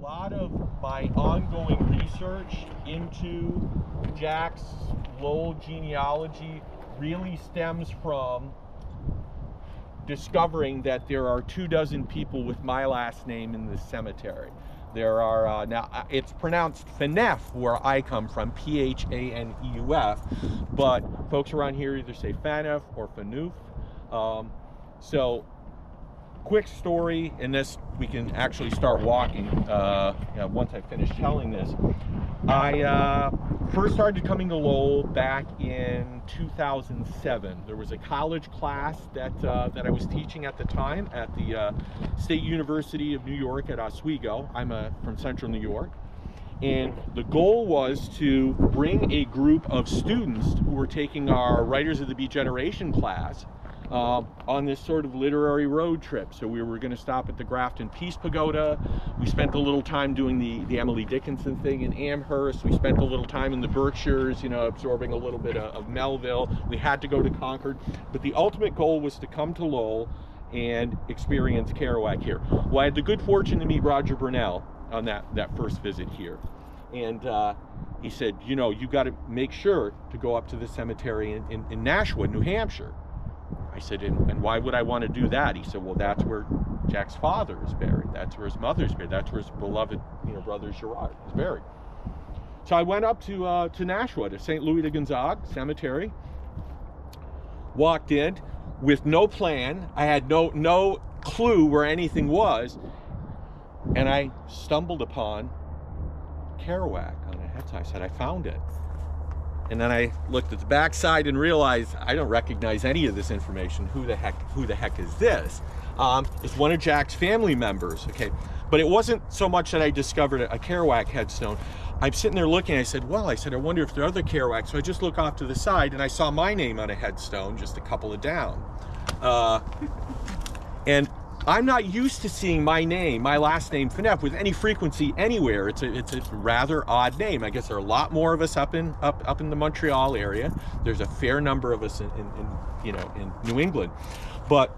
lot of my ongoing research into Jack's Lowell genealogy really stems from discovering that there are 24 people with my last name in this cemetery. There are, now it's pronounced Phaneuf where I come from, P-H-A-N-E-U-F, but folks around here either say Phaneuf or Phaneuf. So, quick story, and this, we can actually start walking once I finish telling this. I first started coming to Lowell back in 2007. There was a college class that I was teaching at the time at the State University of New York at Oswego. I'm from Central New York. And the goal was to bring a group of students who were taking our Writers of the Beat Generation class on this sort of literary road trip. So we were going to stop at the Grafton Peace Pagoda. We spent a little time doing the Emily Dickinson thing in Amherst. We spent a little time in the Berkshires, you know, absorbing a little bit of Melville. We had to go to Concord, but the ultimate goal was to come to Lowell and experience Kerouac here. Well, I had the good fortune to meet Roger Burnell on that first visit here. And he said, you know, you got to make sure to go up to the cemetery in Nashua, New Hampshire. I said, and why would I want to do that? He said, well, that's where Jack's father is buried. That's where his mother's buried. That's where his beloved, brother Gerard is buried. So I went up to Nashua, to St. Louis de Gonzague Cemetery. Walked in with no plan. I had no clue where anything was. And I stumbled upon Kerouac on a headstone. I said, I found it. And then I looked at the backside and realized I don't recognize any of this information. Who the heck is this? It's one of Jack's family members, okay? But it wasn't so much that I discovered a Kerouac headstone. I'm sitting there looking, I said, I wonder if there are other Kerouacs. So I just look off to the side and I saw my name on a headstone, just a couple of down. And I'm not used to seeing my name, my last name, Phaneuf, with any frequency anywhere. It's a rather odd name. I guess there are a lot more of us up in the Montreal area. There's a fair number of us in New England, but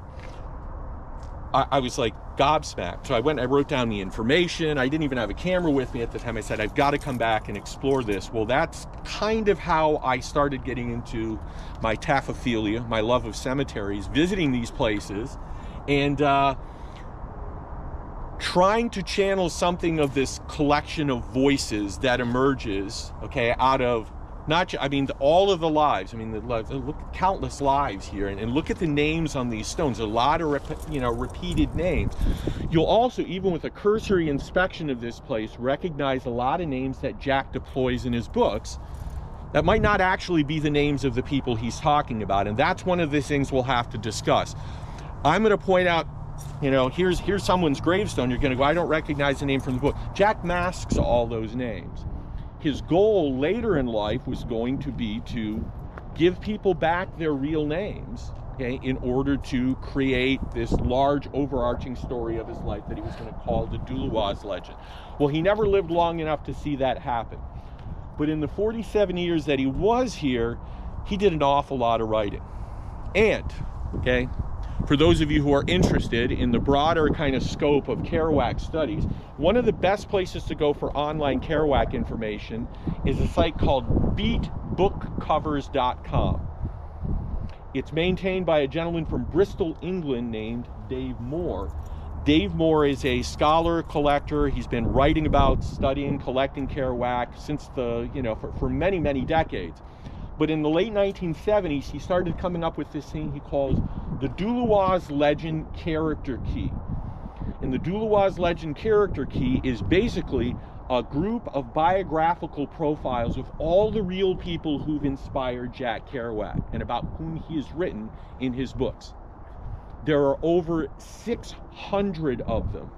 I was like gobsmacked. So I wrote down the information. I didn't even have a camera with me at the time. I said, I've got to come back and explore this. Well, that's kind of how I started getting into my taphophilia, my love of cemeteries, visiting these places, and trying to channel something of this collection of voices that emerges, okay, out of all of the lives. Look at countless lives here, and look at the names on these stones. A lot of repeated names. You'll also, even with a cursory inspection of this place, recognize a lot of names that Jack deploys in his books that might not actually be the names of the people he's talking about, and that's one of the things we'll have to discuss. I'm going to point out, here's someone's gravestone. You're going to go, I don't recognize the name from the book. Jack masks all those names. His goal later in life was going to be to give people back their real names, okay, in order to create this large overarching story of his life that he was going to call the Doulois legend. Well, he never lived long enough to see that happen. But in the 47 years that he was here, he did an awful lot of writing. And, okay, for those of you who are interested in the broader kind of scope of Kerouac studies, one of the best places to go for online Kerouac information is a site called beatbookcovers.com. It's maintained by a gentleman from Bristol, England named Dave Moore. Dave Moore is a scholar, collector. He's been writing about, studying, collecting Kerouac since for many, many decades. But in the late 1970s, he started coming up with this thing he calls the Doulois Legend Character Key. And the Doulois Legend Character Key is basically a group of biographical profiles of all the real people who've inspired Jack Kerouac and about whom he has written in his books. There are over 600 of them.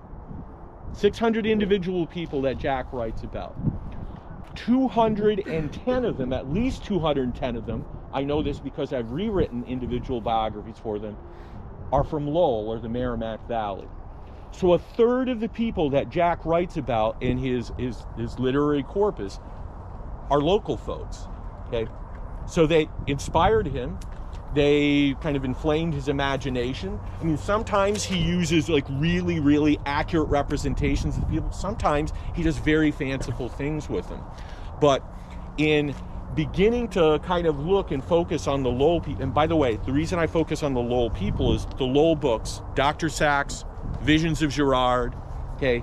600 individual people that Jack writes about. 210 of them, at least 210 of them, I know this because I've rewritten individual biographies for them, are from Lowell or the Merrimack Valley. So a third of the people that Jack writes about in his literary corpus are local folks, okay? So they inspired him, They kind of inflamed his imagination. I mean, sometimes he uses like really, really accurate representations of people. Sometimes he does very fanciful things with them. But in beginning to kind of look and focus on the Lowell people, and by the way, the reason I focus on the Lowell people is the Lowell books, Dr. Sachs, Visions of Girard, okay,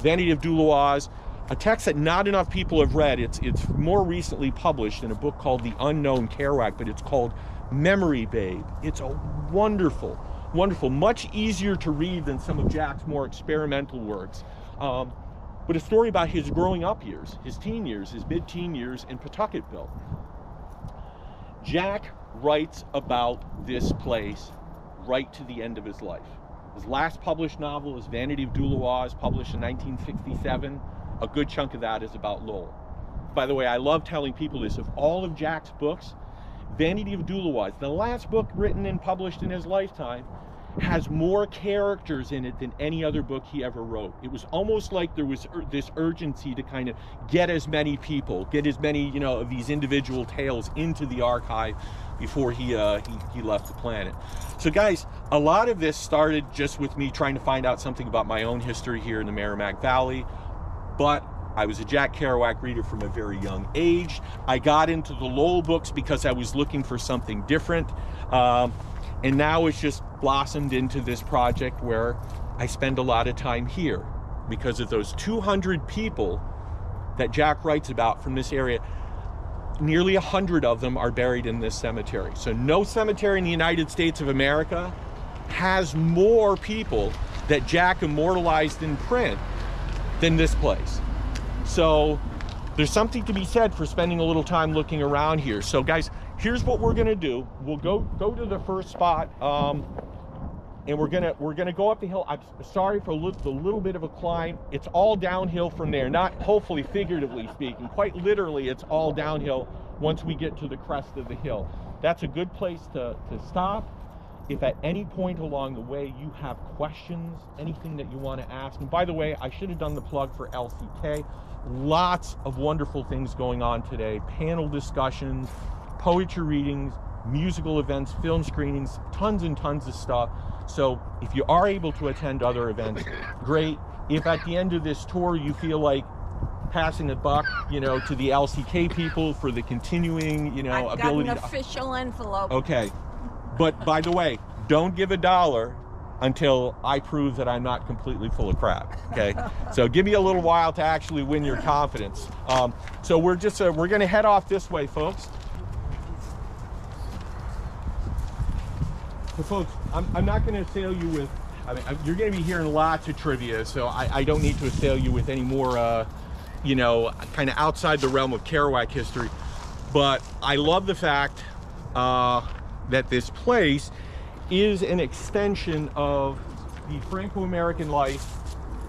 Vanity of Douloise, a text that not enough people have read. It's more recently published in a book called The Unknown Kerouac, but it's called Memory Babe. It's a wonderful, wonderful, much easier to read than some of Jack's more experimental works. But a story about his growing up years, his teen years, his mid-teen years in Pawtucketville. Jack writes about this place right to the end of his life. His last published novel is Vanity of Douloise, published in 1967. A good chunk of that is about Lowell. By the way, I love telling people this. Of all of Jack's books, Vanity of Douloise, the last book written and published in his lifetime, has more characters in it than any other book he ever wrote. It was almost like there was this urgency to kind of get as many people, get as many, you know, of these individual tales into the archive before he left the planet. So guys, a lot of this started just with me trying to find out something about my own history here in the Merrimack Valley. But I was a Jack Kerouac reader from a very young age. I got into the Lowell books because I was looking for something different. And now it's just blossomed into this project where I spend a lot of time here because of those 200 people that Jack writes about from this area. Nearly 100 of them are buried in this cemetery. So no cemetery in the United States of America has more people that Jack immortalized in print than this place. So there's something to be said for spending a little time looking around here. So guys, here's what we're gonna do. We'll go to the first spot, and we're gonna go up the hill. I'm sorry for the little bit of a climb. It's all downhill from there. Not hopefully figuratively speaking, quite literally, it's all downhill once we get to the crest of the hill. That's a good place to stop. If at any point along the way you have questions, anything that you want to ask, and by the way, I should have done the plug for LCK. Lots of wonderful things going on today. Panel discussions, poetry readings, musical events, film screenings, tons and tons of stuff. So if you are able to attend other events, great. If at the end of this tour you feel like passing a buck, you know, to the LCK people for the continuing, you know, ability. I've got an official envelope. Okay. But by the way, don't give $1 until I prove that I'm not completely full of crap. Okay, so give me a little while to actually win your confidence. So we're just we're going to head off this way, folks. So folks, I'm not going to assail you with. I mean, you're going to be hearing lots of trivia, so I don't need to assail you with any more, you know, kind of outside the realm of Kerouac history. But I love the fact that this place is an extension of the Franco-American life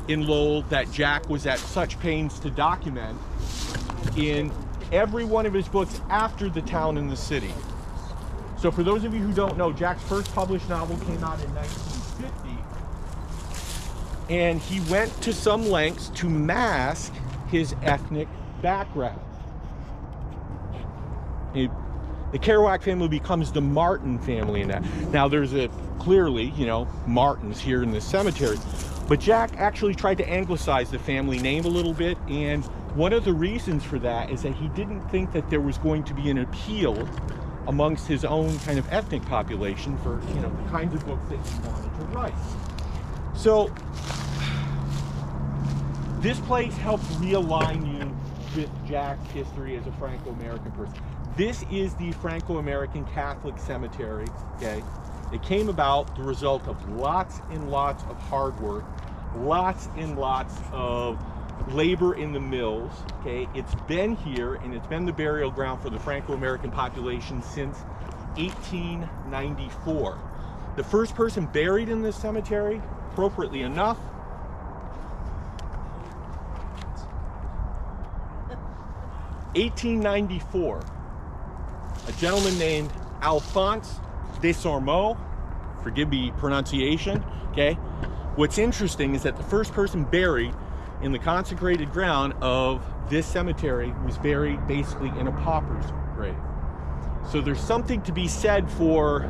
in Lowell that Jack was at such pains to document in every one of his books after The Town and the City. So for those of you who don't know, Jack's first published novel came out in 1950, and he went to some lengths to mask his ethnic background. The Kerouac family becomes the Martin family in that. Now there's clearly, you know, Martins here in this cemetery, but Jack actually tried to anglicize the family name a little bit, and one of the reasons for that is that he didn't think that there was going to be an appeal amongst his own kind of ethnic population for, you know, the kinds of books that he wanted to write. So this place helps realign you with Jack's history as a Franco-American person. This is the Franco-American Catholic Cemetery, okay? It came about the result of lots and lots of hard work, lots and lots of labor in the mills, okay? It's been here, and it's been the burial ground for the Franco-American population since 1894. The first person buried in this cemetery, appropriately enough, (1894), a gentleman named Alphonse Desormeaux, forgive me pronunciation, okay? What's interesting is that the first person buried in the consecrated ground of this cemetery was buried basically in a pauper's grave. So there's something to be said for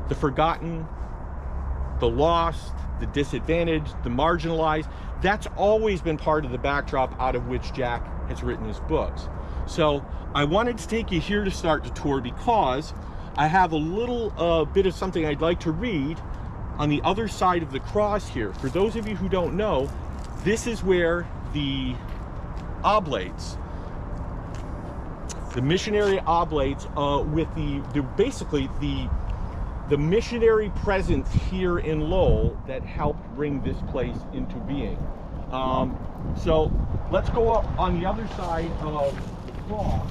the forgotten, the lost, the disadvantaged, the marginalized. That's always been part of the backdrop out of which Jack has written his books. So I wanted to take you here to start the tour because I have a little bit of something I'd like to read on the other side of the cross here. For those of you who don't know, this is where the oblates, the missionary oblates with basically the missionary presence here in Lowell that helped bring this place into being. So let's go up on the other side of the cross.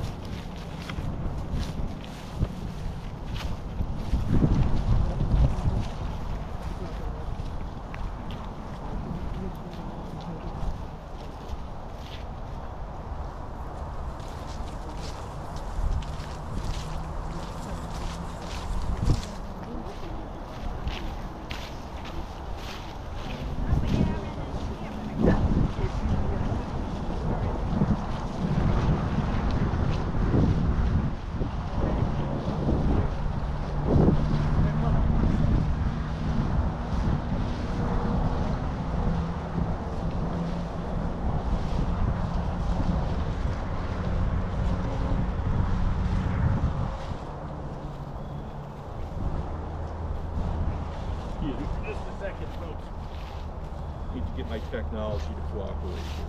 My technology to cooperate here.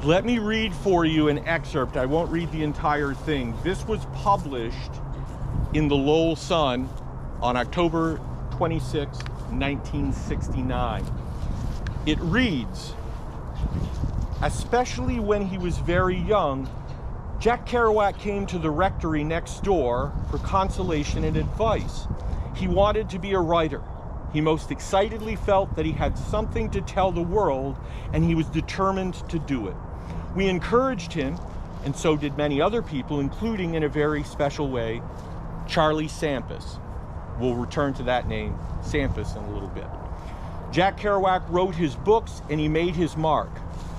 Let me read for you an excerpt. I won't read the entire thing. This was published in the Lowell Sun on October 26, 1969. It reads, especially when he was very young, Jack Kerouac came to the rectory next door for consolation and advice. He wanted to be a writer. He most excitedly felt that he had something to tell the world, and he was determined to do it. We encouraged him, and so did many other people, including in a very special way, Charlie Sampas. We'll return to that name, Sampas, in a little bit. Jack Kerouac wrote his books and he made his mark.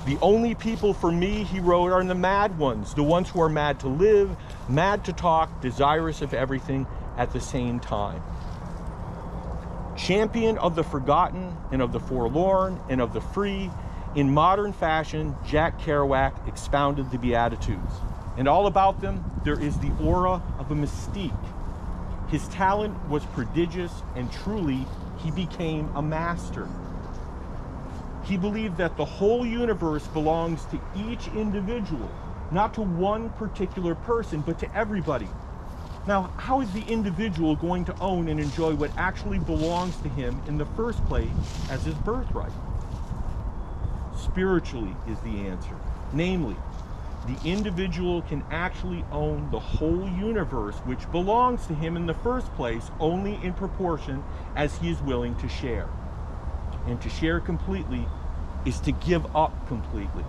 The only people for me, he wrote, are the mad ones, the ones who are mad to live, mad to talk, desirous of everything at the same time. Champion of the forgotten and of the forlorn and of the free, in modern fashion, Jack Kerouac expounded the Beatitudes. And all about them, there is the aura of a mystique. His talent was prodigious, and truly, he became a master. He believed that the whole universe belongs to each individual, not to one particular person, but to everybody. Now, how is the individual going to own and enjoy what actually belongs to him in the first place as his birthright? Spiritually is the answer. Namely, the individual can actually own the whole universe, which belongs to him in the first place only in proportion as he is willing to share. And to share completely is to give up completely.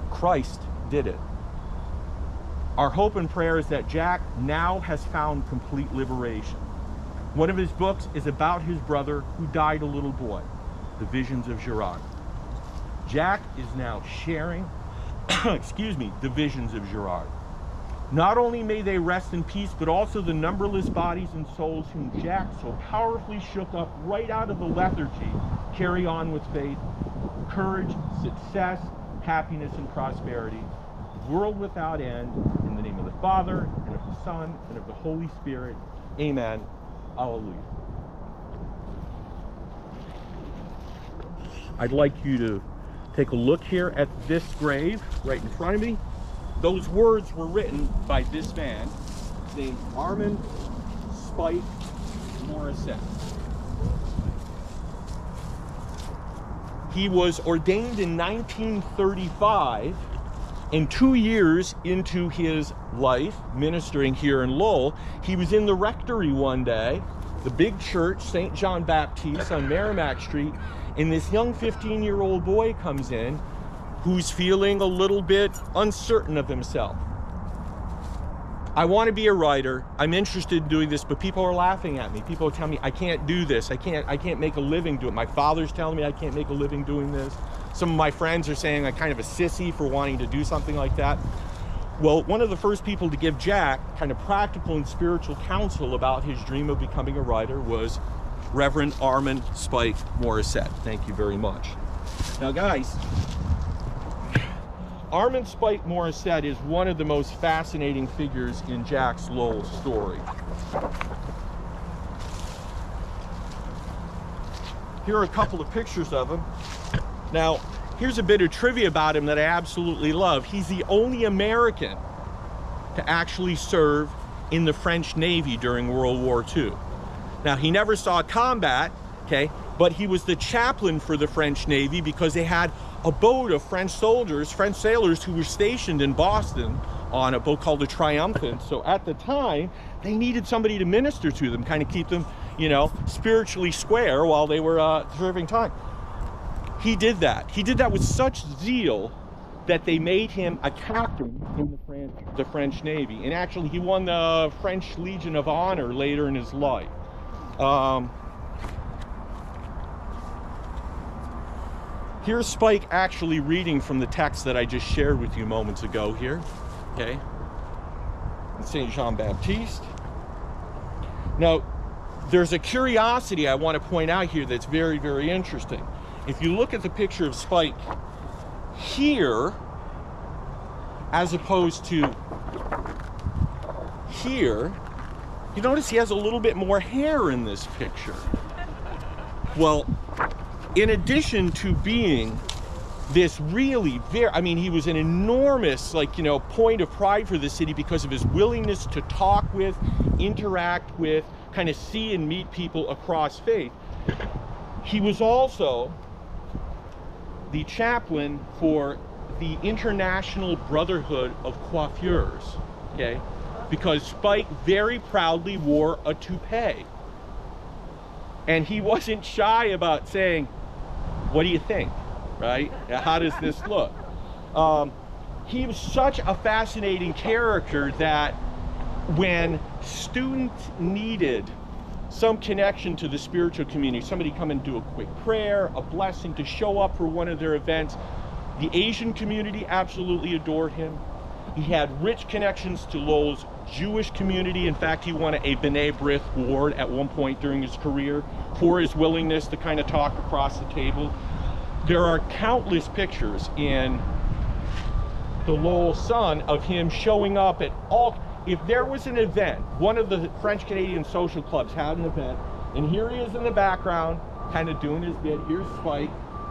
Christ did it. Our hope and prayer is that Jack now has found complete liberation. One of his books is about his brother who died a little boy, The Visions of Girard. Jack is now sharing, the visions of Girard. Not only may they rest in peace, but also the numberless bodies and souls whom Jack so powerfully shook up right out of the lethargy carry on with faith, courage, success, happiness, and prosperity, world without end, in the name of the Father, and of the Son, and of the Holy Spirit. Amen. Hallelujah. I'd like you to take a look here at this grave right in front of me. Those words were written by this man named Armand Morissette. He was ordained in 1935 And 2 years into his life ministering here in Lowell, he was in the rectory one day, the big church, St. John Baptiste on Merrimack Street, and this young 15-year-old boy comes in who's feeling a little bit uncertain of himself. I want to be a writer. I'm interested in doing this, but people are laughing at me. People are telling me I can't do this. I can't make a living doing it. My father's telling me I can't make a living doing this. Some of my friends are saying I'm kind of a sissy for wanting to do something like that. Well, one of the first people to give Jack kind of practical and spiritual counsel about his dream of becoming a writer was Reverend Armand Spike Morissette. Thank you very much. Now, guys, Armand Spike Morissette is one of the most fascinating figures in Jack's Lowell story. Here are a couple of pictures of him. Now, here's a bit of trivia about him that I absolutely love. He's the only American to actually serve in the French Navy during World War II. Now, he never saw combat, okay, but he was the chaplain for the French Navy because they had a boat of French soldiers, French sailors who were stationed in Boston on a boat called the Triumphant. So at the time, they needed somebody to minister to them, kind of keep them, you know, spiritually square while they were serving time. He did that. He did that with such zeal that they made him a captain in the French Navy. And actually, he won the French Legion of Honor later in his life. Here's Spike actually reading from the text that I just shared with you moments ago here, okay? In St. Jean Baptiste. Now, there's a curiosity I want to point out here that's very, very interesting. If you look at the picture of Spike here, as opposed to here, you notice he has a little bit more hair in this picture. Well, in addition to being this really he was an enormous, like, you know, point of pride for the city because of his willingness to talk with, interact with, kind of see and meet people across faith. He was also the chaplain for the International Brotherhood of Coiffeurs, okay? Because Spike very proudly wore a toupee. And he wasn't shy about saying, what do you think, right? How does this look? He was such a fascinating character that when students needed some connection to the spiritual community, somebody come and do a quick prayer, a blessing, to show up for one of their events, the Asian community absolutely adored him. He had rich connections to Lowell's Jewish community. In fact, he won a B'nai B'rith award at one point during his career for his willingness to kind of talk across the table. There are countless pictures in the Lowell Sun of him showing up at all. If there was an event, one of the French-Canadian social clubs had an event, and here he is in the background, kind of doing his bit. Here's Spike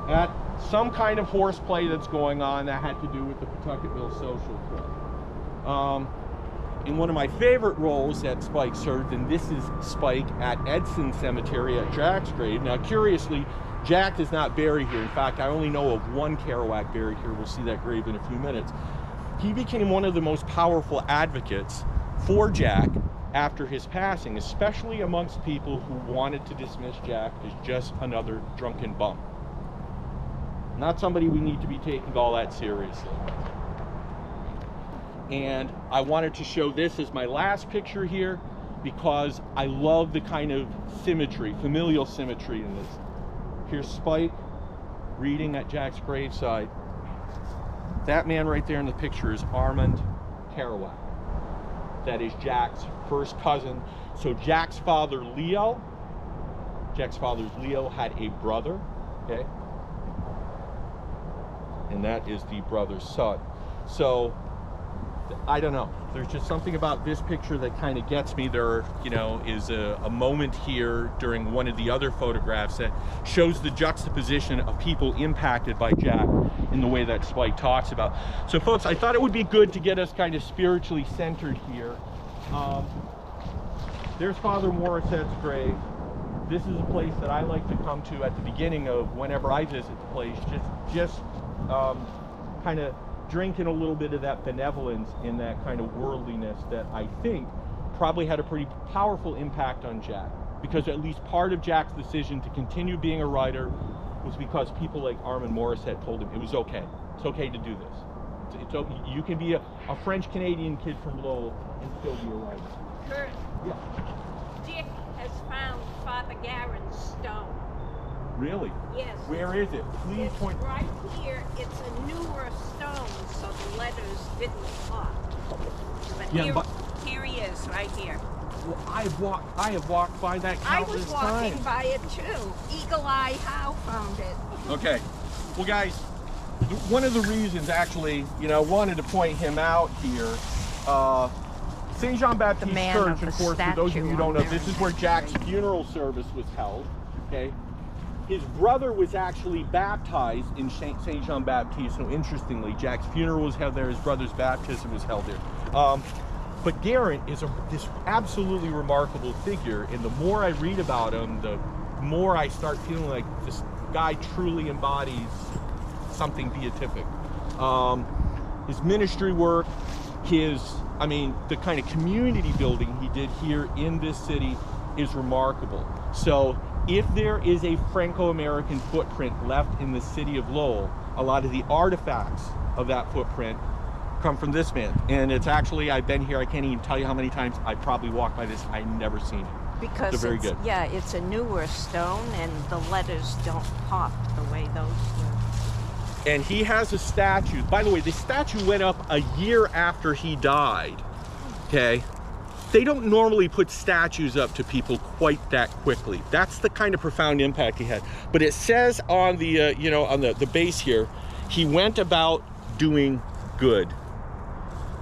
at some kind of horseplay that's going on that had to do with the Pawtucketville Social Club. In one of my favorite roles that Spike served, and this is Spike at Edson Cemetery at Jack's grave. Now, curiously, Jack is not buried here. In fact, I only know of one Kerouac buried here. We'll see that grave in a few minutes. He became one of the most powerful advocates for Jack after his passing, especially amongst people who wanted to dismiss Jack as just another drunken bum. Not somebody we need to be taking all that seriously. And I wanted to show this as my last picture here because I love the kind of symmetry, familial symmetry in this. Here's Spike reading at Jack's graveside. That man right there in the picture is Armand Kerouac. That is Jack's first cousin. So Jack's father, Leo, had a brother, okay? And that is the brother's son. So, I don't know. There's just something about this picture that kind of gets me. There, you know, is a moment here during one of the other photographs that shows the juxtaposition of people impacted by Jack in the way that Spike talks about. So, folks, I thought it would be good to get us kind of spiritually centered here. There's Father Morissette's grave. This is a place that I like to come to at the beginning of whenever I visit the place, just kind of drinking a little bit of that benevolence and that kind of worldliness that I think probably had a pretty powerful impact on Jack, because at least part of Jack's decision to continue being a writer was because people like Armand Morissette told him it was okay. It's okay to do this. It's okay. You can be a French-Canadian kid from Lowell and still be a writer. Kurt, Yeah. Dick has found Father Garen's stone. Really? Yes. Where is it? Please It's point. right here. It's a newer stone, so the letters didn't pop. But Yeah, here, but- here he is, right here. Well, I have walked by that I countless was walking times. by it too. Eagle Eye Howe found it. Okay. Well, guys, one of the reasons, actually, you know, I wanted to point him out here. St. Jean Baptiste man Church, of of the course, for those of you who statue don't know, on this there. is where Jack's funeral service was held. Okay. His brother was actually baptized in St. Jean Baptiste. So interestingly, Jack's funeral was held there. His brother's baptism was held there. But Garen is this absolutely remarkable figure, and the more I read about him, the more I start feeling like this guy truly embodies something beatific. His ministry work, the kind of community building he did here in this city is remarkable. So if there is a Franco-American footprint left in the city of Lowell, a lot of the artifacts of that footprint come from this man. And it's actually, I've been here, I can't even tell you how many times I probably walked by this. I never seen it. Because They're very good. Yeah, it's a newer stone, and the letters don't pop the way those do. And he has a statue. By the way, the statue went up a year after he died. Okay. They don't normally put statues up to people quite that quickly. That's the kind of profound impact he had. But it says on the, on the base here, he went about doing good.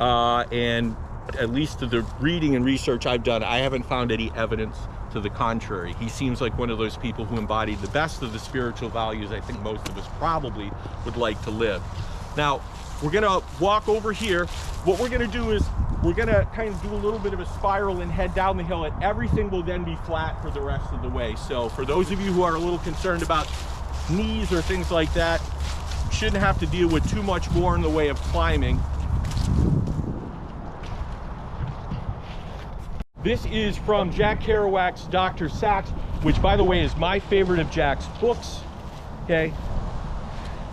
And at least to the reading and research I've done, I haven't found any evidence to the contrary. He seems like one of those people who embodied the best of the spiritual values I think most of us probably would like to live. Now, we're gonna walk over here. What we're gonna do is we're gonna kind of do a little bit of a spiral and head down the hill, and everything will then be flat for the rest of the way. So for those of you who are a little concerned about knees or things like that, you shouldn't have to deal with too much more in the way of climbing. This is from Jack Kerouac's Dr. Sax, which, by the way, is my favorite of Jack's books. Okay.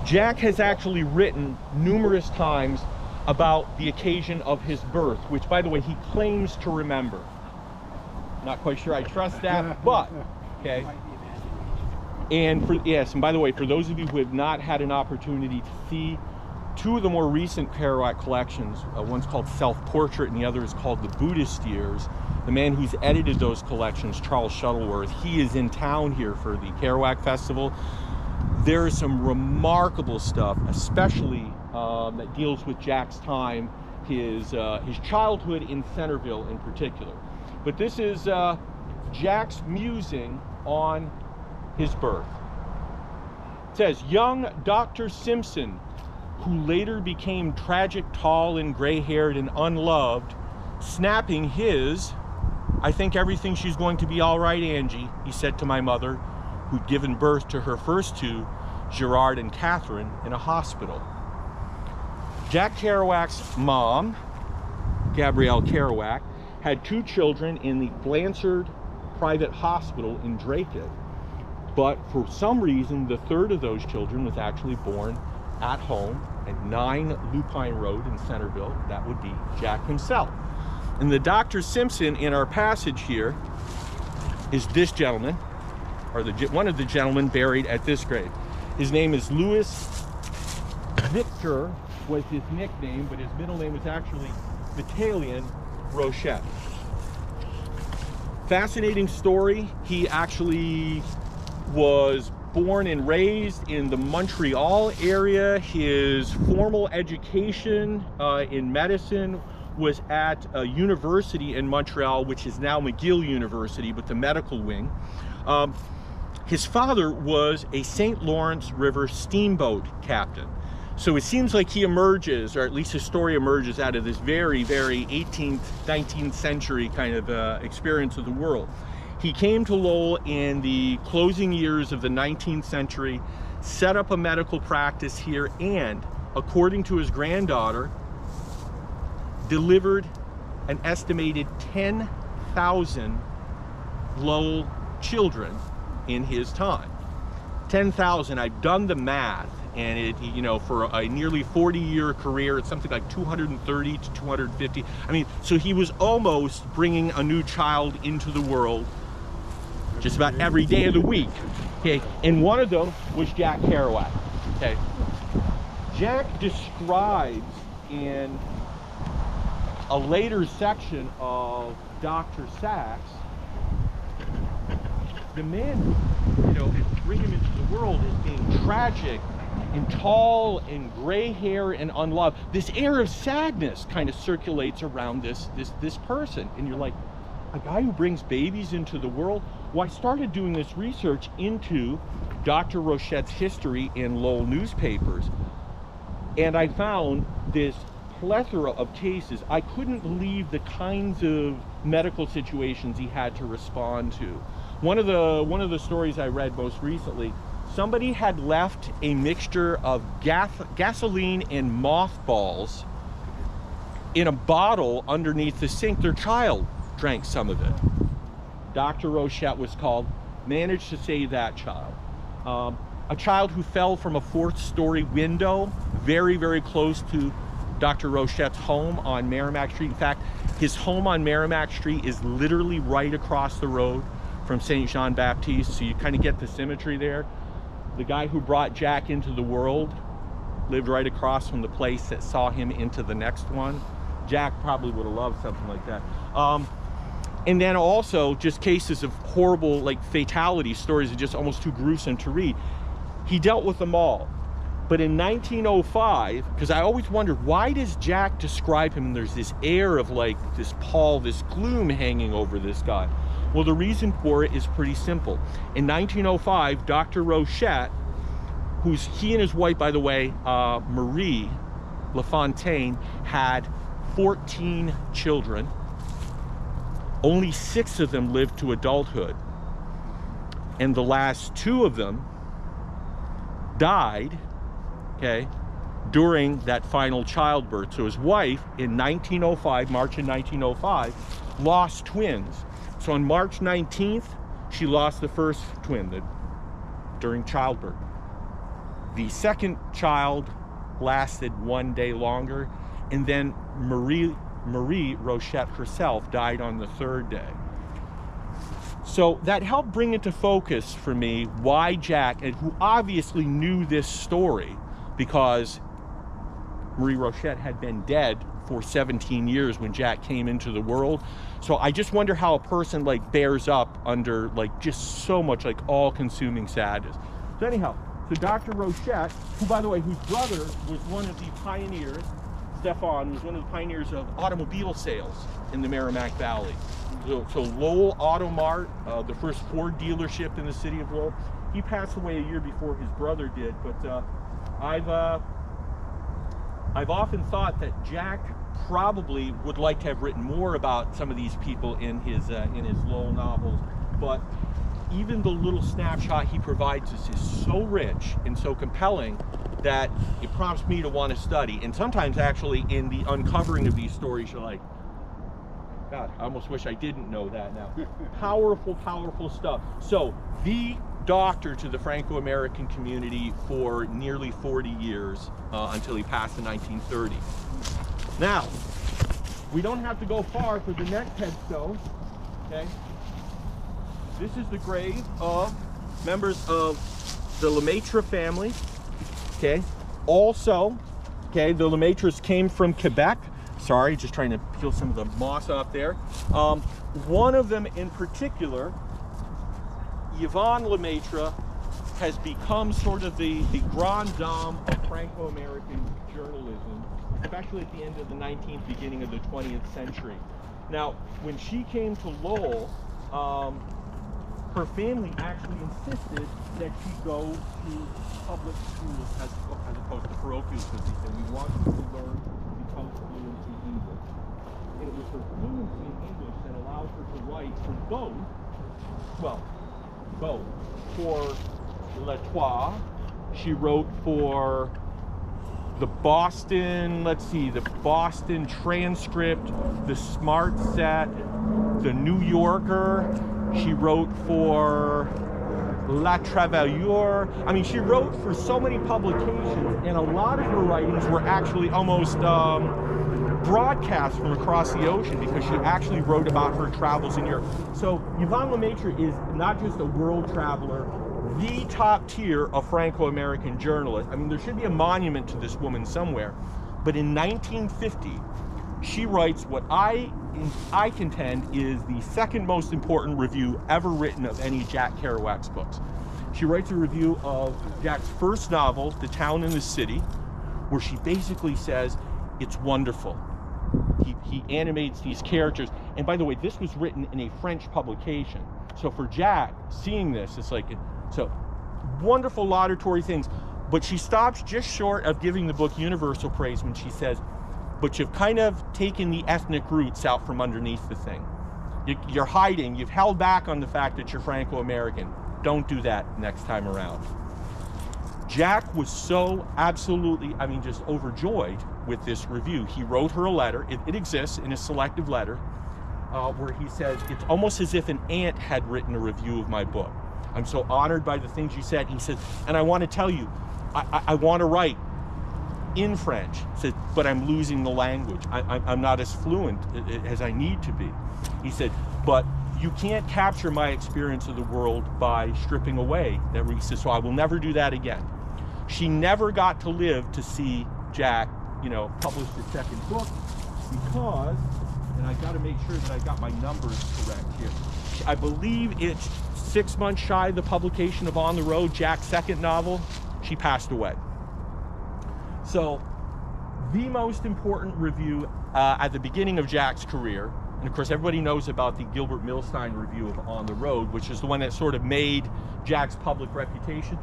Jack has actually written numerous times about the occasion of his birth, which, by the way, he claims to remember. Not quite sure I trust that, but, okay. And by the way, for those of you who have not had an opportunity to see two of the more recent Kerouac collections, one's called Self-Portrait and the other is called The Buddhist Years. The man who's edited those collections, Charles Shuttleworth, he is in town here for the Kerouac Festival. There is some remarkable stuff, especially that deals with Jack's time, his childhood in Centerville in particular. But this is Jack's musing on his birth. It says, young Dr. Simpson, who later became tragic, tall and gray-haired and unloved, snapping his, "I think everything she's going to be all right, Angie," he said to my mother, who'd given birth to her first two, Gerard and Catherine, in a hospital. Jack Kerouac's mom, Gabrielle Kerouac, had two children in the Blanchard Private Hospital in Draycott. But for some reason, the third of those children was actually born at home at 9 Lupine Road in Centerville. That would be Jack himself. And the Dr. Simpson in our passage here is this gentleman, or one of the gentlemen buried at this grave. His name is Louis Victor, was his nickname, but his middle name was actually Vitalian Rochette. Fascinating story. He actually was born and raised in the Montreal area. His formal education in medicine was at a university in Montreal, which is now McGill University, but the medical wing. His father was a St. Lawrence River steamboat captain. So it seems like he emerges, or at least his story emerges, out of this very, very 18th, 19th century kind of experience of the world. He came to Lowell in the closing years of the 19th century, set up a medical practice here, and according to his granddaughter, delivered an estimated 10,000 Lowell children in his time. 10,000, I've done the math, and it, you know, for a nearly 40-year career, it's something like 230 to 250. I mean, so he was almost bringing a new child into the world just about every day of the week. Okay, and one of them was Jack Kerouac. Okay, Jack describes in a later section of Dr. Sachs the man who, you know, bring him into the world as being tragic and tall and gray hair and unloved. This air of sadness kind of circulates around this person, and you're like, a guy who brings babies into the world? Well, I started doing this research into Dr. Rochette's history in Lowell newspapers, and I found this plethora of cases. I couldn't believe the kinds of medical situations he had to respond to. One of the stories I read most recently, somebody had left a mixture of gasoline and mothballs in a bottle underneath the sink. Their child drank some of it. Dr. Rochette was called, managed to save that child. A child who fell from a 4th-story window very, very close to Dr. Rochette's home on Merrimack Street. In fact, his home on Merrimack Street is literally right across the road from St. Jean Baptiste, so you kind of get the symmetry there. The guy who brought Jack into the world lived right across from the place that saw him into the next one. Jack probably would have loved something like that. And then also just cases of horrible, like, fatality stories are just almost too gruesome to read. He dealt with them all. But in 1905, because I always wondered, why does Jack describe him and there's this air of like this pall, this gloom hanging over this guy? Well, the reason for it is pretty simple. In 1905, Dr. Rochette, he and his wife, by the way, Marie LaFontaine, had 14 children. Only 6 of them lived to adulthood. And the last 2 of them died, okay, during that final childbirth. So his wife, in 1905, March of 1905, lost twins. So on March 19th, she lost the first twin during childbirth. The second child lasted 1 day longer, and then Marie Rochette herself died on the 3rd day. So that helped bring into focus for me why Jack, and who obviously knew this story because Marie Rochette had been dead for 17 years when Jack came into the world. So I just wonder how a person like bears up under like just so much like all-consuming sadness. So anyhow, so Dr. Rochette, who by the way, whose brother was one of the pioneers, Stefan was one of the pioneers of automobile sales in the Merrimack Valley. So Lowell Auto Mart, the first Ford dealership in the city of Lowell, he passed away a year before his brother did. But I've often thought that Jack probably would like to have written more about some of these people in his Lowell novels, but even the little snapshot he provides us is so rich and so compelling that it prompts me to want to study. And sometimes actually in the uncovering of these stories, you're like, God, I almost wish I didn't know that now. Powerful, powerful stuff. So the doctor to the Franco-American community for nearly 40 years until he passed in 1930. Now, we don't have to go far for the next headstone, okay? This is the grave of members of the Maitre family, okay? Also, okay, the Maitres came from Quebec. Sorry, just trying to peel some of the moss off there. One of them in particular, Yvonne Maitre, has become sort of the grande dame of Franco-American journalism, especially at the end of the 19th, beginning of the 20th century. Now, when she came to Lowell, her family actually insisted that she go to public schools as opposed to parochial schools. They said, we want you to learn to become fluent in English. And it was her fluency in English that allowed her to write for both. For L'Etoile, she wrote for the Boston, let's see, the Boston Transcript, the Smart Set, the New Yorker. She wrote for La Travailleur. I mean, she wrote for so many publications, and a lot of her writings were actually almost broadcast from across the ocean because she actually wrote about her travels in Europe. So Yvonne Lemaitre is not just a world traveler, the top tier of Franco-American journalists. I mean, there should be a monument to this woman somewhere. But in 1950, she writes what I contend is the second most important review ever written of any Jack Kerouac's books. She writes a review of Jack's first novel, The Town and the City, where she basically says, it's wonderful. He animates these characters. And by the way, this was written in a French publication. So for Jack, seeing this, it's like, so wonderful laudatory things. But she stops just short of giving the book universal praise when she says, but you've kind of taken the ethnic roots out from underneath the thing. You're hiding, you've held back on the fact that you're Franco-American. Don't do that next time around. Jack was so absolutely, I mean, just overjoyed with this review. He wrote her a letter, it exists in a selective letter, where he says, it's almost as if an aunt had written a review of my book. I'm so honored by the things you said. He said, and I want to tell you, I want to write in French, said, but I'm losing the language. I'm not as fluent as I need to be. He said, but you can't capture my experience of the world by stripping away that. He said, so I will never do that again. She never got to live to see Jack, you know, publish the second book because, and I got to make sure that I got my numbers correct here. I believe it's 6 months shy of the publication of On the Road, Jack's second novel. She passed away. So the most important review at the beginning of Jack's career, and of course everybody knows about the Gilbert Milstein review of On the Road, which is the one that sort of made Jack's public reputation.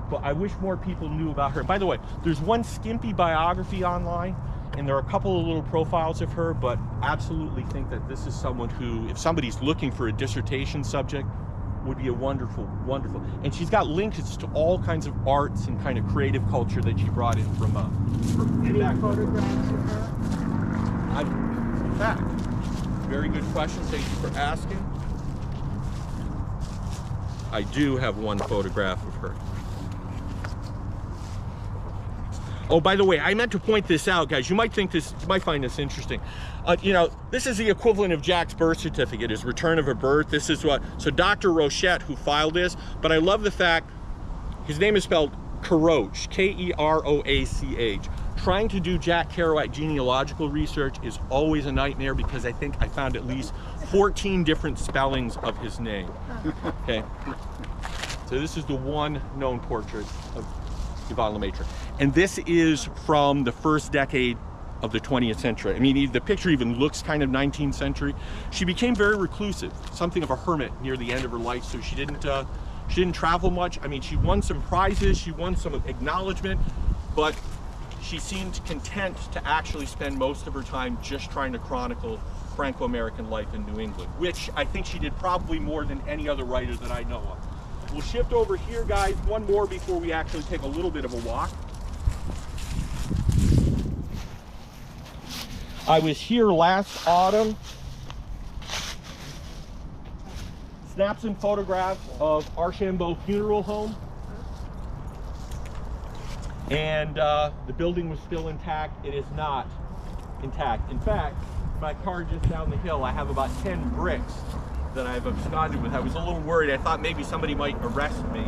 But I wish more people knew about her. By the way, there's one skimpy biography online, and there are a couple of little profiles of her, but absolutely think that this is someone who, if somebody's looking for a dissertation subject, would be a wonderful, wonderful. And she's got links to all kinds of arts and kind of creative culture that she brought in from Any photographs of her? In fact, very good question. Thank you for asking. I do have one photograph of her. Oh, by the way, I meant to point this out, guys. You might find this interesting. You know, this is the equivalent of Jack's birth certificate, his return of a birth. This is what, so Dr. Rochette, who filed this, but I love the fact, his name is spelled Kerouac, K-E-R-O-A-C-H. Trying to do Jack Kerouac genealogical research is always a nightmare because I think I found at least 14 different spellings of his name. Okay, so this is the one known portrait of Yvonne Lemaitre. And this is from the first decade of the 20th century. I mean, the picture even looks kind of 19th century. She became very reclusive, something of a hermit near the end of her life, so she didn't travel much. I mean, she won some prizes, she won some acknowledgement, but she seemed content to actually spend most of her time just trying to chronicle Franco-American life in New England, which I think she did probably more than any other writer that I know of. We'll shift over here, guys, one more before we actually take a little bit of a walk. I was here last autumn. Snaps and photographs of Archambault Funeral Home. And the building was still intact. It is not intact. In fact, my car just down the hill, I have about 10 bricks that I've absconded with. I was a little worried. I thought maybe somebody might arrest me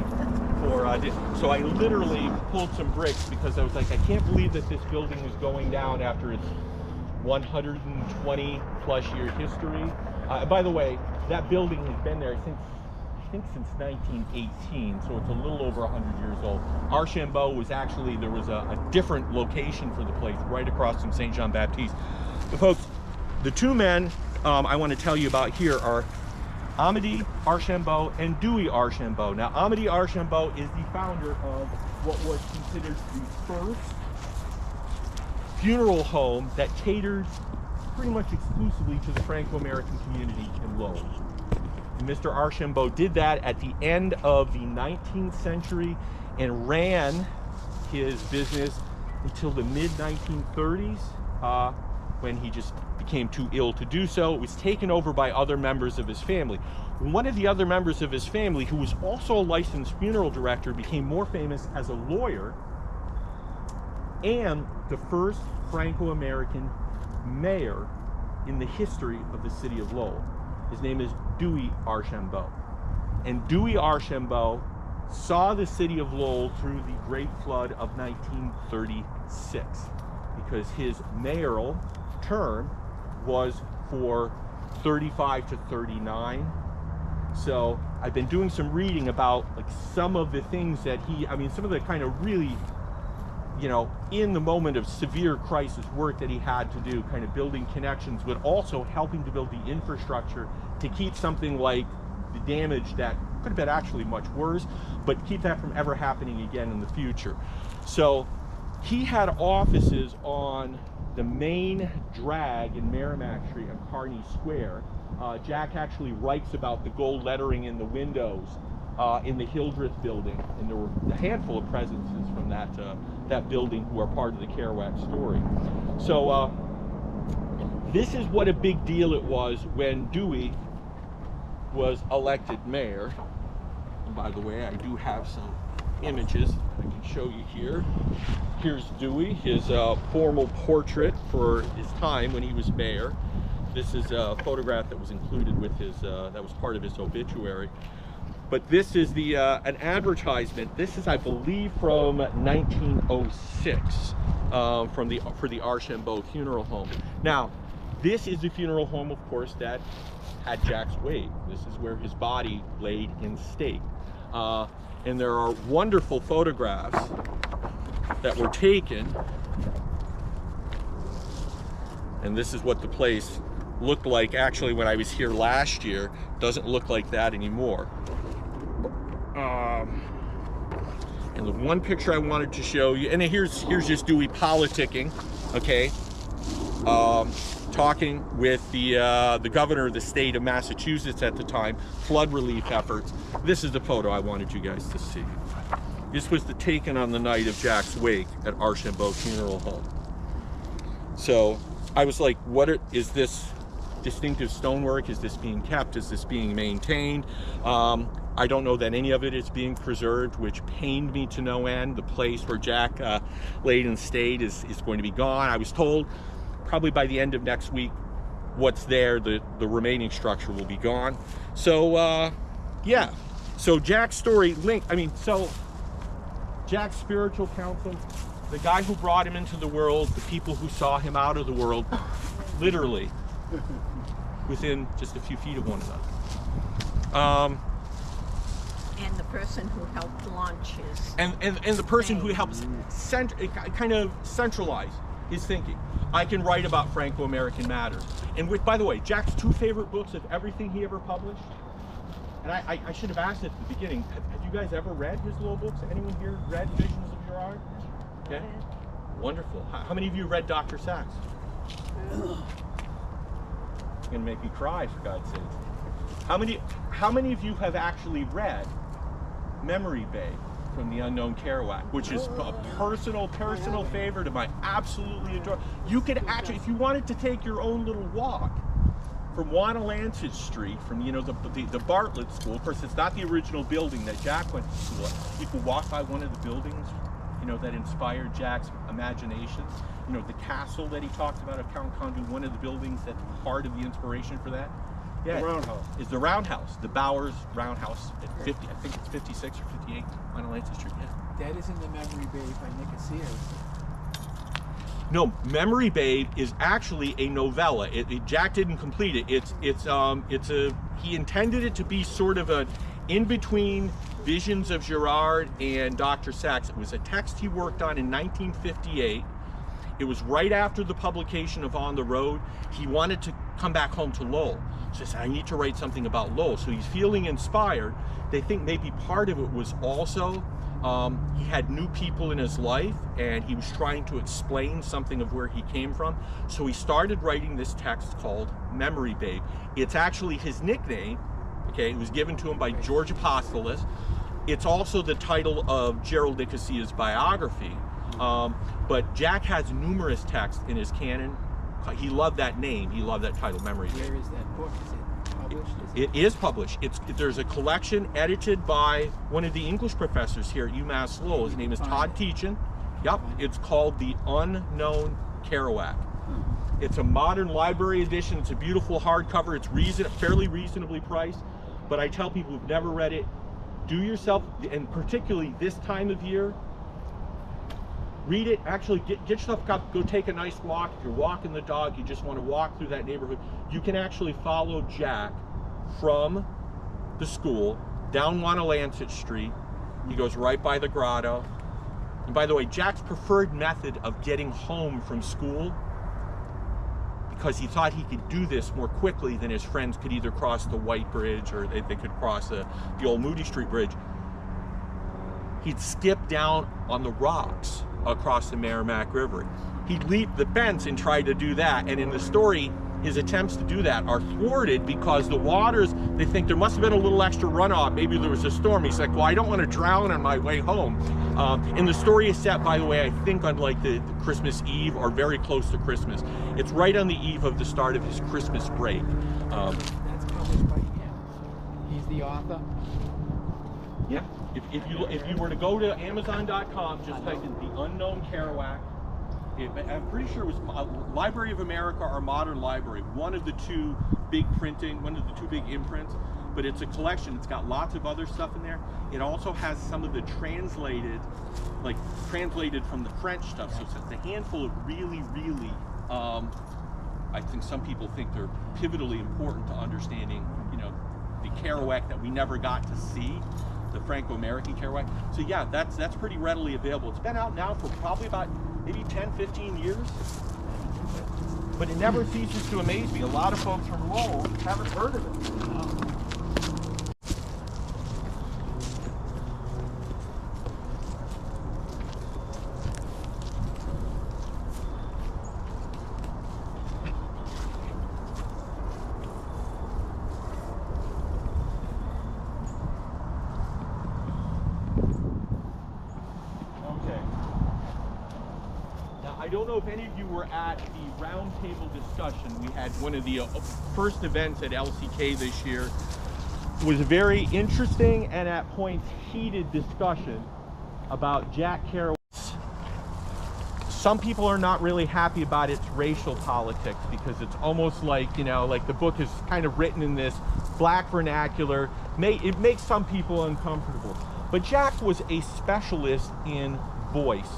for so I literally pulled some bricks because I was like, I can't believe that this building is going down after its 120 plus year history. By the way, that building has been there since, I think, since 1918, so it's a little over 100 years old. Archambault was actually, there was a different location for the place right across from St. Jean Baptiste. But folks, the two men I want to tell you about here are Amédée Archambault and Dewey Archambault. Now, Amédée Archambault is the founder of what was considered the first funeral home that catered pretty much exclusively to the Franco-American community in Lowell. And Mr. Archambault did that at the end of the 19th century and ran his business until the mid-1930s, when he just became too ill to do so. It was taken over by other members of his family. One of the other members of his family, who was also a licensed funeral director, became more famous as a lawyer and the first Franco-American mayor in the history of the city of Lowell. His name is Dewey Archambault. And Dewey Archambault saw the city of Lowell through the Great Flood of 1936, because his mayoral term was for 35 to 39. So I've been doing some reading about like some of the things that some of the kind of really, in the moment of severe crisis work that he had to do, kind of building connections, but also helping to build the infrastructure to keep something like the damage that could have been actually much worse, but keep that from ever happening again in the future. So he had offices on the main drag in Merrimack Street on Kearny Square. Jack actually writes about the gold lettering in the windows in the Hildreth building, and there were a handful of presences from that building who are part of the Kerouac story. So this is what a big deal it was when Dewey was elected mayor. And by the way, I do have some images I can show you here. Here's Dewey, his formal portrait for his time when he was mayor. This is a photograph that was included with his, that was part of his obituary. But this is the an advertisement. This is, I believe, from 1906 for the Archambault Funeral Home. Now, this is the funeral home, of course, that had Jack's wake. This is where his body laid in state. And there are wonderful photographs that were taken. And this is what the place looked like actually when I was here last year. Doesn't look like that anymore. And the one picture I wanted to show you, and here's just Dewey politicking, okay? Talking with the governor of the state of Massachusetts at the time, flood relief efforts. This is the photo I wanted you guys to see. This was taken on the night of Jack's wake at Archambault Funeral Home. So I was like, is this distinctive stonework? Is this being kept? Is this being maintained? I don't know that any of it is being preserved, which pained me to no end. The place where Jack laid and stayed is going to be gone. I was told probably by the end of next week, what's there, the remaining structure will be gone. So yeah, so Jack's story so Jack's spiritual counsel, the guy who brought him into the world, the people who saw him out of the world, literally within just a few feet of one another. And the person who helped launch his... And the person who helps kind of centralize his thinking. I can write about Franco-American matters. And by the way, Jack's two favorite books of everything he ever published, and I should have asked at the beginning, have you guys ever read his little books? Anyone here read Visions of Girard? Okay, wonderful. How many of you read Dr. Sachs? It's gonna make me cry, for God's sake. How many of you have actually read Memory Bay from the unknown Kerouac, which is a personal favorite of mine? Absolutely adore. You could actually, if you wanted to take your own little walk from Wanalancet Street, from the Bartlett School. Of course, it's not the original building that Jack went to school at. You could walk by one of the buildings, that inspired Jack's imagination. The castle that he talked about at Count Condu, one of the buildings that's part of the inspiration for that. Yeah, the Roundhouse. Is the Roundhouse, the Bowers Roundhouse at 50, I think it's 56 or 58 on Atlantic Street. Yeah. That is in the Memory Bay by Nicosia. No, Memory Bay is actually a novella. Jack didn't complete it. He intended it to be sort of an in-between Visions of Girard and Dr. Sachs. It was a text he worked on in 1958. It was right after the publication of On the Road. He wanted to come back home to Lowell. So he said, I need to write something about Lowell. So he's feeling inspired. They think maybe part of it was also he had new people in his life and he was trying to explain something of where he came from. So he started writing this text called Memory Babe. It's actually his nickname. Okay, it was given to him by George Apostolos. It's also the title of Gerald Nicosia's biography. But Jack has numerous texts in his canon. He loved that name. He loved that title, Memories. Where is that book? Is it published? It is published. There's a collection edited by one of the English professors here at UMass Lowell. His name is Todd Teachin. Yep. It's called The Unknown Kerouac. It's a modern library edition. It's a beautiful hardcover. It's fairly reasonably priced. But I tell people who've never read it, do yourself, and particularly this time of year, read it. Actually, get yourself up, go take a nice walk. If you're walking the dog, you just want to walk through that neighborhood, you can actually follow Jack from the school down Wanalancet Street. He goes right by the grotto. And by the way, Jack's preferred method of getting home from school, because he thought he could do this more quickly than his friends could either cross the White Bridge or they could cross the old Moody Street Bridge, he'd skip down on the rocks across the Merrimack River. He'd leap the fence and try to do that, and in the story, his attempts to do that are thwarted because the waters, they think there must have been a little extra runoff, maybe there was a storm. He's like, well, I don't want to drown on my way home. And the story is set, by the way, I think on like the Christmas Eve or very close to Christmas. It's right on the eve of the start of his Christmas break. That's published by him. He's the author. Yeah. If you were to go to Amazon.com, just type in The Unknown Kerouac. I'm pretty sure it was Library of America or Modern Library, one of the two big imprints, but it's a collection. It's got lots of other stuff in there. It also has some of the translated from the French stuff. So it's a handful of really, I think some people think they're pivotally important to understanding, the Kerouac that we never got to see, the Franco-American Kerouac. So yeah, that's pretty readily available. It's been out now for probably about maybe 10, 15 years. But it never ceases to amaze me. A lot of folks from Lowell haven't heard of it. I don't know if any of you were at the roundtable discussion. We had one of the first events at LCK this year. It was a very interesting and at points heated discussion about Jack Kerouac. Some people are not really happy about its racial politics because it's almost like, like the book is kind of written in this black vernacular. It makes some people uncomfortable. But Jack was a specialist in voice.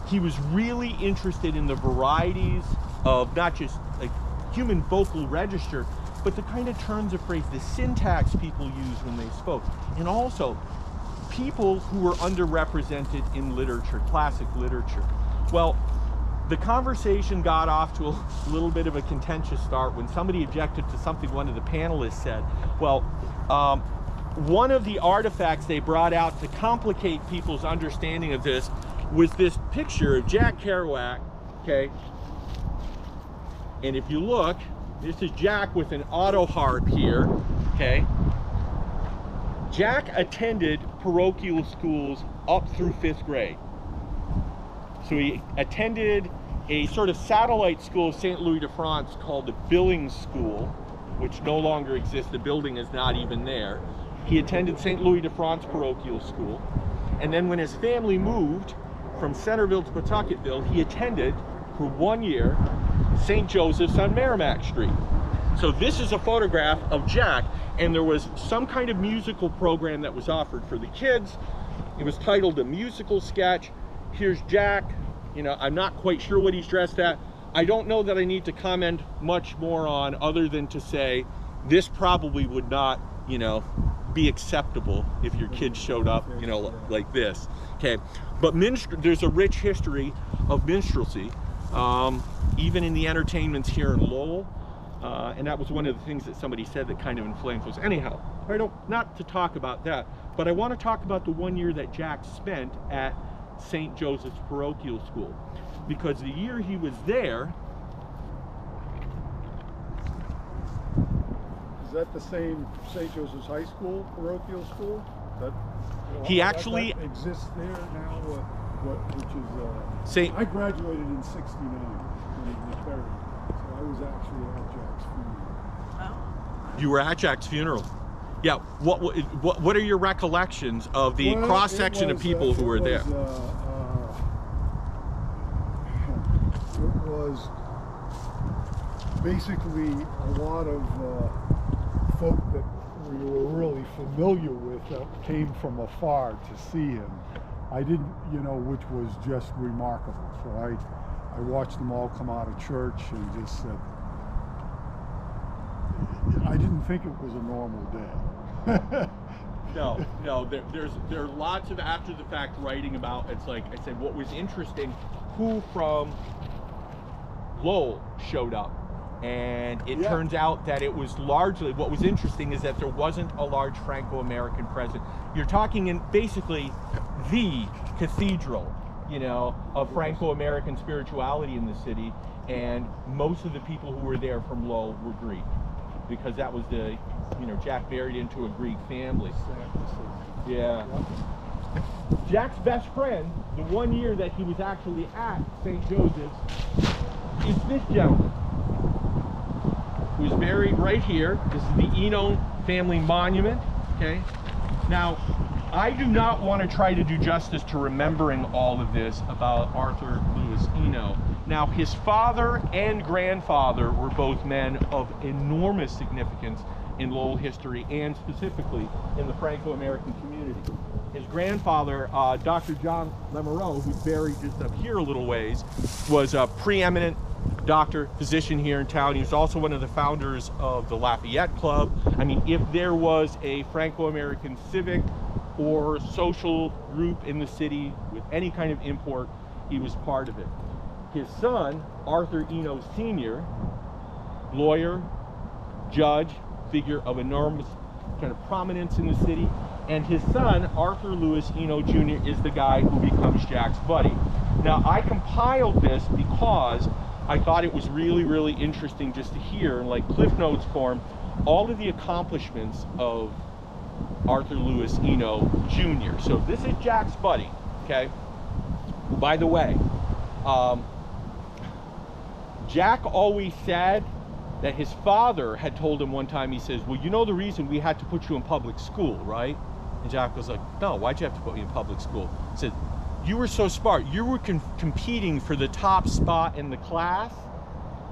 He was really interested in the varieties of not just like human vocal register, but the kind of turns of phrase, the syntax people use when they spoke. And also people who were underrepresented in literature, classic literature. Well, the conversation got off to a little bit of a contentious start when somebody objected to something one of the panelists said. Well, one of the artifacts they brought out to complicate people's understanding of this was this picture of Jack Kerouac, okay? And if you look, this is Jack with an auto harp here, okay? Jack attended parochial schools up through 5th grade. So he attended a sort of satellite school of St. Louis de France called the Billings School, which no longer exists. The building is not even there. He attended St. Louis de France parochial school. And then when his family moved from Centerville to Pawtucketville, he attended for 1 year St. Joseph's on Merrimack Street. So this is a photograph of Jack, and there was some kind of musical program that was offered for the kids. It was titled A Musical Sketch. Here's Jack. I'm not quite sure what he's dressed at. I don't know that I need to comment much more on, other than to say this probably would not, be acceptable if your kids showed up, like this. Okay, but there's a rich history of minstrelsy, even in the entertainments here in Lowell, and that was one of the things that somebody said that kind of inflamed us. Anyhow, not to talk about that, but I want to talk about the 1 year that Jack spent at St. Joseph's Parochial School, because the year he was there. Is that the same St. Joseph's High School, parochial school? He actually that exists there now. which is Saint. I graduated in '69 when he was buried, so I was actually at Jack's funeral. Oh. You were at Jack's funeral. Yeah. What are your recollections of the Well, cross section of people who were there? It was basically a lot of folk that we were really familiar with that came from afar to see him. I didn't, which was just remarkable. So I watched them all come out of church and just said, I didn't think it was a normal day. No, there are lots of after the fact writing about, it's like I said, what was interesting, who from Lowell showed up. And it turns out that it was largely, what was interesting is that there wasn't a large Franco-American presence. You're talking in basically the cathedral, of Franco-American spirituality in the city, and most of the people who were there from Lowell were Greek, because that was the, Jack married into a Greek family. Yeah. Jack's best friend, the one year that he was actually at St. Joseph's, is this gentleman, who's buried right here. This is the Eno family monument, okay? Now, I do not want to try to do justice to remembering all of this about Arthur Luis Eno. Now, his father and grandfather were both men of enormous significance in Lowell history, and specifically in the Franco-American community. His grandfather, Dr. John Lemereau, who's buried just up here a little ways, was a preeminent doctor, physician here in town. He was also one of the founders of the Lafayette Club. I mean, if there was a Franco-American civic or social group in the city with any kind of import, he was part of it. His son, Arthur Eno Sr., lawyer, judge, figure of enormous kind of prominence in the city, and his son, Arthur Luis Eno Jr., is the guy who becomes Jack's buddy. Now, I compiled this because I thought it was really, really interesting just to hear, in like Cliff Notes form, all of the accomplishments of Arthur Luis Eno Jr. So this is Jack's buddy, okay? By the way, Jack always said that his father had told him one time, he says, well, the reason we had to put you in public school, right? And Jack was like, no, why'd you have to put me in public school? He said, you were so smart. You were competing for the top spot in the class,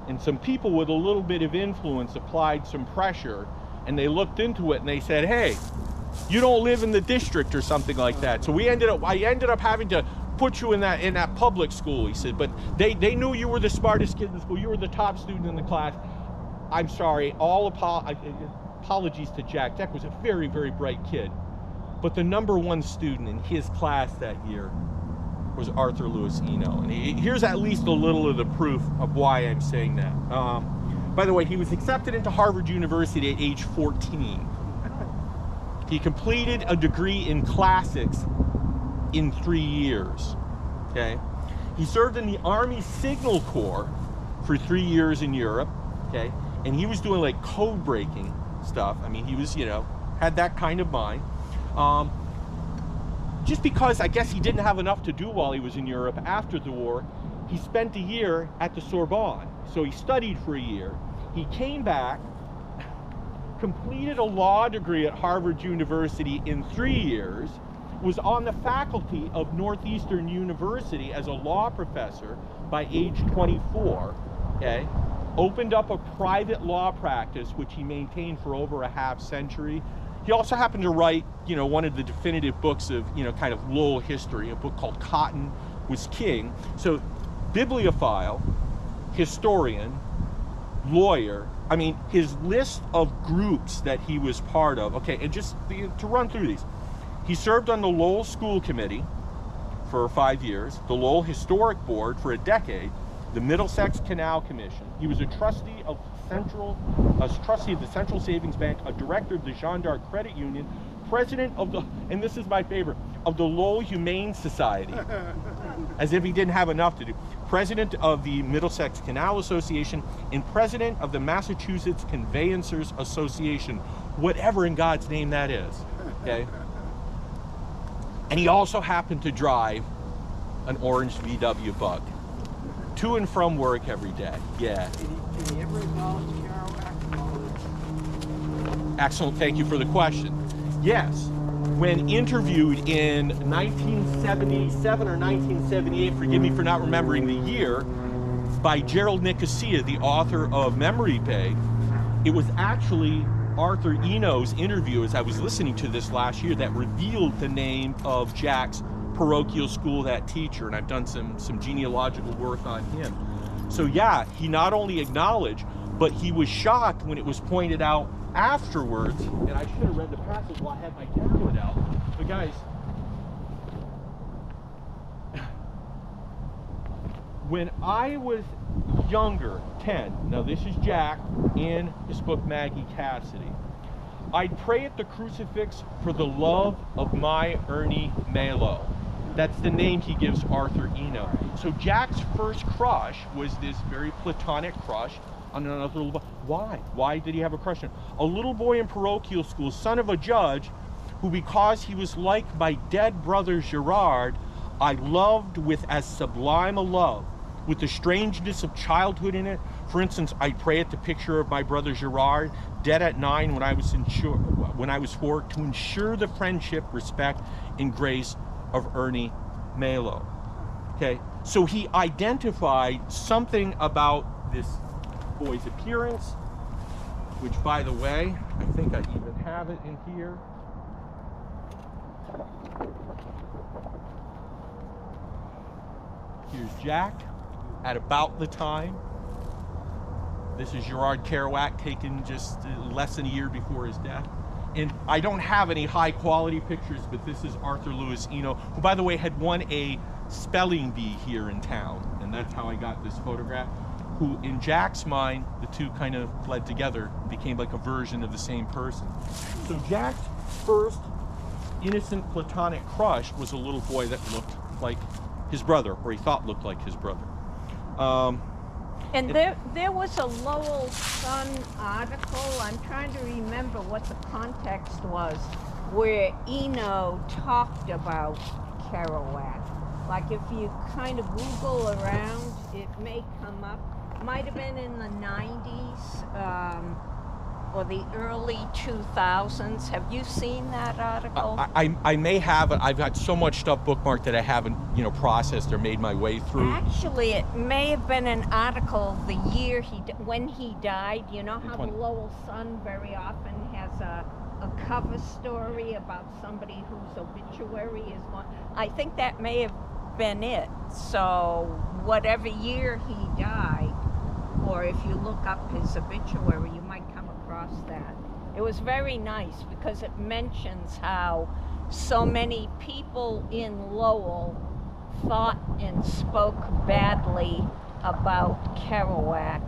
and some people with a little bit of influence applied some pressure, and they looked into it and they said, hey, you don't live in the district or something like that. So I ended up having to put you in that public school, he said, but they knew you were the smartest kid in the school. You were the top student in the class. I'm sorry, all apologies to Jack. Jack was a very, very bright kid, but the #1 student in his class that year was Arthur Luis Eno. And here's at least a little of the proof of why I'm saying that. By the way, he was accepted into Harvard University at age 14. He completed a degree in classics in 3 years, okay? He served in the Army Signal Corps for 3 years in Europe, okay? And he was doing like code breaking stuff. I mean, he was, had that kind of mind. Just because I guess he didn't have enough to do while he was in Europe after the war, he spent a year at the Sorbonne. So he studied for a year. He came back, completed a law degree at Harvard University in 3 years, was on the faculty of Northeastern University as a law professor by age 24, okay? Opened up a private law practice, which he maintained for over a half-century. He also happened to write, one of the definitive books of, kind of Lowell history, a book called Cotton Was King. So, bibliophile, historian, lawyer, I mean, his list of groups that he was part of, okay, and just to run through these. He served on the Lowell School Committee for 5 years, the Lowell Historic Board for a decade, the Middlesex Canal Commission. He was a trustee of the Central Savings Bank, a director of the Jeanne d'Arc Credit Union, president of the, and this is my favorite, of the Lowell Humane Society, as if he didn't have enough to do, president of the Middlesex Canal Association, and president of the Massachusetts Conveyancers Association, whatever in God's name that is, okay? And he also happened to drive an orange VW Bug. To and from work every day, yeah. Did he ever acknowledge Kerouac? Excellent, thank you for the question. Yes, when interviewed in 1977 or 1978, forgive me for not remembering the year, by Gerald Nicosia, the author of Memory Pay, it was actually Arthur Eno's interview, as I was listening to this last year, that revealed the name of Jack's parochial school, that teacher, and I've done some genealogical work on him. So yeah, he not only acknowledged, but he was shocked when it was pointed out afterwards, and I should have read the passage while I had my tablet out, but guys, when I was younger, 10, now this is Jack in his book Maggie Cassady, I'd pray at the crucifix for the love of my Ernie Malo. That's the name he gives Arthur Eno. So Jack's first crush was this very platonic crush on another little boy. Why? Why did he have a crush on? A little boy in parochial school, son of a judge, who because he was like my dead brother Gerard, I loved with as sublime a love, with the strangeness of childhood in it. For instance, I pray at the picture of my brother Gerard, dead at 9 when I was 4, to ensure the friendship, respect, and grace of Ernie Malo. Okay, so he identified something about this boy's appearance, which, by the way, I think I even have it in here. Here's Jack at about the time. This is Gerard Kerouac, taken just less than a year before his death. And I don't have any high quality pictures, but this is Arthur Luis Eno, who, by the way, had won a spelling bee here in town. And that's how I got this photograph, who in Jack's mind, the two kind of bled together, became like a version of the same person. So Jack's first innocent platonic crush was a little boy that looked like his brother, or he thought looked like his brother. And there was a Lowell Sun article, I'm trying to remember what the context was, where Eno talked about Kerouac. Like if you kind of Google around, it may come up. Might have been in the 90s or the early 2000s. Have you seen that article? I may have it. I've got so much stuff bookmarked that I haven't, processed or made my way through. Actually, it may have been an article the year when he died. You know how the Lowell Sun very often has a cover story about somebody whose obituary is going. I think that may have been it. So whatever year he died, or if you look up his obituary, you might come across that. It was very nice because it mentions how so many people in Lowell thought and spoke badly about Kerouac,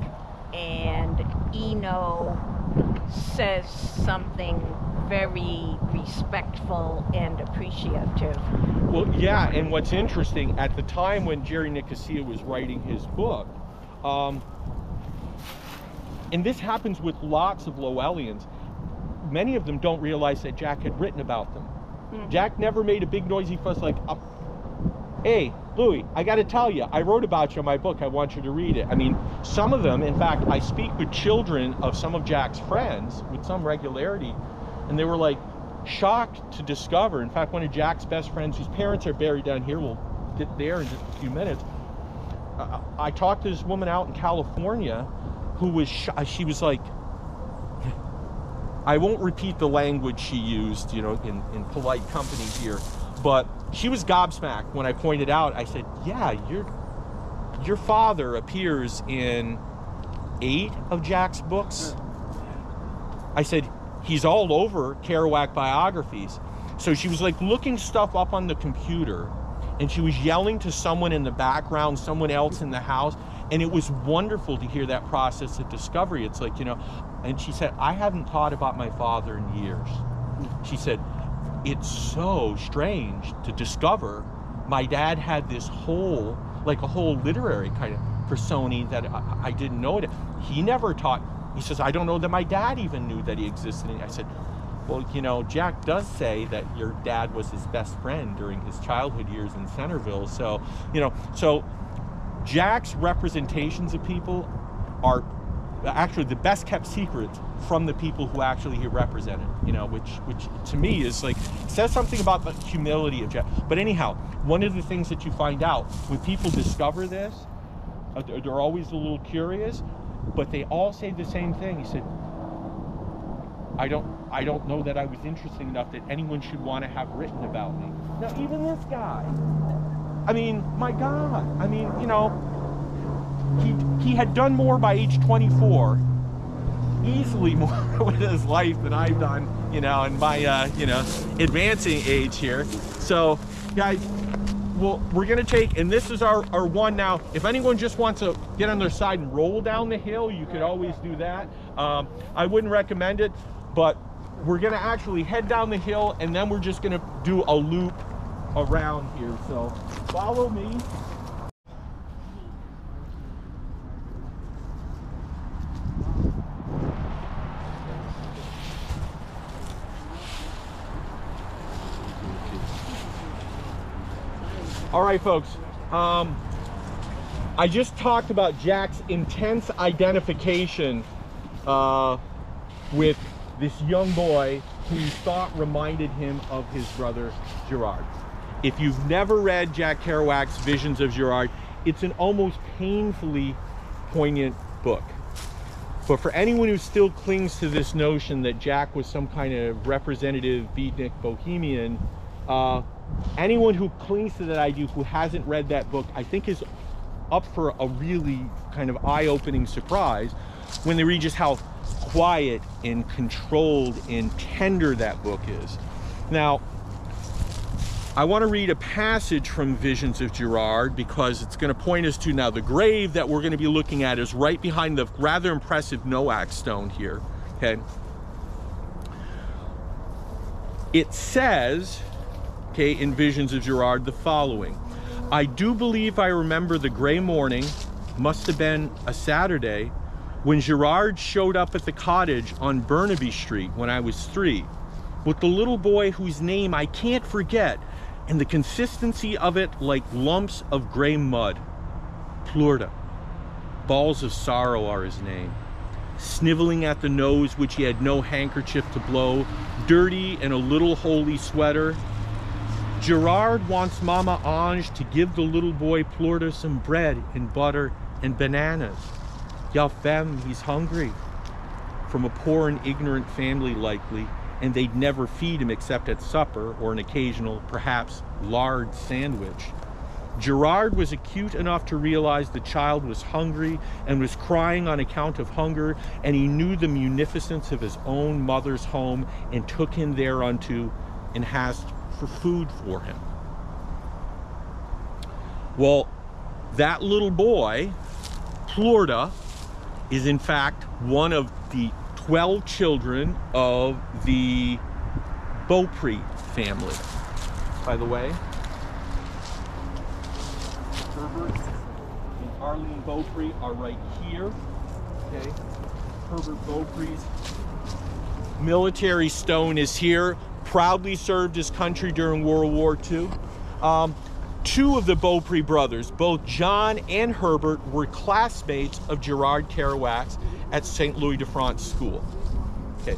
and Eno says something very respectful and appreciative. Well, yeah, and what's interesting, at the time when Jerry Nicosia was writing his book, and this happens with lots of Lowellians, many of them don't realize that Jack had written about them. Mm-hmm. Jack never made a big noisy fuss like, hey, Louis, I got to tell you, I wrote about you in my book. I want you to read it. I mean, some of them, in fact, I speak with children of some of Jack's friends with some regularity, and they were like shocked to discover. In fact, one of Jack's best friends, whose parents are buried down here, we'll get there in just a few minutes. I talked to this woman out in California who was, she was like, I won't repeat the language she used, in polite company here, but she was gobsmacked when I pointed out. I said, yeah, your father appears in 8 of Jack's books. I said, he's all over Kerouac biographies. So she was like looking stuff up on the computer, and she was yelling to someone in the background, someone else in the house, and it was wonderful to hear that process of discovery. It's like, and she said, I hadn't thought about my father in years. She said, it's so strange to discover my dad had this whole, like a whole literary kind of persona that I didn't know it. He never taught. He says, I don't know that my dad even knew that he existed. And I said, well, you know, Jack does say that your dad was his best friend during his childhood years in Centerville. So, you know, so Jack's representations of people are actually the best kept secret from the people who actually he represented, you know, which to me is like, says something about the humility of Jack. But anyhow, one of the things that you find out when people discover this, they're always a little curious, but they all say the same thing. He said, I don't know that I was interesting enough that anyone should want to have written about me. Now, even this guy, I mean, my God, I mean, you know, he had done more by age 24, easily more with his life than I've done, you know, in my, you know, advancing age here. So, guys, well, we're going to take, and this is our one now. If anyone just wants to get on their side and roll down the hill, you could always do that. I wouldn't recommend it, but we're going to actually head down the hill, and then we're just going to do a loop around here. So follow me. All right, folks, I just talked about Jack's intense identification with this young boy who he thought reminded him of his brother Gerard. If you've never read Jack Kerouac's Visions of Gerard, it's an almost painfully poignant book. But for anyone who still clings to this notion that Jack was some kind of representative beatnik bohemian, anyone who clings to that idea who hasn't read that book, I think is up for a really kind of eye-opening surprise when they read just how quiet and controlled and tender that book is. Now, I want to read a passage from Visions of Gerard because it's going to point us to now the grave that we're going to be looking at is right behind the rather impressive Noack stone here. Okay. It says, okay, in Visions of Gerard, the following: I do believe I remember the gray morning, must have been a Saturday, when Gerard showed up at the cottage on Burnaby Street when I was 3, with the little boy whose name I can't forget, and the consistency of it like lumps of gray mud. Plurda. Balls of sorrow are his name. Sniveling at the nose which he had no handkerchief to blow, dirty and a little holey sweater. Gerard wants Mama Ange to give the little boy Plurda some bread and butter and bananas. Ya femme, he's hungry. From a poor and ignorant family likely, and they'd never feed him except at supper or an occasional, perhaps, lard sandwich. Gerard was acute enough to realize the child was hungry and was crying on account of hunger, and he knew the munificence of his own mother's home and took him thereunto and asked for food for him. Well, that little boy, Plurda, is in fact one of the 12 children of the Beaupre family. By the way, Herbert and Arlene Beaupre are right here. Okay, Herbert Beaupre's military stone is here. Proudly served his country during World War II. 2 of the Beaupre brothers, both John and Herbert, were classmates of Gerard Kerouac's at St. Louis de France School. Okay.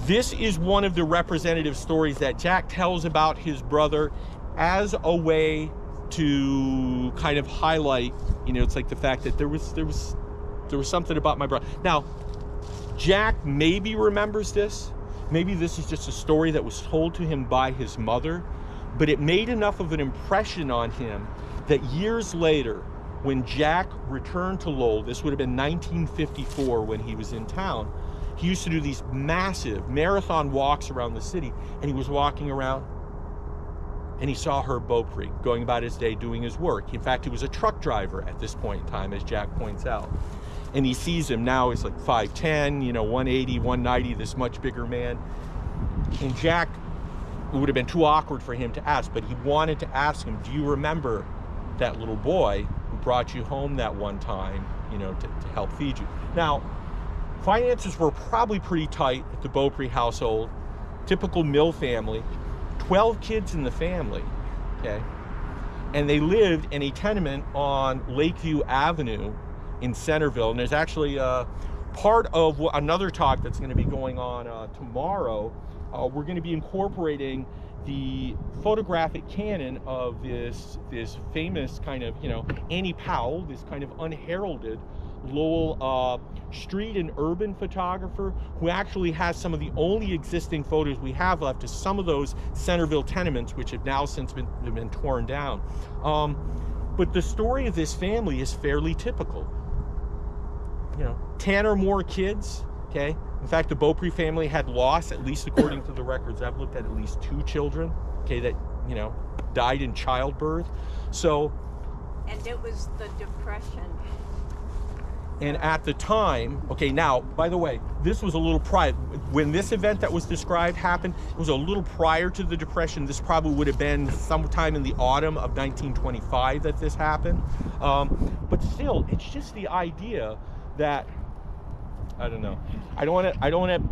This is one of the representative stories that Jack tells about his brother as a way to kind of highlight, you know, it's like the fact that there was something about my brother. Now, Jack maybe remembers this. Maybe this is just a story that was told to him by his mother, but it made enough of an impression on him that years later, when Jack returned to Lowell, this would have been 1954 when he was in town, he used to do these massive marathon walks around the city, and he was walking around and he saw Herb Beaupre going about his day doing his work. In fact, he was a truck driver at this point in time, as Jack points out. And he sees him now, he's like 5'10", you know, 180, 190, this much bigger man. And Jack, it would have been too awkward for him to ask, but he wanted to ask him, do you remember that little boy who brought you home that one time, you know, to help feed you? Now, Finances were probably pretty tight at the Beaupre household. Typical mill family, 12 kids in the family, okay? And they lived in a tenement on Lakeview Avenue in Centerville. And there's actually part of another talk that's going to be going on tomorrow. We're going to be incorporating the photographic canon of this famous kind of, you know, Annie Powell, this kind of unheralded Lowell street and urban photographer who actually has some of the only existing photos we have left of some of those Centerville tenements, which have now since been torn down. But the story of this family is fairly typical. You know, 10 or more kids, okay? In fact, the Beaupre family had lost, at least according to the records I've looked at least 2 children, okay, that, you know, died in childbirth. So, and it was the Depression. And at the time, okay, now, by the way, this was a little prior. When this event that was described happened, it was a little prior to the Depression. This probably would have been sometime in the autumn of 1925 that this happened. But still, it's just the idea that, I don't know, I don't want to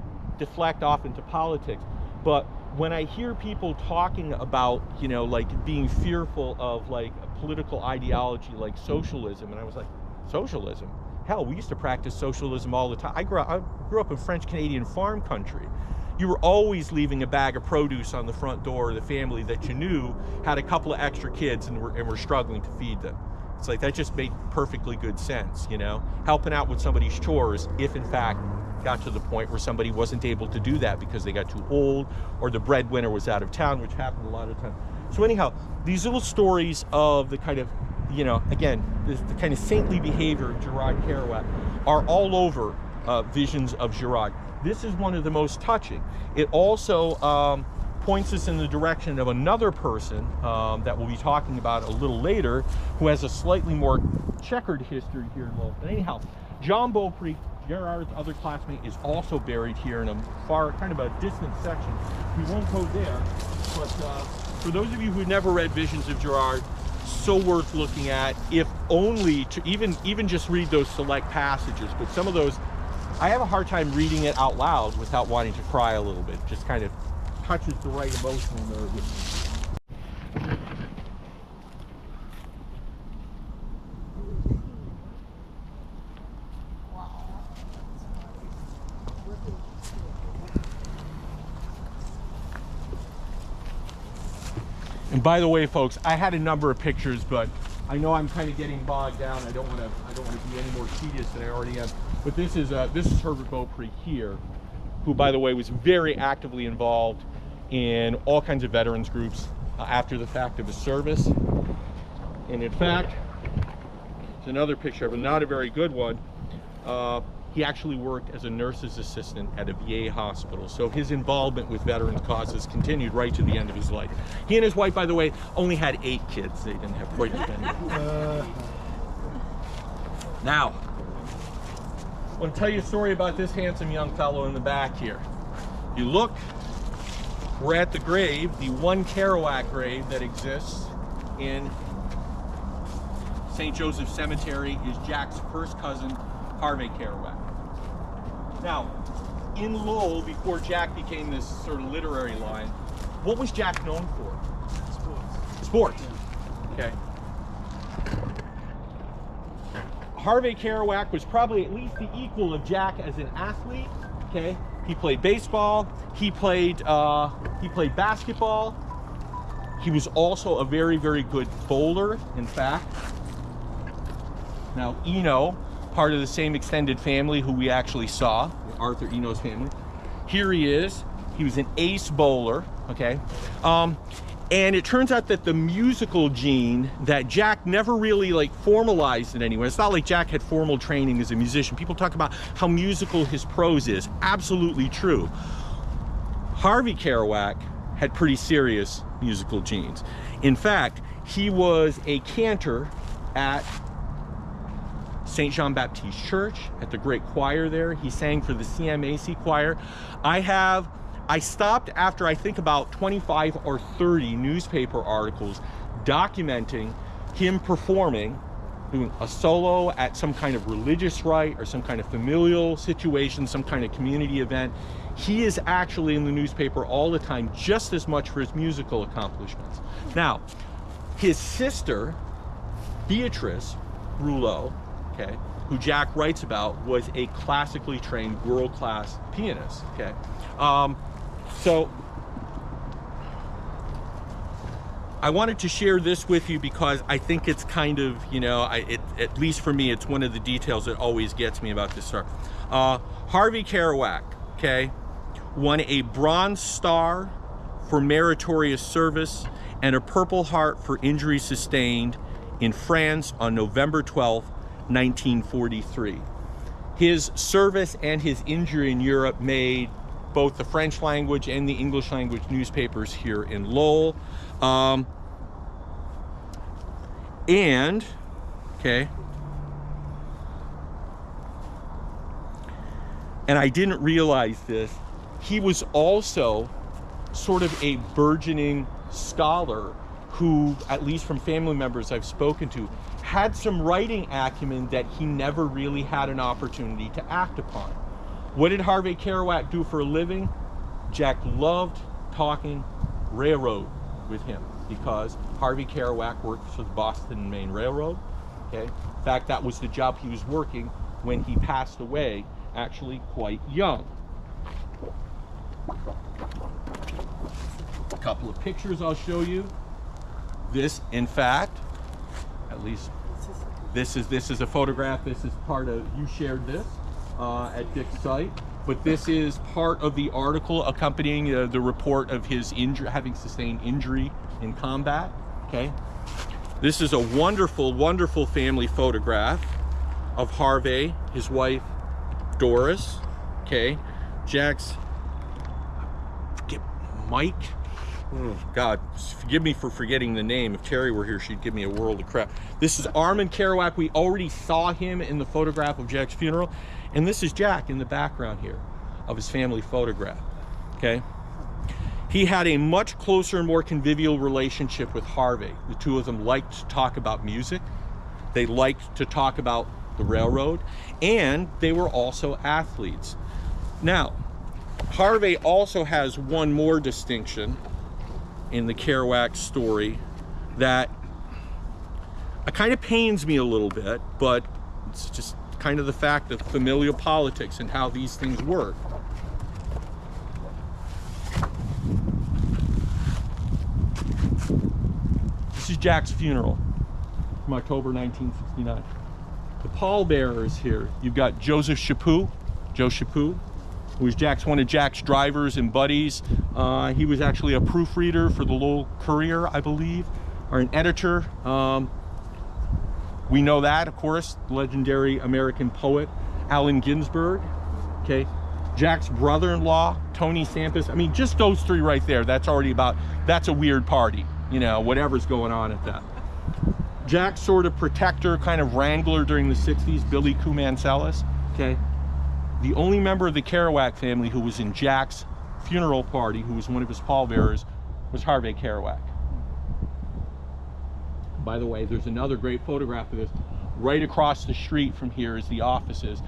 deflect off into politics, but when I hear people talking about, you know, like being fearful of like a political ideology like socialism, and I was like, socialism? Hell, we used to practice socialism all the time. I grew up in French-Canadian farm country. You were always leaving a bag of produce on the front door of the family that you knew had a couple of extra kids and were struggling to feed them. It's like, that just made perfectly good sense, you know? Helping out with somebody's chores, if in fact got to the point where somebody wasn't able to do that because they got too old or the breadwinner was out of town, which happened a lot of times. So anyhow, these little stories of the kind of, you know, again, the kind of saintly behavior of Gerard Kerouac are all over visions of Gerard. This is one of the most touching. It also points us in the direction of another person that we'll be talking about a little later, who has a slightly more checkered history here in Lowell. But anyhow, John Beaupre, Gerard's other classmate, is also buried here in a far, kind of a distant section. We won't go there, but for those of you who never read Visions of Gerard, so worth looking at, if only to even just read those select passages. But some of those, I have a hard time reading it out loud without wanting to cry a little bit. Just kind of touches the right emotional nerve with me. And by the way, folks, I had a number of pictures, but I know I'm kind of getting bogged down. I don't want to be any more tedious than I already am. But this is Herbert Beaupre here, who, by the way, was very actively involved in all kinds of veterans groups after the fact of his service. And in fact, it's another picture, but not a very good one. He actually worked as a nurse's assistant at a VA hospital. So his involvement with veterans causes continued right to the end of his life. He and his wife, by the way, only had 8 kids. They didn't have quite as many. Now, I want to tell you a story about this handsome young fellow in the back here. You look, we're at the grave, the one Kerouac grave that exists in St. Joseph Cemetery is Jack's first cousin, Herve Kerouac. Now, in Lowell, before Jack became this sort of literary line, what was Jack known for? Sports. Sports. Okay. Herve Kerouac was probably at least the equal of Jack as an athlete. Okay. He played baseball. He played basketball. He was also a very, very good bowler, in fact. Now, Eno, part of the same extended family who we actually saw, Arthur Eno's family. Here he is. He was an ace bowler, okay? And it turns out that the musical gene that Jack never really like formalized in any way. It's not like Jack had formal training as a musician. People talk about how musical his prose is. Absolutely true. Herve Kerouac had pretty serious musical genes. In fact, he was a cantor at St. Jean Baptiste Church, at the great choir there. He sang for the CMAC choir. I stopped after I think about 25 or 30 newspaper articles documenting him performing doing a solo at some kind of religious rite or some kind of familial situation, some kind of community event. He is actually in the newspaper all the time, just as much for his musical accomplishments. Now, his sister, Beatrice Rouleau, okay, who Jack writes about, was a classically trained world-class pianist, okay? So I wanted to share this with you because I think it's kind of, you know, at least for me, it's one of the details that always gets me about this story. Harvey Kerouac, okay, won a Bronze Star for meritorious service and a Purple Heart for injuries sustained in France on November 12th, 1943. His service and his injury in Europe made both the French language and the English language newspapers here in Lowell. And I didn't realize this, he was also sort of a burgeoning scholar who, at least from family members I've spoken to, had some writing acumen that he never really had an opportunity to act upon. What did Harvey Kerouac do for a living? Jack loved talking railroad with him because Harvey Kerouac worked for the Boston and Maine Railroad. Okay, in fact, that was the job he was working when he passed away, actually quite young. A couple of pictures I'll show you. This, in fact, at least this is a photograph. This is part of, you shared this at Dick's site, but this is part of the article accompanying the report of his injury, having sustained injury in combat. Okay, this is a wonderful, wonderful family photograph of Harvey, his wife Doris. Okay, Jack's Mike. Oh, God, forgive me for forgetting the name. If Terry were here, she'd give me a world of crap. This is Armand Kerouac. We already saw him in the photograph of Jack's funeral. And this is Jack in the background here of his family photograph, okay? He had a much closer and more convivial relationship with Harvey. The two of them liked to talk about music. They liked to talk about the railroad. And they were also athletes. Now, Harvey also has one more distinction in the Kerouac story that kind of pains me a little bit, but it's just kind of the fact of familial politics and how these things work. This is Jack's funeral from October 1969. The pallbearers here, you've got Joseph Chaput, Joe Chaput, who was one of Jack's drivers and buddies. He was actually a proofreader for the Lowell Courier, I believe, or an editor. We know that, of course, legendary American poet Allen Ginsberg. Okay, Jack's brother-in-law Tony Sampas. I mean, just those three right there. That's already that's a weird party. You know, whatever's going on at that. Jack's sort of protector, kind of wrangler during the '60s, Billy Kumancelis. Okay. The only member of the Kerouac family who was in Jack's funeral party, who was one of his pallbearers, was Harvey Kerouac. By the way, there's another great photograph of this. Right across the street from here is the offices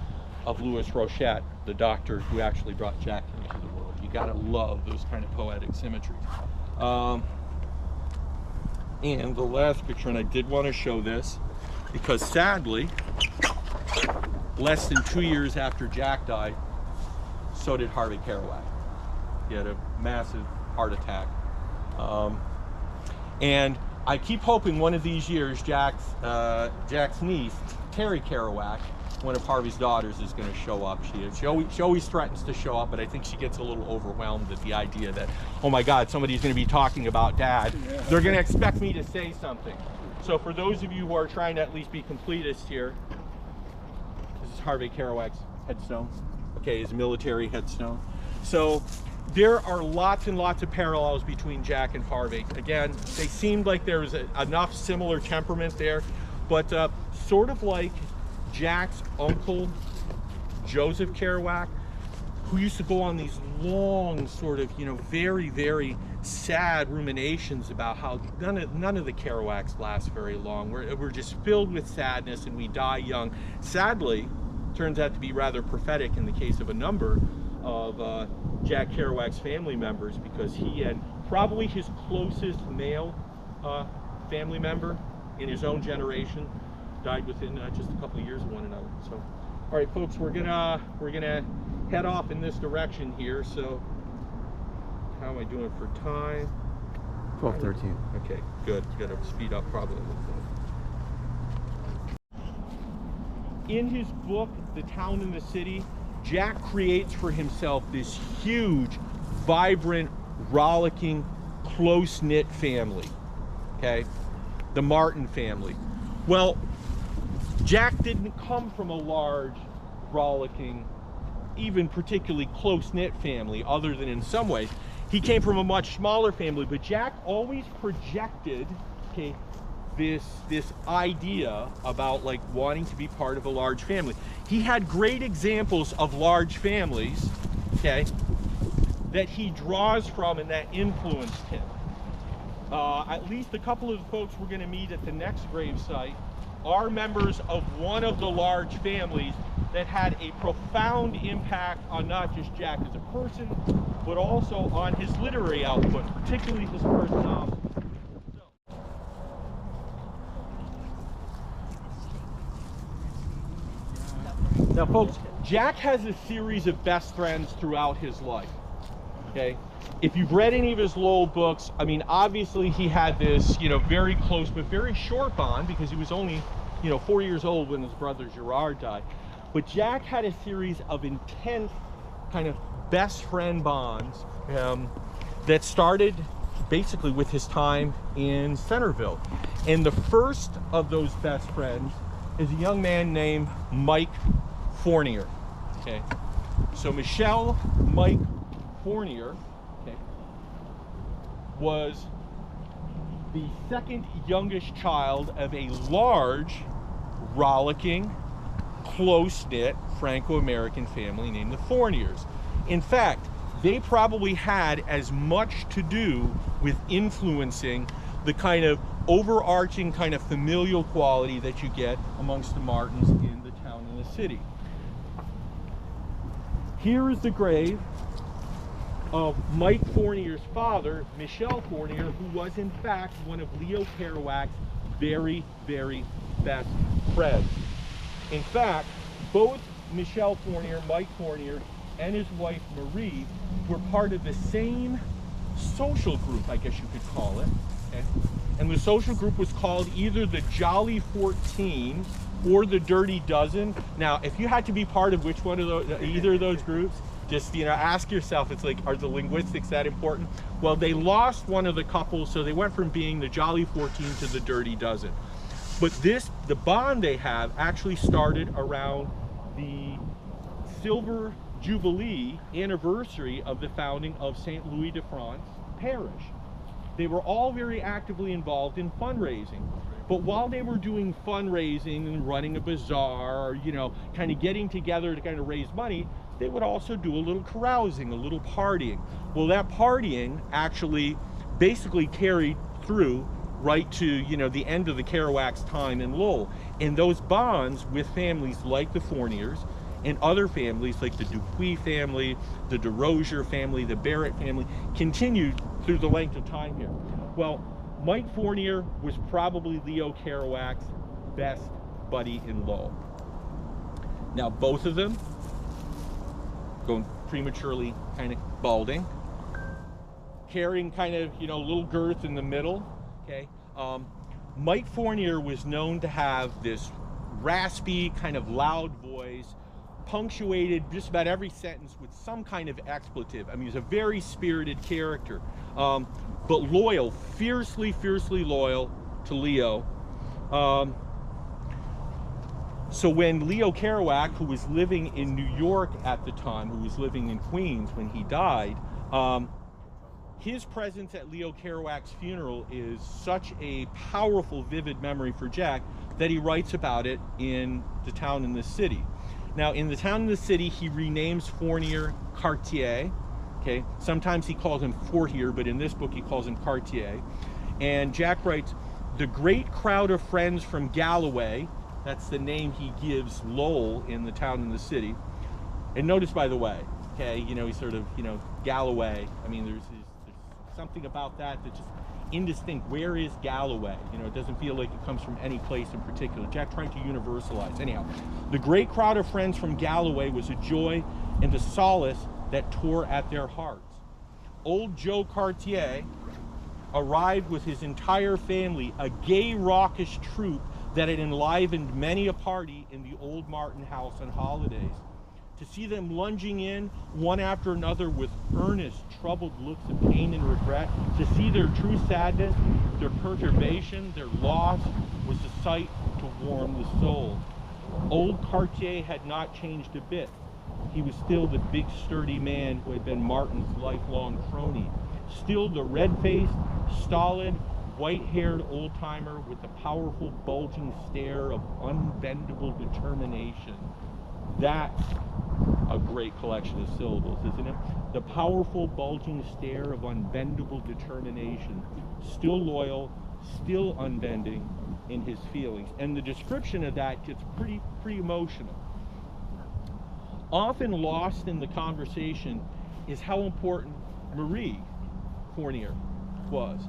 of Louis Rochette, the doctor who actually brought Jack into the world. You gotta love those kind of poetic symmetries. And the last picture, and I did want to show this, because sadly, less than 2 years after Jack died, so did Harvey Kerouac. He had a massive heart attack. And I keep hoping one of these years, Jack's niece, Terry Kerouac, one of Harvey's daughters, is going to show up. She always threatens to show up, but I think she gets a little overwhelmed at the idea that, oh my God, somebody's going to be talking about Dad. Yeah. They're going to expect me to say something. So for those of you who are trying to at least be completists here, this is Harvey Kerouac's headstone, okay, his military headstone. So there are lots and lots of parallels between Jack and Harvey. Again, they seemed like there was enough similar temperament there, but sort of like Jack's uncle, Joseph Kerouac, who used to go on these long sort of, you know, very, very sad ruminations about how none of the Kerouacs last very long. We're just filled with sadness and we die young. Sadly, turns out to be rather prophetic in the case of a number of Jack Kerouac's family members, because he and probably his closest male family member in his own generation died within just a couple of years of one another. So, all right, folks, we're gonna head off in this direction here. So, how am I doing for time? 12:13. Okay, good. Got to speed up probably a little bit. In his book, The Town and the City, Jack creates for himself this huge, vibrant, rollicking, close-knit family. Okay, the Martin family. Well, Jack didn't come from a large, rollicking, even particularly close-knit family, other than in some ways. He came from a much smaller family, but Jack always projected, okay, this idea about like wanting to be part of a large family. He had great examples of large families, okay, that he draws from and that influenced him. At least a couple of the folks we're going to meet at the next grave site are members of one of the large families that had a profound impact on not just Jack as a person, but also on his literary output, particularly his first novel. Now, folks, Jack has a series of best friends throughout his life, okay? If you've read any of his Lowell books, I mean, obviously he had this, you know, very close but very short bond, because he was only, you know, 4 years old when his brother Gerard died. But Jack had a series of intense kind of best friend bonds that started basically with his time in Centerville. And the first of those best friends is a young man named Mike Fornier. Okay, so Michel Mike Fornier, okay, was the second youngest child of a large, rollicking, close-knit Franco-American family named the Forniers. In fact, they probably had as much to do with influencing the kind of overarching kind of familial quality that you get amongst the Martins in The Town and the City. Here is the grave of Mike Fornier's father, Michel Fornier, who was in fact one of Leo Kerouac's very, very best friends. In fact, both Michel Fornier, Mike Fornier, and his wife Marie were part of the same social group, I guess you could call it. Okay? And the social group was called either the Jolly 14 or the Dirty Dozen. Now, if you had to be part of which one of those, either of those groups, just, you know, ask yourself, it's like, are the linguistics that important? Well, they lost one of the couples, so they went from being the Jolly 14 to the Dirty Dozen. But the bond they have actually started around the Silver Jubilee anniversary of the founding of St. Louis de France Parish. They were all very actively involved in fundraising. But while they were doing fundraising and running a bazaar, or, you know, kind of getting together to kind of raise money, they would also do a little carousing, a little partying. Well, that partying actually basically carried through right to, you know, the end of the Kerouac's time in Lowell. And those bonds with families like the Forniers and other families like the Dupuis family, the DeRozier family, the Barrett family, continued through the length of time here. Well, Mike Fornier was probably Leo Kerouac's best buddy in Lowell. Now, both of them going prematurely kind of balding, carrying kind of, you know, little girth in the middle. Okay, Mike Fornier was known to have this raspy, kind of loud voice, punctuated just about every sentence with some kind of expletive. I mean, he's a very spirited character, but loyal, fiercely loyal to Leo. So when Leo Kerouac, who was living in New York at the time, who was living in Queens when he died, his presence at Leo Kerouac's funeral is such a powerful, vivid memory for Jack that he writes about it in The Town and the City. Now, in The Town and the City, he renames Fornier Cartier, okay, Okay, sometimes he calls him Fortier, but in this book he calls him Cartier. And Jack writes, the great crowd of friends from Galloway, that's the name he gives Lowell in The Town and the City. And notice, by the way, okay, you know, he's sort of, you know, Galloway. I mean, there's something about that that's just indistinct. Where is Galloway? You know, it doesn't feel like it comes from any place in particular. Jack trying to universalize. Anyhow, the great crowd of friends from Galloway was a joy and a solace that tore at their hearts. Old Joe Cartier arrived with his entire family, a gay, raucous troupe that had enlivened many a party in the old Martin house on holidays. To see them lunging in one after another with earnest, troubled looks of pain and regret, to see their true sadness, their perturbation, their loss, was a sight to warm the soul. Old Cartier had not changed a bit. He was still the big, sturdy man who had been Martin's lifelong crony. Still the red-faced, stolid, white-haired old-timer with the powerful, bulging stare of unbendable determination. That's a great collection of syllables, isn't it? The powerful, bulging stare of unbendable determination. Still loyal, still unbending in his feelings. And the description of that gets pretty emotional. Often lost in the conversation is how important Marie Fornier was.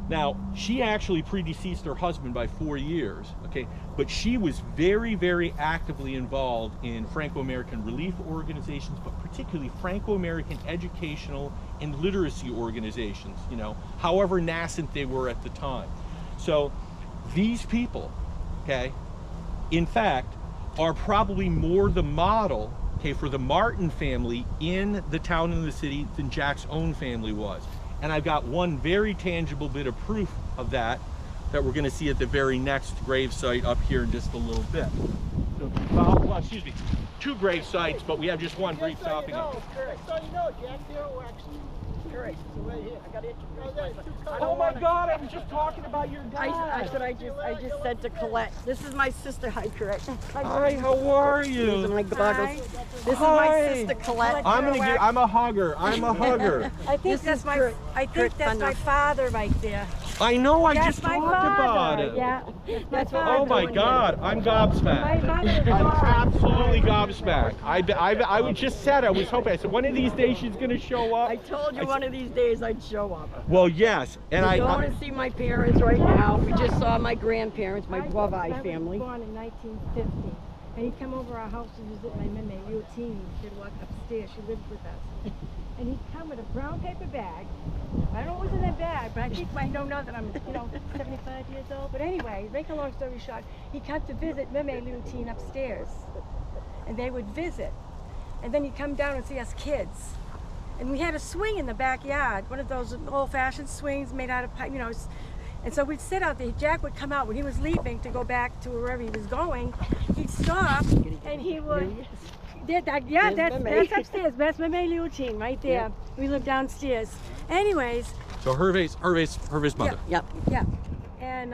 Now, she actually predeceased her husband by 4 years, okay? But she was very, very actively involved in Franco-American relief organizations, but particularly Franco-American educational and literacy organizations, you know, however nascent they were at the time. So these people, okay, in fact, are probably more the model, okay, for the Martin family in The Town and the City than Jack's own family was. And I've got one very tangible bit of proof of that we're going to see at the very next grave site up here in just a little bit. So, well, excuse me, 2 grave sites, but we have just one brief stopping up. So you know, Jack Kerouac. Correct. So right here, I got it. Oh my God! I was just talking about your dad. I just said to Colette. This is my sister. Hi, Kurt. Hi, how are you? These are my goggles. This is my sister Colette. I'm a hugger. I'm a hugger. I think that's my father right there. I know. I That's just my talked about father. it. Yeah. That's Oh my God! I'm gobsmacked. My mother. I'm absolutely gobsmacked. I was just said. I was hoping. I said one of these days she's going to show up. I told you one of these days I'd show up. Well, yes, and We're going to see my parents right now. We just saw my grandparents, my WWII family. I was born in 1950, and he'd come over our house to visit my meme, routine. She'd walk upstairs. She lived with us, and he'd come with a brown paper bag. I don't know what was in that bag, but I think I know now that I'm, 75 years old. But anyway, make a long story short, he'd come to visit meme routine upstairs, and they would visit, and then he'd come down and see us kids. And we had a swing in the backyard, one of those old-fashioned swings made out of pipe, and so we'd sit out there. Jack would come out when he was leaving to go back to wherever he was going. He'd stop, and he would. That's upstairs. That's my main routine right there. Yeah. We live downstairs. Anyways. So Herve's mother. Yep. Yeah. And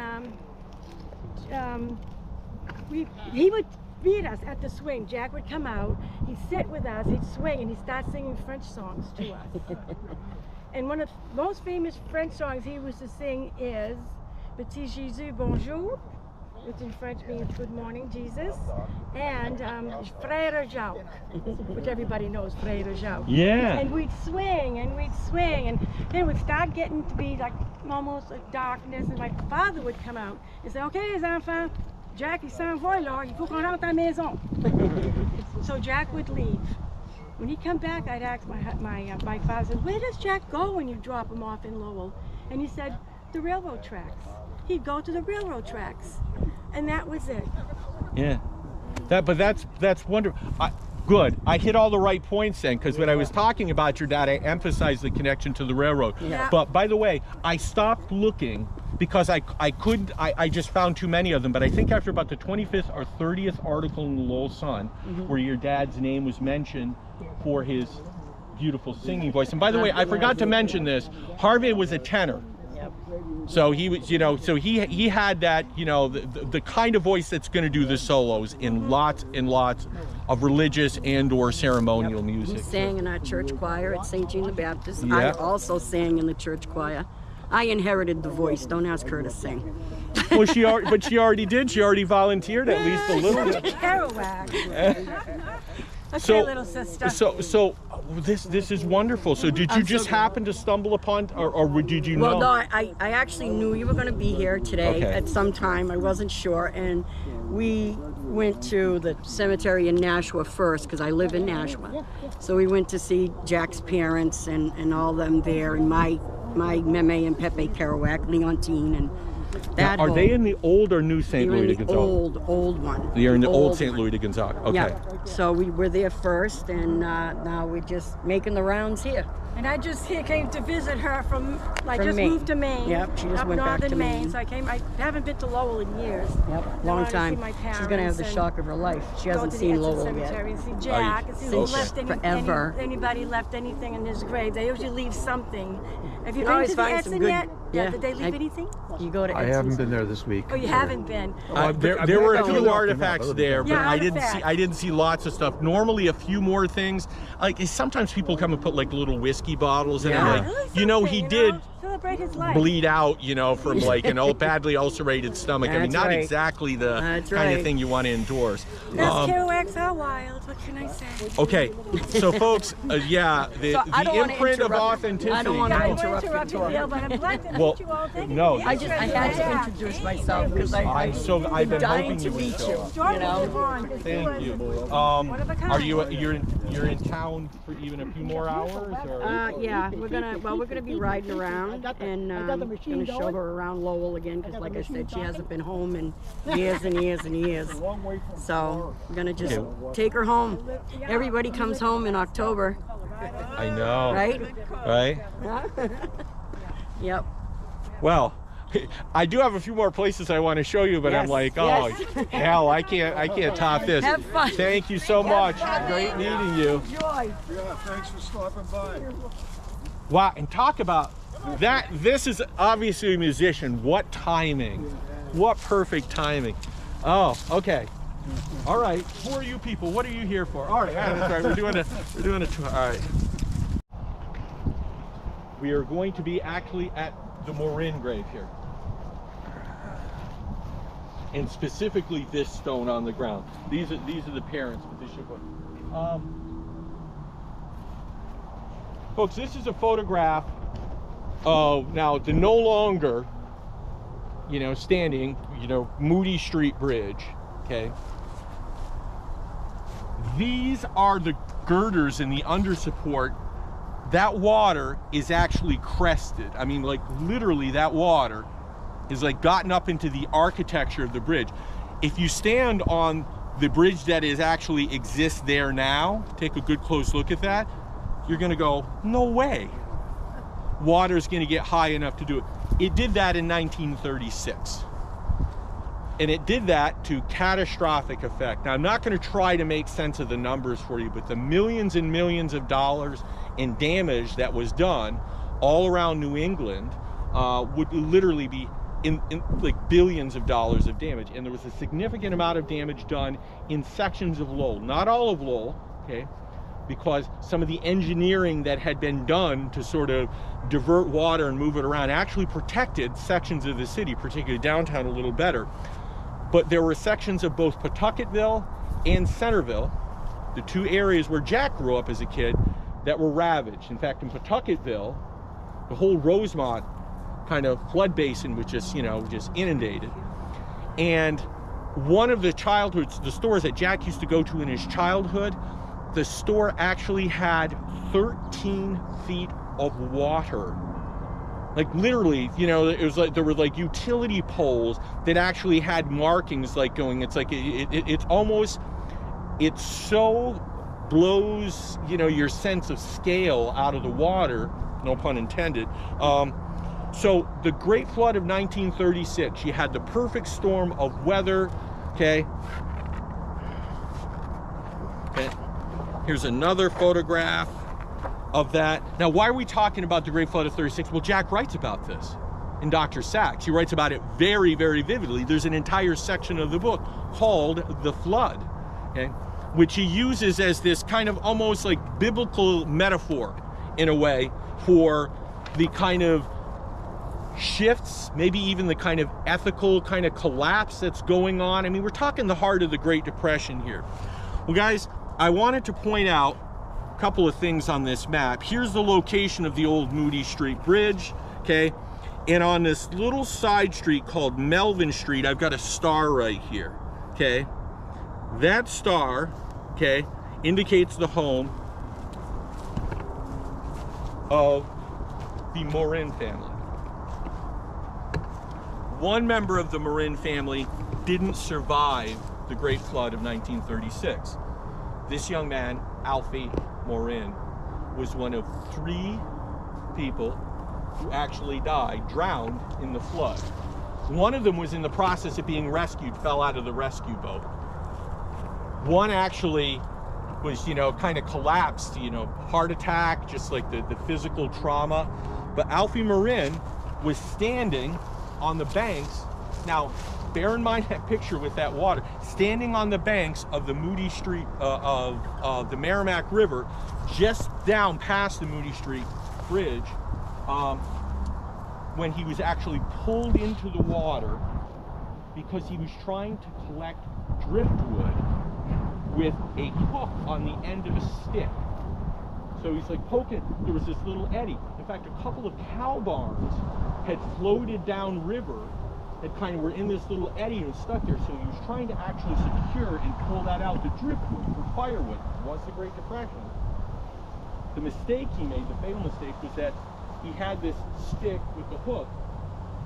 he would read us at the swing. Jack would come out, he'd sit with us, he'd swing, and he'd start singing French songs to us. And one of the most famous French songs he used to sing is Petit Jésus Bonjour, which in French means good morning, Jesus, and Frère Jacques, which everybody knows, Frère Jacques. Yeah. And we'd swing, and then we'd start getting to be like almost like darkness, and my father would come out and say, okay, les enfants, Jack, il s'en va là, il faut qu'on rentre à la maison. So Jack would leave. When he'd come back, I'd ask my father, where does Jack go when you drop him off in Lowell? And he said, the railroad tracks. He'd go to the railroad tracks, and that was it. Yeah, that's wonderful. Good. I hit all the right points then, because when I was talking about your dad, I emphasized the connection to the railroad. Yeah. But by the way, I stopped looking because I just found too many of them. But I think after about the 25th or 30th article in the Lowell Sun, where your dad's name was mentioned for his beautiful singing voice. And by the way, I forgot to mention this. Harvey was a tenor. Yep. So he was, you know, so he had that, you know, the kind of voice that's going to do the solos in lots and lots of religious and/or ceremonial music. He sang in our church choir at St. Jean the Baptist. Yeah. I also sang in the church choir. I inherited the voice. Don't ask her to sing. Well, she already did. She already volunteered at least a little bit. Kerouac. Okay, So, little sister. so this is wonderful. So did you just happen to stumble upon, or did you know? Well, no, I actually knew you were going to be here today Okay. at some time. I wasn't sure, and we went to the cemetery in Nashua first because I live in Nashua. So we went to see Jack's parents and all them there, and my Meme and Pepe Kerouac, Leontine, and that. Are they in the old or new St. You're Louis de in the Gonzaga? old one. You're in the old St. one. Louis de Gonzaga. Okay. Yeah. So we were there first, and now we're just making the rounds here. And I just came to visit her from just Maine. moved to Maine. Yep, she just up went back northern to Maine. So I haven't been to Lowell in years. Yep, I long wanted to time. see my She's gonna have the parents shock of her life. She hasn't go to seen the Lowell cemetery yet. and see Jack and see who Okay. left Forever. anybody left anything in his grave. They usually leave something. Have you been always to the find some Edson good- yet? yeah, Did they leave anything? You go to I Edson's. haven't been there this week. Oh, you haven't been. There were a I've few been artifacts there, but Yeah, I didn't artifacts. see lots of stuff. Normally, a few more things. Like sometimes people come and put like little whiskey bottles in. Yeah. And like, you know, he did Celebrate his life. bleed out, you know, from like an badly ulcerated stomach. I mean, That's not right. exactly the That's kind of right. thing you want to endorse. That's Kerouac's are wild. What can I say? Okay, so folks, yeah, the So I don't wanna imprint of interrupt- authenticity. I don't wanna I interrupt want to interrupt your you, talk. but I'm glad to Well, meet you all. Thank no. you. I had to introduce myself because I've been been dying hoping to you would meet show you. up. You know. Yvonne, Thank you. One of a kind. Are you're in town for even a few more hours? Or? Yeah, we're gonna be riding around and gonna show her around Lowell again because, like I said, she hasn't been home in years and years and years. So we're gonna just take her home. Everybody comes home in October, I know. right? Right? Yep. Well, I do have a few more places I want to show you, but I'm Yes, like, yes. oh, hell, I can't top this. Have fun. Thank you so much. Great meeting you. Joy. Yeah, thanks for stopping by. Wow, and talk about that. This is obviously a musician. What timing? What perfect timing. Oh, okay. All right. Who are you people? What are you here for? All right, yeah, that's right. We're doing a tour. All right. We are going to be actually at the Morin grave here. And specifically this stone on the ground. These are the parents, but this should go. Folks, this is a photograph of now the no longer, you know, standing, you know, Moody Street Bridge. Okay. These are the girders in the under support. That water is actually crested. I mean, like literally that water is like gotten up into the architecture of the bridge. If you stand on the bridge that is actually exists there now, take a good close look at that, you're gonna go, no way. Water's gonna get high enough to do it. It did that in 1936. And it did that to catastrophic effect. Now, I'm not gonna try to make sense of the numbers for you, but the millions and millions of dollars in damage that was done all around New England would literally be in like billions of dollars of damage. And there was a significant amount of damage done in sections of Lowell, not all of Lowell, okay? Because some of the engineering that had been done to sort of divert water and move it around actually protected sections of the city, particularly downtown, a little better. But there were sections of both Pawtucketville and Centerville, the two areas where Jack grew up as a kid, that were ravaged. In fact, in Pawtucketville, the whole Rosemont kind of flood basin was just, you know, just inundated. And one of the stores that Jack used to go to in his childhood, the store actually had 13 feet of water. Like literally, you know, it was like there were like utility poles that actually had markings like going, it's like, it's almost, it so blows, you know, your sense of scale out of the water, no pun intended. So the Great Flood of 1936, you had the perfect storm of weather, okay? Here's another photograph of that. Now, why are we talking about the Great Flood of 36? Well, Jack writes about this. and Dr. Sachs. He writes about it very, very vividly. There's an entire section of the book called The Flood, okay, which he uses as this kind of almost like biblical metaphor in a way for the kind of shifts, maybe even the kind of ethical kind of collapse that's going on. I mean, we're talking the heart of the Great Depression here. Well, guys, I wanted to point out a couple of things on this map. Here's the location of the old Moody Street Bridge, okay? And on this little side street called Melvin Street, I've got a star right here, okay? That star, okay, indicates the home of the Morin family. One member of the Morin family didn't survive the Great Flood of 1936. This young man, Alphee Morin, was one of 3 people who actually died, drowned in the flood. One of them was in the process of being rescued, fell out of the rescue boat. One actually was, you know, kind of collapsed, you know, heart attack, just like the physical trauma. But Alphee Morin was standing on the banks. Now, bear in mind that picture with that water, standing on the banks of the Moody Street, of the Merrimack River, just down past the Moody Street Bridge, when he was actually pulled into the water because he was trying to collect driftwood with a hook on the end of a stick. So he's like poking, there was this little eddy. In fact, a couple of cow barns had floated downriver, that kind of were in this little eddy and stuck there. So he was trying to actually secure and pull that out, the driftwood for firewood. It was the Great Depression. The mistake he made, the fatal mistake, was that he had this stick with the hook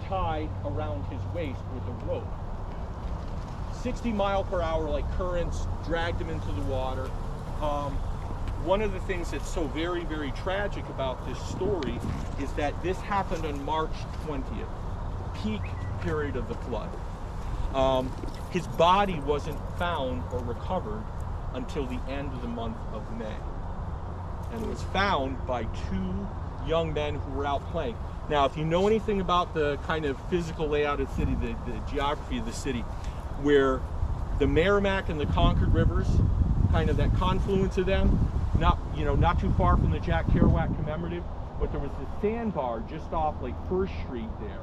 tied around his waist with a rope. 60-mile-per-hour like currents dragged him into the water. One of the things that's so very, very tragic about this story is that this happened on March 20th, peak period of the flood. His body wasn't found or recovered until the end of the month of May. And it was found by 2 young men who were out playing. Now, if you know anything about the kind of physical layout of the city, the geography of the city, where the Merrimack and the Concord rivers, kind of that confluence of them, not too far from the Jack Kerouac commemorative, but there was this sandbar just off like First Street there.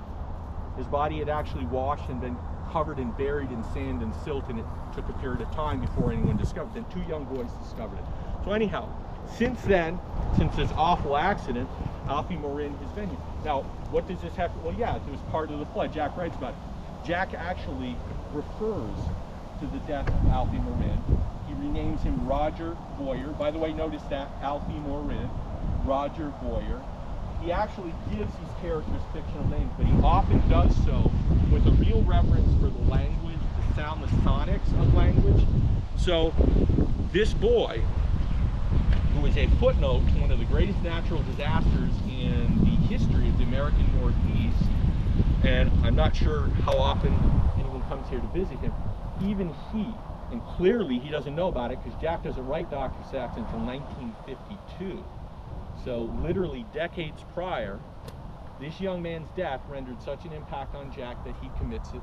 His body had actually washed and been covered and buried in sand and silt, and it took a period of time before anyone discovered it. Then 2 young boys discovered it. So anyhow, since then, since this awful accident, Alphee Morin has been here. Now, what does this have to, well, yeah, it was part of the flood. Jack writes about it. Jack actually refers to the death of Alphee Morin. He renames him Roger Boyer. By the way, notice that, Alphee Morin, Roger Boyer. He actually gives these characters fictional names, but he often does so with a real reverence for the language, the sound, the sonics of language. So this boy, who is a footnote to one of the greatest natural disasters in the history of the American Northeast, and I'm not sure how often anyone comes here to visit him, even he, and clearly he doesn't know about it because Jack doesn't write Dr. Sachs until 1952. So literally decades prior, this young man's death rendered such an impact on Jack that he commits it,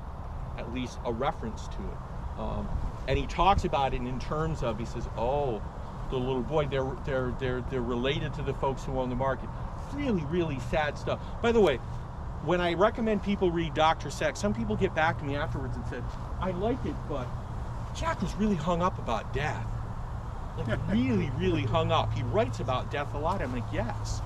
at least a reference to it. And he talks about it in terms of, he says, oh, the little boy, they're related to the folks who own the market. Really, really sad stuff. By the way, when I recommend people read Dr. Sachs, some people get back to me afterwards and said, I like it, but Jack was really hung up about death. Like really, really hung up. He writes about death a lot. I'm like, yes.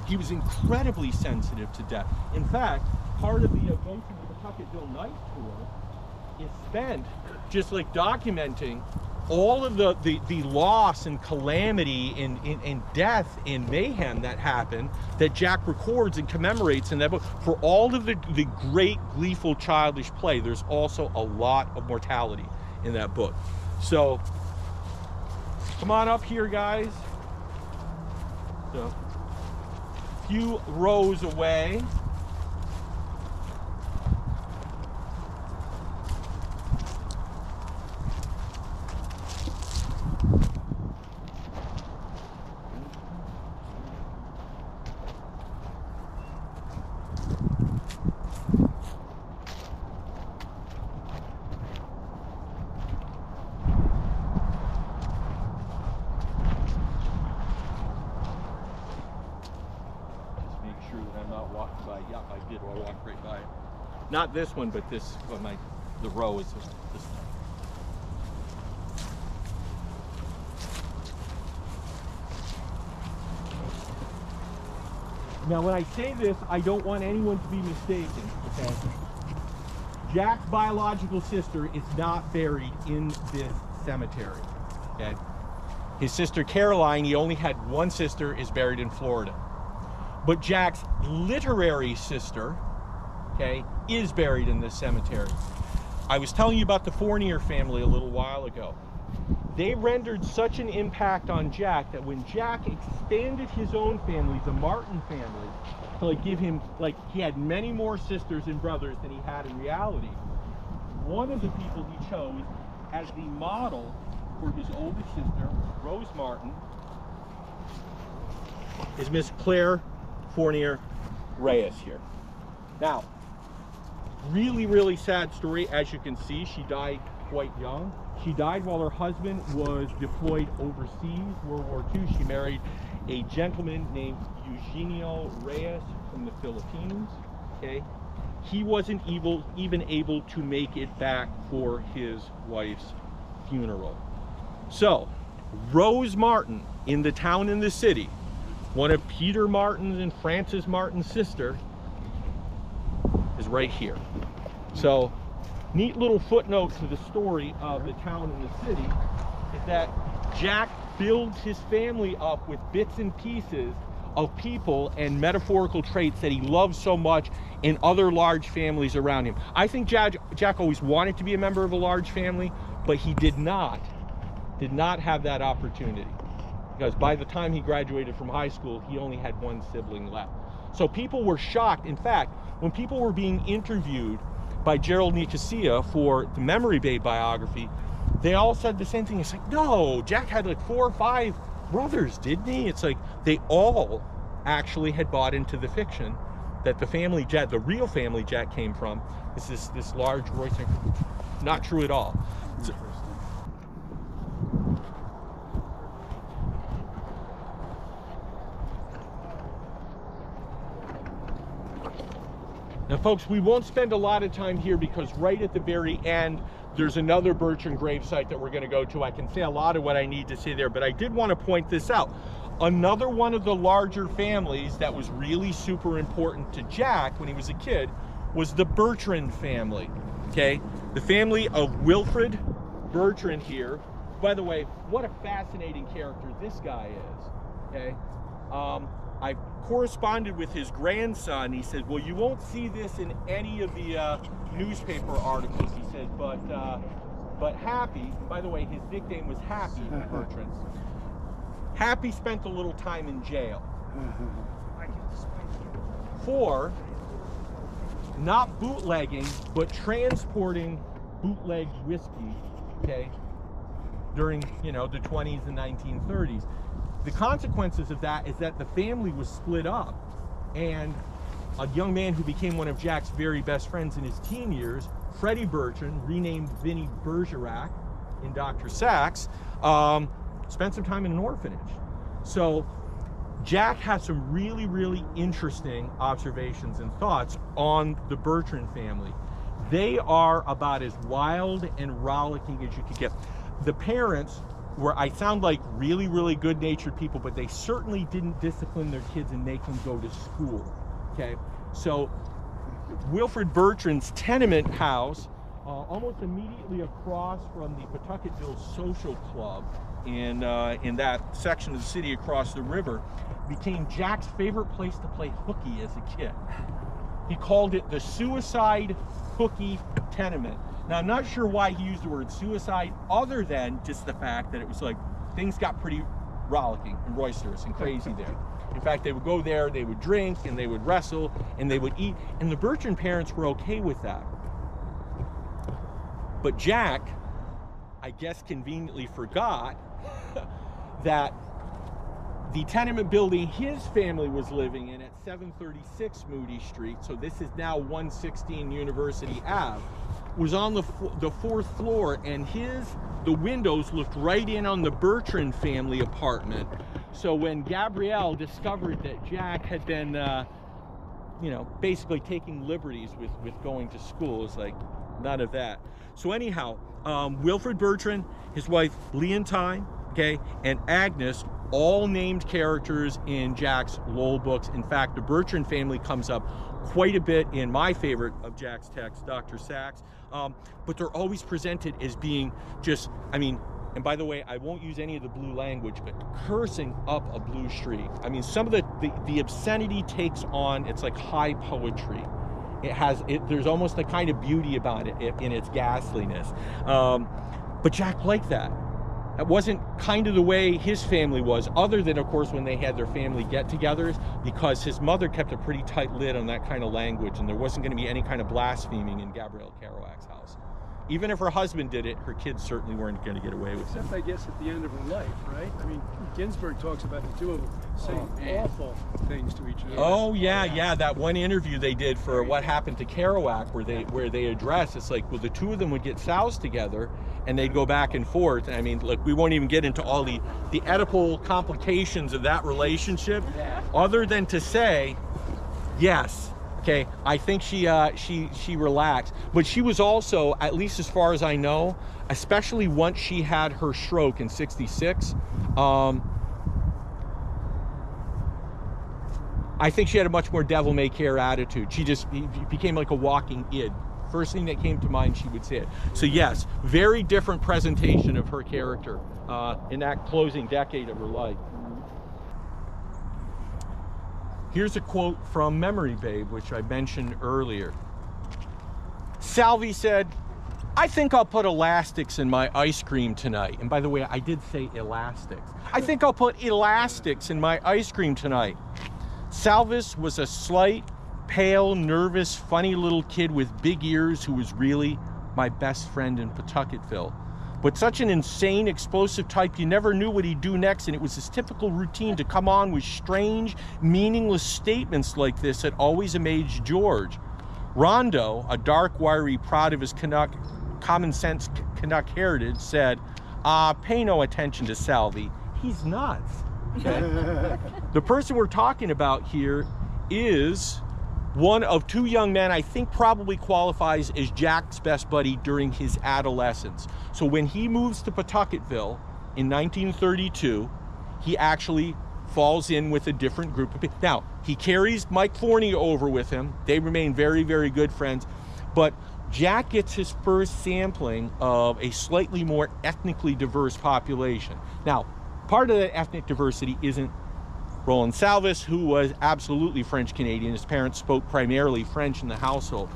He was incredibly sensitive to death. In fact, part of the Going to the Pawtucketville Night Tour is spent just like documenting all of the loss and calamity and death and mayhem that happened, that Jack records and commemorates in that book. For all of the great gleeful childish play, there's also a lot of mortality in that book. So come on up here, guys. So a few rows away. I'll walk right by it. Not this one, but this, the row is this. Now, when I say this, I don't want anyone to be mistaken, okay? Jack's biological sister is not buried in this cemetery, okay? His sister Caroline, he only had one sister, is buried in Florida. But Jack's literary sister, okay, is buried in this cemetery. I was telling you about the Fornier family a little while ago. They rendered such an impact on Jack that when Jack expanded his own family, the Martin family, to like give him, like, he had many more sisters and brothers than he had in reality. One of the people he chose as the model for his oldest sister, Rose Martin, is Miss Claire Fornier Reyes here. Now, really, really sad story. As you can see, she died quite young. She died while her husband was deployed overseas, World War II. She married a gentleman named Eugenio Reyes from the Philippines, okay? He wasn't even able to make it back for his wife's funeral. So, Rose Martin, in the town in the city, one of Peter Martin's and Frances Martin's sister, is right here. So, neat little footnote to the story of the town and the city is that Jack builds his family up with bits and pieces of people and metaphorical traits that he loves so much in other large families around him. I think Jack always wanted to be a member of a large family, but he did not have that opportunity, because by the time he graduated from high school, he only had one sibling left. So people were shocked. In fact, when people were being interviewed by Gerald Nicosia for the Memory Bay biography, they all said the same thing. It's like, no, Jack had like 4 or 5 brothers, didn't he? It's like they all actually had bought into the fiction that the family Jack, the real family Jack came from, is this large Royster. Not true at all. Now, folks, we won't spend a lot of time here because right at the very end, there's another Bertrand gravesite that we're going to go to. I can say a lot of what I need to say there, but I did want to point this out. Another one of the larger families that was really super important to Jack when he was a kid was the Bertrand family, okay? The family of Wilfrid Bertrand here. By the way, what a fascinating character this guy is, okay? I corresponded with his grandson. He said, well, you won't see this in any of the newspaper articles, he said, but Happy, by the way, his nickname was Happy Bertrand. Happy spent a little time in jail for not bootlegging, but transporting bootleg whiskey, okay, during, you know, the 20s and 1930s. The consequences of that is that the family was split up, and a young man who became one of Jack's very best friends in his teen years, Freddie Bertrand, renamed Vinnie Bergerac in Dr. Sachs, spent some time in an orphanage. So Jack has some really, really interesting observations and thoughts on the Bertrand family. They are about as wild and rollicking as you could get. The parents were, I sound like really, really good-natured people, but they certainly didn't discipline their kids and make them go to school, okay? So Wilfrid Bertrand's tenement house, almost immediately across from the Pawtucketville Social Club in that section of the city across the river, became Jack's favorite place to play hooky as a kid. He called it the Suicide Hooky Tenement. Now, I'm not sure why he used the word suicide, other than just the fact that it was like, things got pretty rollicking and roisterous and crazy there. In fact, they would go there, they would drink, and they would wrestle, and they would eat, and the Bertrand parents were okay with that. But Jack, I guess conveniently forgot that the tenement building his family was living in at 736 Moody Street, so this is now 116 University Ave, was on the 4th floor, and the windows looked right in on the Bertrand family apartment. So when Gabrielle discovered that Jack had been you know, basically taking liberties with going to school. Is like none of that. So anyhow, Wilfrid Bertrand, his wife Leontine, okay, and Agnes, all named characters in Jack's Lowell books. In fact, the Bertrand family comes up quite a bit in my favorite of Jack's texts, Dr. Sachs. But they're always presented as being just, I mean, and by the way, I won't use any of the blue language, but cursing up a blue streak. I mean, some of the obscenity takes on, it's like high poetry. There's almost a kind of beauty about it in its ghastliness. But Jack liked that. That wasn't kind of the way his family was, other than, of course, when they had their family get-togethers, because his mother kept a pretty tight lid on that kind of language, and there wasn't going to be any kind of blaspheming in Gabrielle Kerouac's house. Even if her husband did it, her kids certainly weren't going to get away with it. Except, I guess, at the end of her life, right? I mean, Ginsberg talks about the two of them saying awful things to each other. Oh, yeah, that one interview they did for What Happened to Kerouac, where they address, it's like, well, the two of them would get soused together, and they'd go back and forth. I mean, look, we won't even get into all the Oedipal complications of that relationship, other than to say, yes, okay, I think she relaxed, but she was also, at least as far as I know, especially once she had her stroke in '66, I think she had a much more devil-may-care attitude. She just became like a walking id. First thing that came to mind, she would say it. So yes, very different presentation of her character in that closing decade of her life. Here's a quote from Memory Babe, which I mentioned earlier. Salvie said, "I think I'll put elastics in my ice cream tonight." And by the way, I did say elastics. "I think I'll put elastics in my ice cream tonight." Salvas was a slight, pale, nervous, funny little kid with big ears who was really my best friend in Pawtucketville. But such an insane, explosive type, you never knew what he'd do next, and it was his typical routine to come on with strange, meaningless statements like this that always amazed George. Rondo, a dark, wiry, proud of his common sense Canuck heritage, said, "Pay no attention to Salvie. He's nuts." The person we're talking about here is one of two young men I think probably qualifies as Jack's best buddy during his adolescence. So when he moves to Pawtucketville in 1932, he actually falls in with a different group of people. Now, he carries Mike Fornier over with him. They remain very, very good friends. But Jack gets his first sampling of a slightly more ethnically diverse population. Now, part of that ethnic diversity isn't Roland Salvas, who was absolutely French-Canadian. His parents spoke primarily French in the household.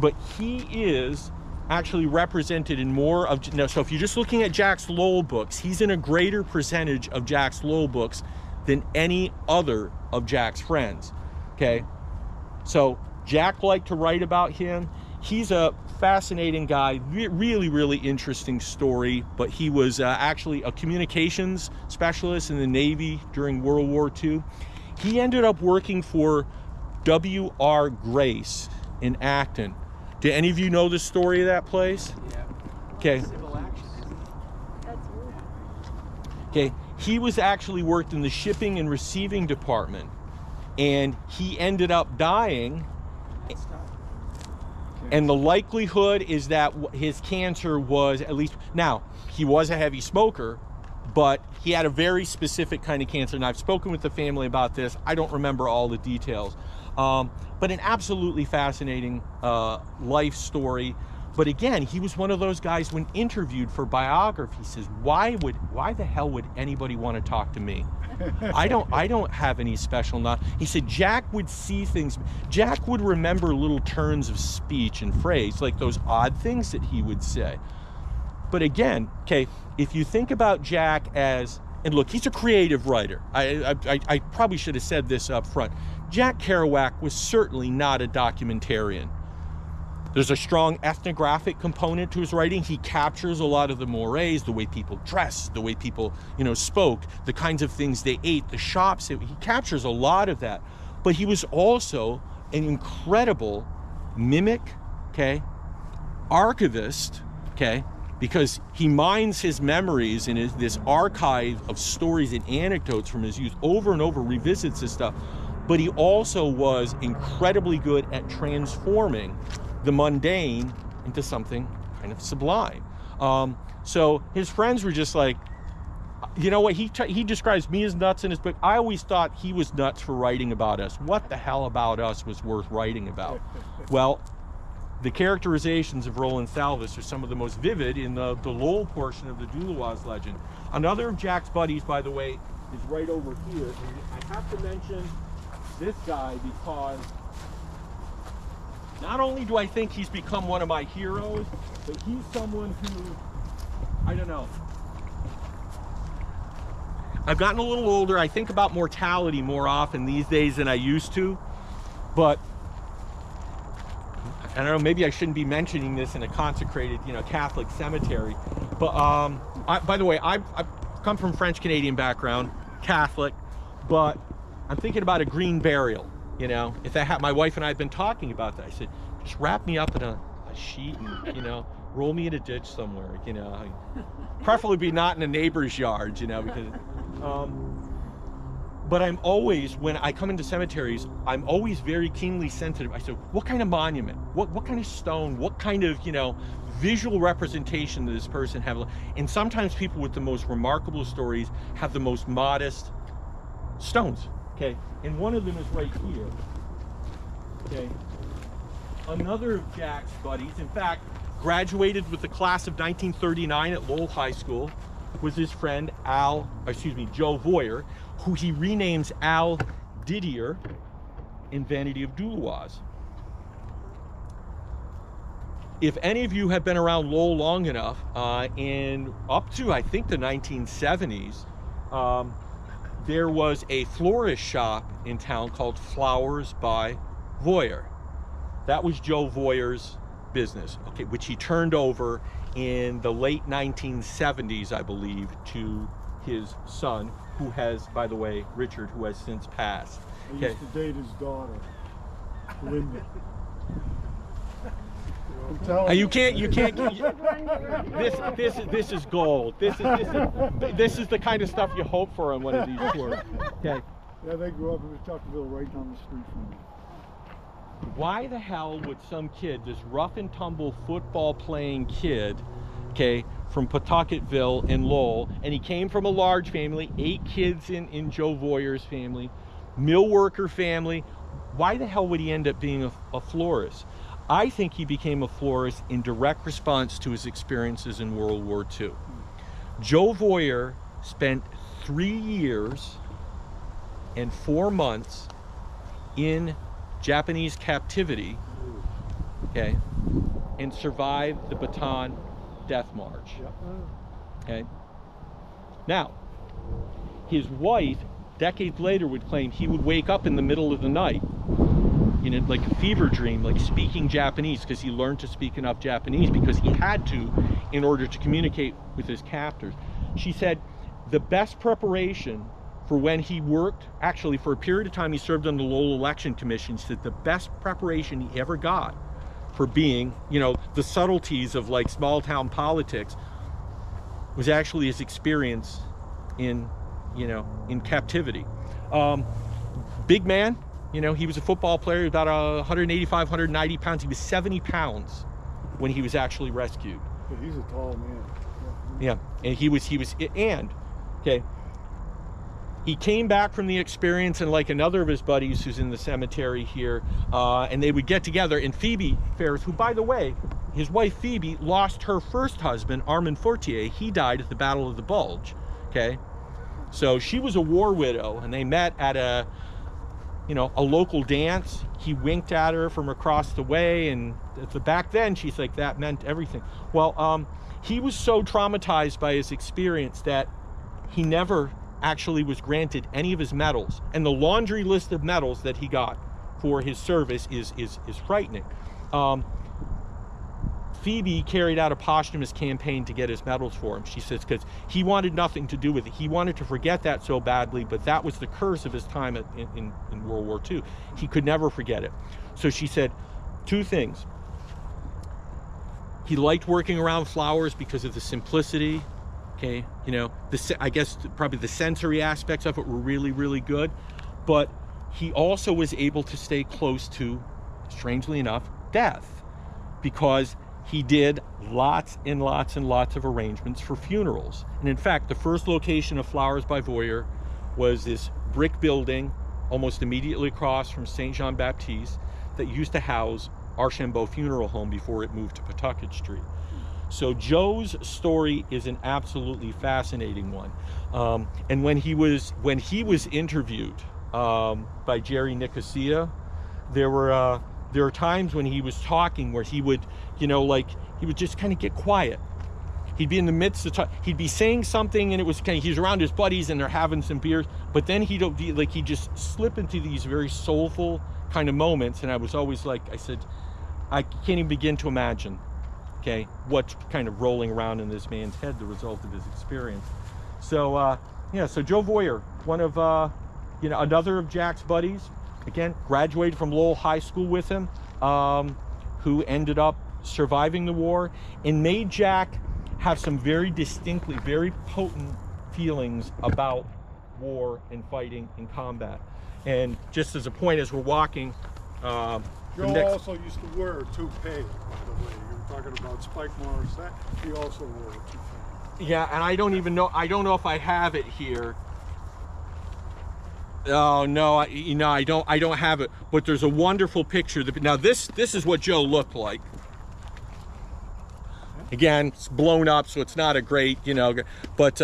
But he is actually represented in more of, so if you're just looking at Jack's Lowell books, he's in a greater percentage of Jack's Lowell books than any other of Jack's friends, okay? So Jack liked to write about him. He's a fascinating guy, really, really interesting story, but he was actually a communications specialist in the Navy during World War II. He ended up working for W.R. Grace in Acton. Do any of you know the story of that place? Yeah. Okay. Civil action. That's rude. Okay. He was actually worked in the shipping and receiving department, and he ended up dying. And the likelihood is that his cancer was, at least, now, he was a heavy smoker, but he had a very specific kind of cancer. And I've spoken with the family about this. I don't remember all the details. But an absolutely fascinating life story. But again, he was one of those guys when interviewed for biography, he says, why the hell would anybody want to talk to me? I don't have any special knowledge. He said Jack would see things. Jack would remember little turns of speech and phrase, like those odd things that he would say. But again, okay, if you think about Jack as, and look, he's a creative writer. I probably should have said this up front. Jack Kerouac was certainly not a documentarian. There's a strong ethnographic component to his writing. He captures a lot of the mores, the way people dressed, the way people, spoke, the kinds of things they ate, the shops. He captures a lot of that. But he was also an incredible mimic, okay, archivist, okay, because he mines his memories in this archive of stories and anecdotes from his youth over and over, revisits this stuff. but he also was incredibly good at transforming the mundane into something kind of sublime. So his friends were just like, you know what, he describes me as nuts in his book. I always thought he was nuts for writing about us. What the hell about us was worth writing about? Well, the characterizations of Roland Salvas are some of the most vivid in the Lowell portion of the Doulois legend. Another of Jack's buddies, by the way, is right over here. And I have to mention this guy because not only do I think he's become one of my heroes, but he's someone who, I don't know, I've gotten a little older. I think about mortality more often these days than I used to, but I don't know, maybe I shouldn't be mentioning this in a consecrated, Catholic cemetery. But by the way, I've come from French-Canadian background, Catholic, but I'm thinking about a green burial. If that had, my wife and I have been talking about that. I said, just wrap me up in a sheet and, roll me in a ditch somewhere, preferably be not in a neighbor's yard, because, but I'm always, when I come into cemeteries, I'm always very keenly sensitive. I said, what kind of monument, what kind of stone, what kind of, visual representation does this person have? And sometimes people with the most remarkable stories have the most modest stones. Okay, and one of them is right here. Okay, another of Jack's buddies, in fact, graduated with the class of 1939 at Lowell High School, was his friend Joe Voyer, who he renames Al Didier in Vanity of Doulois. If any of you have been around Lowell long enough, and up to I think the 1970s, there was a florist shop in town called Flowers by Voyer. That was Joe Voyer's business, okay, which he turned over in the late 1970s, I believe, to his son, who has, by the way, Richard, who has since passed. I used to date his daughter, Linda. You can't. This is gold. This is the kind of stuff you hope for on one of these tours. Okay. Yeah, they grew up in Pawtuckaville, right down the street from me. Why the hell would some kid, this rough and tumble football playing kid, okay, from Pawtuckaville in Lowell, and he came from a large family, 8 kids in Joe Voyer's family, mill worker family. Why the hell would he end up being a florist? I think he became a florist in direct response to his experiences in World War II. Joe Voyer spent 3 years and 4 months in Japanese captivity, okay, and survived the Bataan Death March. Okay. Now, his wife, decades later, would claim he would wake up in the middle of the night, like a fever dream, like speaking Japanese, because he learned to speak enough Japanese because he had to in order to communicate with his captors. She said the best preparation for when he worked, actually for a period of time he served on the Lowell Election Commission, said the best preparation he ever got for being, the subtleties of like small town politics was actually his experience in captivity. Big man. He was a football player, about 185, 190 pounds. He was 70 pounds when he was actually rescued. But he's a tall man. Yeah, and he came back from the experience, and like another of his buddies who's in the cemetery here, and they would get together. And Phoebe Ferris, who, by the way, his wife Phoebe lost her first husband, Armand Fortier. He died at the Battle of the Bulge. Okay, so she was a war widow, and they met at a local dance. He winked at her from across the way, and back then she's like, that meant everything. Well, he was so traumatized by his experience that he never actually was granted any of his medals, and the laundry list of medals that he got for his service is frightening. Phoebe carried out a posthumous campaign to get his medals for him. She says, because he wanted nothing to do with it. He wanted to forget that so badly, but that was the curse of his time in World War II. He could never forget it. So she said 2 things. He liked working around flowers because of the simplicity. Okay, I guess probably the sensory aspects of it were really, really good. But he also was able to stay close to, strangely enough, death, because he did lots and lots and lots of arrangements for funerals. And in fact, the first location of Flowers by Voyer was this brick building almost immediately across from St. Jean-Baptiste that used to house Archambault Funeral Home before it moved to Pawtucket Street. So Joe's story is an absolutely fascinating one. And when he was interviewed by Jerry Nicosia, there were times when he was talking where he would, you know, like, he would just kind of get quiet. He'd be in the midst of he'd be saying something, and it was kind of, he's around his buddies and they're having some beers, but then he'd just slip into these very soulful kind of moments. And I was always like, I said, I can't even begin to imagine, okay, what's kind of rolling around in this man's head, the result of his experience. So yeah, so Joe Voyer, one of you know, another of Jack's buddies, again, graduated from Lowell High School with him, who ended up surviving the war and made Jack have some very distinctly, very potent feelings about war and fighting and combat. And just as a point, as we're walking, Joe also used to wear a toupee, by the way. You were talking about Spike Morissette. He also wore a toupee. Yeah, and I don't know if I have it here. Oh no, I don't have it. But there's a wonderful picture. Now this is what Joe looked like. Again, it's blown up, so it's not a great, you know, but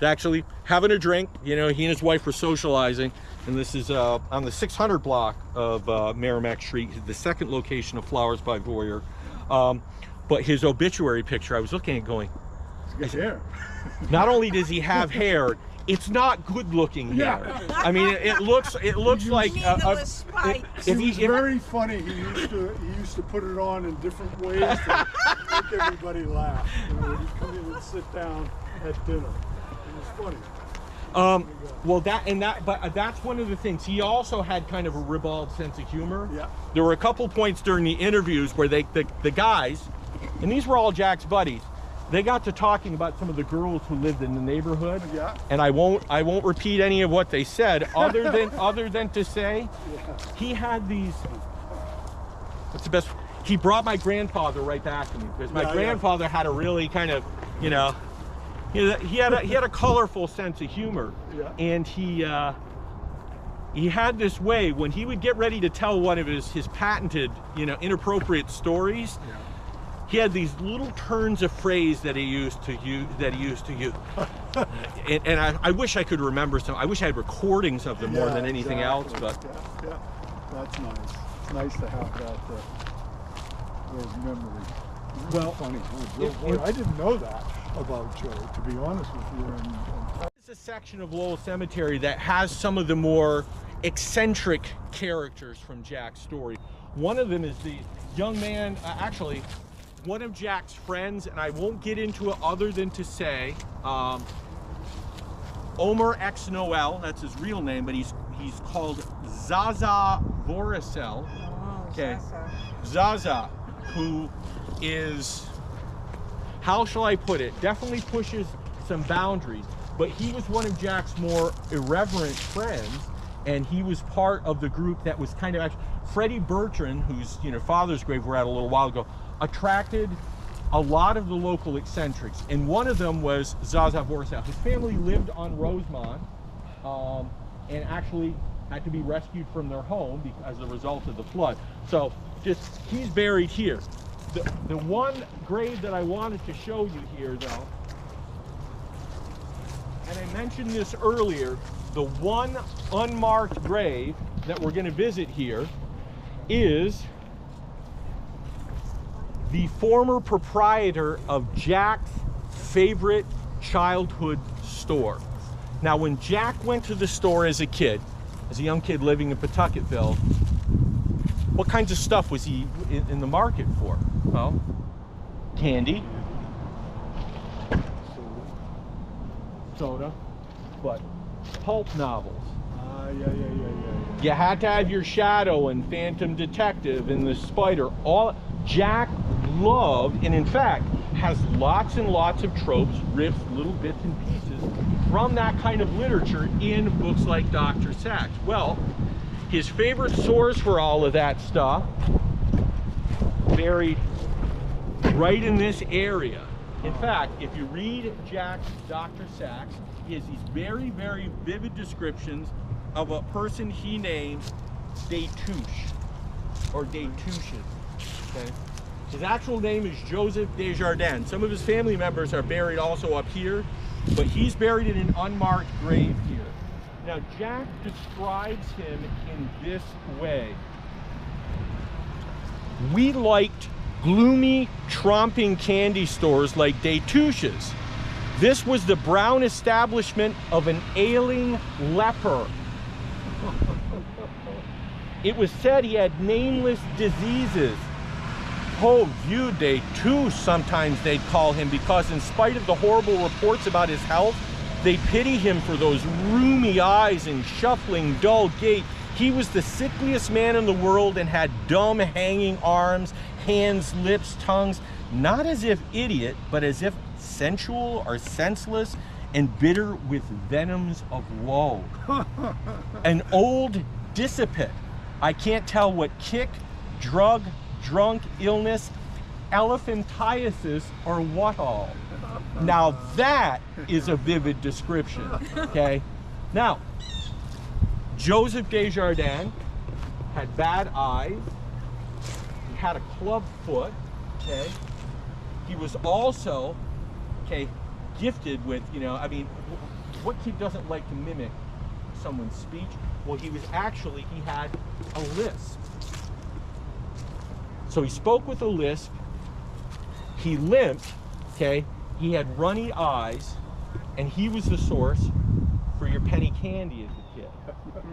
actually having a drink, you know, he and his wife were socializing, and this is on the 600 block of Merrimack Street, the second location of Flowers by Voyer. But his obituary picture, I was looking at going, He's got hair. Not only does he have hair, it's not good looking hair. I mean, it looks like It's very funny. He used to put it on in different ways to make everybody laugh. You know, when he'd come in and sit down at dinner. It was funny. Well, but that's one of the things. He also had kind of a ribald sense of humor. Yeah. There were a couple points during the interviews where the guys, and these were all Jack's buddies, they got to talking about some of the girls who lived in the neighborhood. Yeah. And I won't repeat any of what they said, other than to say, he had these. What's the best? He brought my grandfather right back to me, because my grandfather had a really kind of, you know, he had a colorful sense of humor, and he had this way when he would get ready to tell one of his patented, you know, inappropriate stories. Yeah. He had these little turns of phrase that he used to use. And I wish I could remember some. I wish I had recordings of them more than anything else. But yeah, that's nice. It's nice to have that those memories. Well, funny. I didn't know that about Joe, to be honest with you. It's a section of Lowell Cemetery that has some of the more eccentric characters from Jack's story. One of them is the young man, actually, one of Jack's friends, and I won't get into it other than to say, Omer X Noel, that's his real name, but he's called Zaza Vauriselle. Oh, okay. Zaza. Zaza, who is, how shall I put it, definitely pushes some boundaries, but he was one of Jack's more irreverent friends, and he was part of the group that was kind of actually, Freddie Bertrand, whose, you know, father's grave we're at a little while ago, attracted a lot of the local eccentrics, and one of them was Zaza Vauriselle. His family lived on Rosemont, and actually had to be rescued from their home as a result of the flood. So he's buried here. The one grave that I wanted to show you here, though, and I mentioned this earlier, the one unmarked grave that we're going to visit here is the former proprietor of Jack's favorite childhood store. Now, when Jack went to the store as a young kid living in Pawtucketville, what kinds of stuff was he in the market for? Well, candy, soda, but pulp novels. You had to have your Shadow and Phantom Detective and the Spider. All Jack loved, and in fact has lots and lots of tropes, riffs, little bits and pieces from that kind of literature in books like Dr. Sachs. Well, His favorite source for all of that stuff, buried right in this area. In fact, if you read Jack's Dr. Sachs, he has these very, very vivid descriptions of a person he named Destouches, or Destouches. Okay? His actual name is Joseph Desjardins. Some of his family members are buried also up here, but he's buried in an unmarked grave here. Now, Jack describes him in this way. We liked gloomy, tromping candy stores like Destouches. This was the brown establishment of an ailing leper. It was said he had nameless diseases. Oh, vieux Destouches, sometimes they'd call him, because in spite of the horrible reports about his health, they pity him for those rheumy eyes and shuffling, dull gait. He was the sickliest man in the world and had dumb, hanging arms, hands, lips, tongues, not as if idiot, but as if sensual or senseless and bitter with venoms of woe. An old dissipate. I can't tell what kick, drug, drunk, illness, elephantiasis, or what all. Now that is a vivid description, okay? Now, Joseph Desjardins had bad eyes. He had a club foot, okay? He was also, okay, gifted with, you know, I mean, what kid doesn't like to mimic someone's speech? Well, he had a lisp. So he spoke with a lisp. He limped, okay? He had runny eyes, and he was the source for your penny candy as a kid,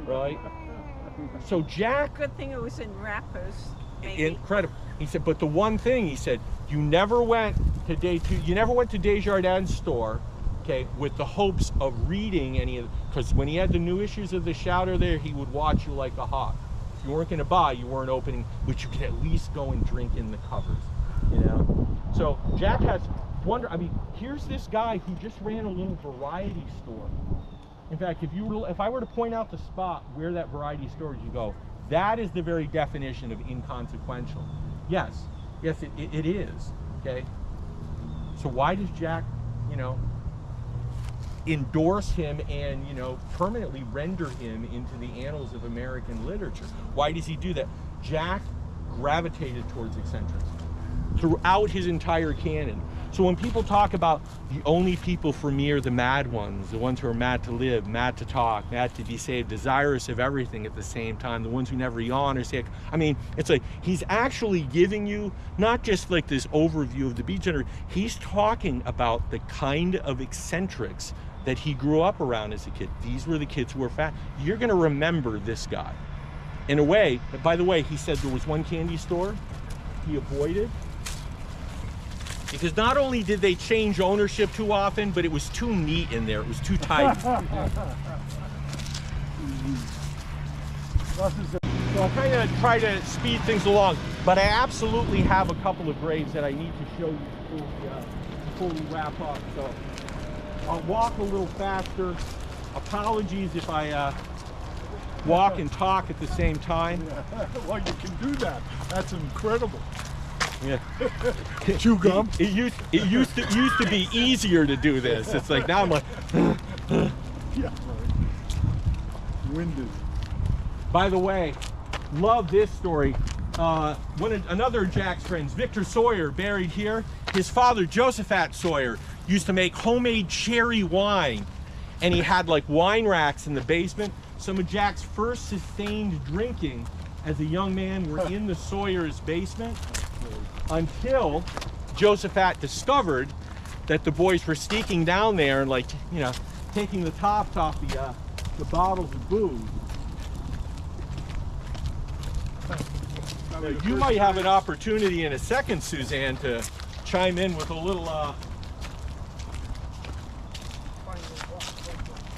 right? So Jack... Good thing it was in wrappers. Maybe. Incredible. He said, but the one thing, he said, you never went to Desjardins' store, okay, with the hopes of reading any of, because when he had the new issues of the Shouter there, he would watch you like a hawk. If you weren't going to buy, you weren't opening, but you could at least go and drink in the covers, you know? So Jack has I mean, here's this guy who just ran a little variety store. In fact, if I were to point out the spot where that variety store is, you go, that is the very definition of inconsequential. Yes, it is, okay? So why does Jack, you know, endorse him and, you know, permanently render him into the annals of American literature? Why does he do that? Jack gravitated towards eccentrics throughout his entire canon. So when people talk about the only people for me are the mad ones, the ones who are mad to live, mad to talk, mad to be saved, desirous of everything at the same time, the ones who never yawn or say, I mean, it's like he's actually giving you not just like this overview of the Beat Generation, he's talking about the kind of eccentrics that he grew up around as a kid. These were the kids who were fat. You're gonna remember this guy. In a way, by the way, he said there was one candy store he avoided, because not only did they change ownership too often, but it was too neat in there. It was too tight. So I'll kind of try to speed things along, but I absolutely have a couple of graves that I need to show you before we wrap up. So I'll walk a little faster. Apologies if I walk and talk at the same time. Yeah. Well, you can do that. That's incredible. Yeah. Chew gum. It used to be easier to do this. It's like now I'm like. Yeah. Right. Winded. By the way, love this story. Another of Jack's friends, Victor Sawyer, buried here. His father, Josephat Sawyer, used to make homemade cherry wine, and he had like wine racks in the basement. Some of Jack's first sustained drinking as a young man were in the Sawyer's basement, until Josephat discovered that the boys were sneaking down there and, like, you know, taking the tops off the bottles of booze. You might have an opportunity in a second, Suzanne, to chime in with a little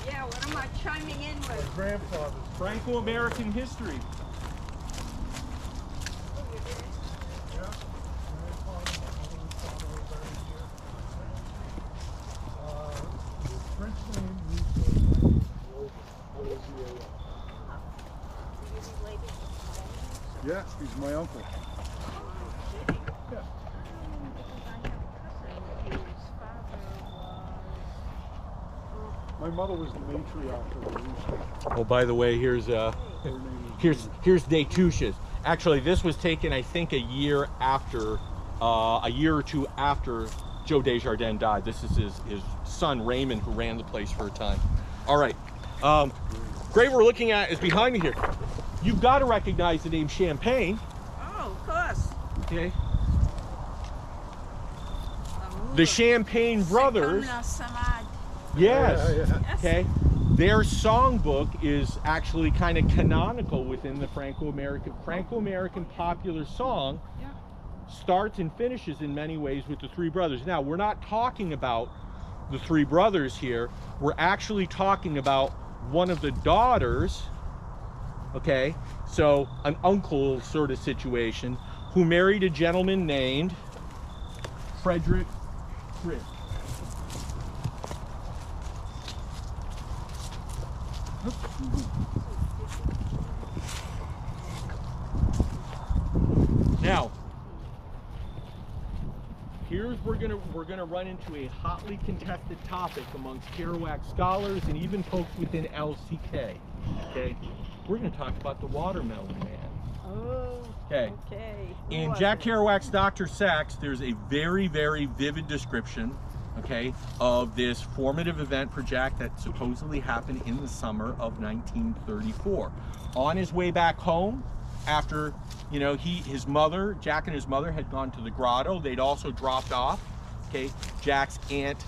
Yeah, what am I chiming in with? Grandfather. Franco-American history. Yeah, he's my uncle. Yeah. My mother was the matriarch of the rooster. Oh, by the way, here's Detusches. Actually, this was taken, I think, a year or two after Joe Desjardins died. This is his son Raymond, who ran the place for a time. All right, grave we're looking at is behind me here. You've got to recognize the name Champagne. Oh, of course. Okay. The Champagne brothers. Yes. Yeah. Okay. Their songbook is actually kind of canonical within the Franco-American popular song. Starts and finishes in many ways with the three brothers. Now, we're not talking about the three brothers here. We're actually talking about one of the daughters, okay, so an uncle sort of situation, who married a gentleman named Frederick Fritz. Now, we're gonna run into a hotly contested topic amongst Kerouac scholars and even folks within LCK. Okay, we're gonna talk about the Watermelon Man. Oh. Okay. Okay. In Jack Kerouac's Dr. Sax, there's a very, very vivid description, okay, of this formative event for Jack that supposedly happened in the summer of 1934. On his way back home, after, you know, Jack and his mother had gone to the grotto. They'd also dropped off, okay, Jack's aunt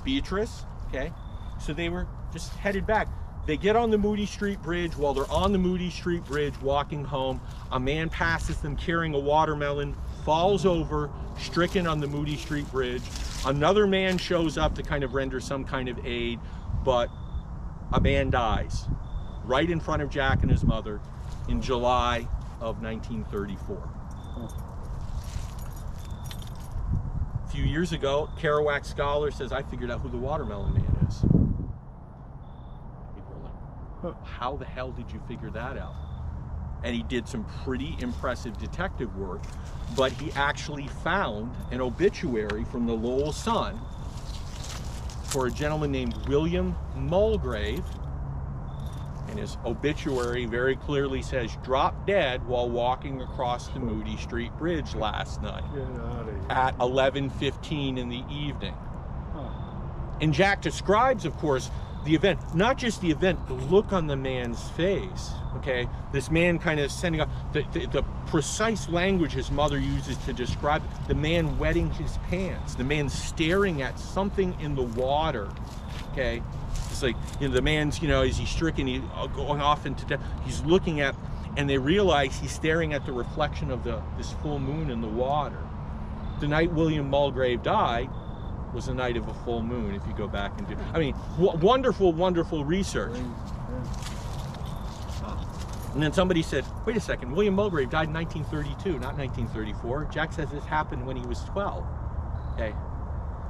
Beatrice, okay, so they were just headed back. They get on the Moody Street Bridge. While they're on the Moody Street Bridge walking home, a man passes them carrying a watermelon, falls over, stricken on the Moody Street Bridge. Another man shows up to kind of render some kind of aid, but a man dies right in front of Jack and his mother in July of 1934. A few years ago, Kerouac scholar says, I figured out who the Watermelon Man is. People are like, how the hell did you figure that out? And he did some pretty impressive detective work, but he actually found an obituary from the Lowell Sun for a gentleman named William Mulgrave. And his obituary very clearly says, dropped dead while walking across the Moody Street Bridge last night at 11:15 in the evening. And Jack describes, of course, the event, not just the event, the look on the man's face, okay? This man kind of sending up, the precise language his mother uses to describe the man wetting his pants, the man staring at something in the water, okay? It's like, you know, the man's, you know, is he stricken, he going off into death, he's looking at, and they realize he's staring at the reflection of this full moon in the water. The night William Mulgrave died was the night of a full moon, if you go back and do, I mean, wonderful, wonderful research. And then somebody said, wait a second, William Mulgrave died in 1932, not 1934. Jack says this happened when he was 12, okay?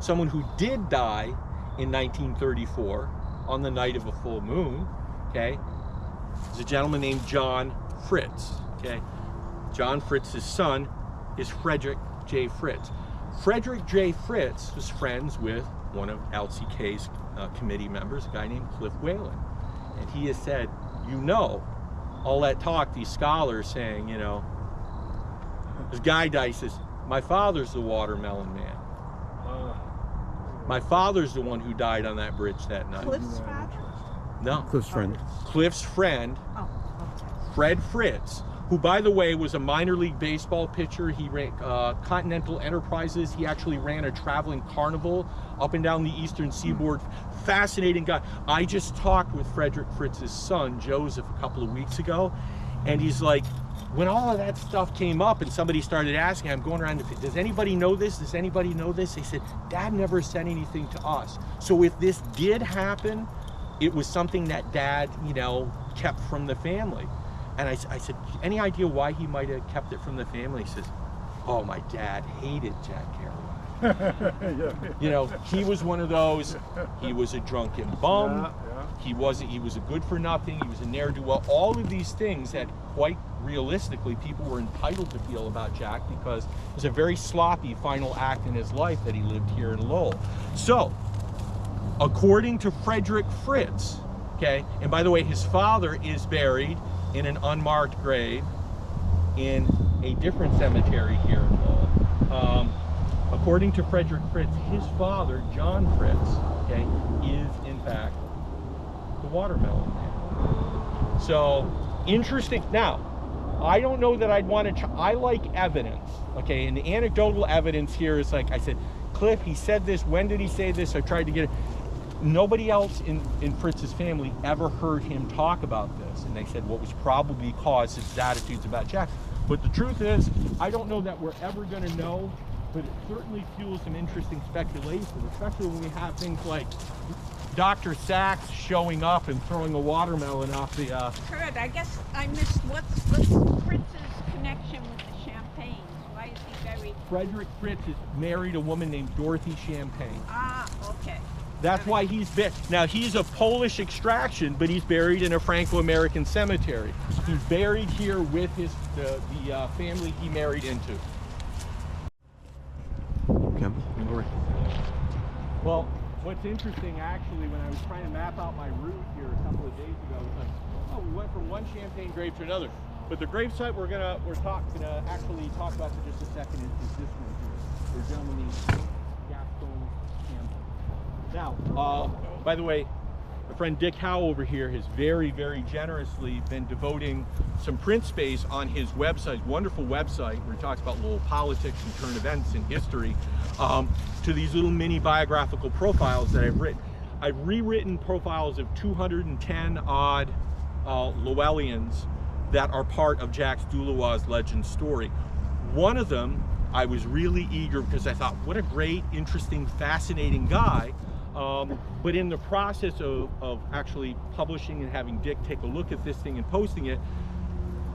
Someone who did die in 1934 on the night of a full moon, okay, is a gentleman named John Fritz, okay? John Fritz's son is Frederick J. Fritz. Frederick J. Fritz was friends with one of LCK's committee members, a guy named Cliff Whalen. And he has said, you know, all that talk, these scholars saying, you know, this guy died, says, my father's the Watermelon Man. My father's the one who died on that bridge that night. Cliff's father? No. Cliff's friend. Cliff's friend, Oh, okay. Fred Fritz, who, by the way, was a minor league baseball pitcher. He ran Continental Enterprises. He actually ran a traveling carnival up and down the eastern seaboard. Fascinating guy. I just talked with Frederick Fritz's son, Joseph, a couple of weeks ago, and he's like, when all of that stuff came up and somebody started asking, I'm going around, does anybody know this? Does anybody know this? They said, Dad never said anything to us. So if this did happen, it was something that Dad, you know, kept from the family. And I said, any idea why he might have kept it from the family? He says, oh, my dad hated Jack Kerouac. You know, he was one of those, he was a drunken bum. He was a good for nothing, he was a ne'er-do-well. All of these things that quite realistically people were entitled to feel about Jack, because it was a very sloppy final act in his life that he lived here in Lowell. So, according to Frederick Fritz, okay, and by the way, his father is buried in an unmarked grave in a different cemetery here in Lowell. According to Frederick Fritz, his father, John Fritz, okay, is in fact the watermelon man. So, interesting. Now, I don't know that I'd want to, I like evidence, okay, and the anecdotal evidence here is like I said, Cliff, he said this, when did he say this? I tried to get it. Nobody else in Fritz's family ever heard him talk about this, and they said what was probably caused his attitudes about Jack. But the truth is, I don't know that we're ever going to know, but it certainly fuels some interesting speculation, especially when we have things like Dr. Sachs showing up and throwing a watermelon off the... Kurt, I guess I missed what's Fritz's connection with the Champagnes? Why is he buried? Frederick Fritz is married a woman named Dorothy Champagne. Ah, okay. That's why he's buried. Now, he's of Polish extraction, but he's buried in a Franco-American cemetery. He's buried here with the family he married into. Well, what's interesting, actually, when I was trying to map out my route here a couple of days ago, was like, oh, we went from one Champagne grave to another. But the gravesite we're gonna actually talk about for just a second is this one here. There's a gentleman named Gaston Campbell. Now, by the way, my friend Dick Howe over here has very, very generously been devoting some print space on his website, wonderful website, where he talks about Lowell politics and current events and history, to these little mini biographical profiles that I've written. I've rewritten profiles of 210 odd Lowellians that are part of Jacques Doulois' legend story. One of them, I was really eager because I thought, what a great, interesting, fascinating guy. But in the process of actually publishing and having Dick take a look at this thing and posting it,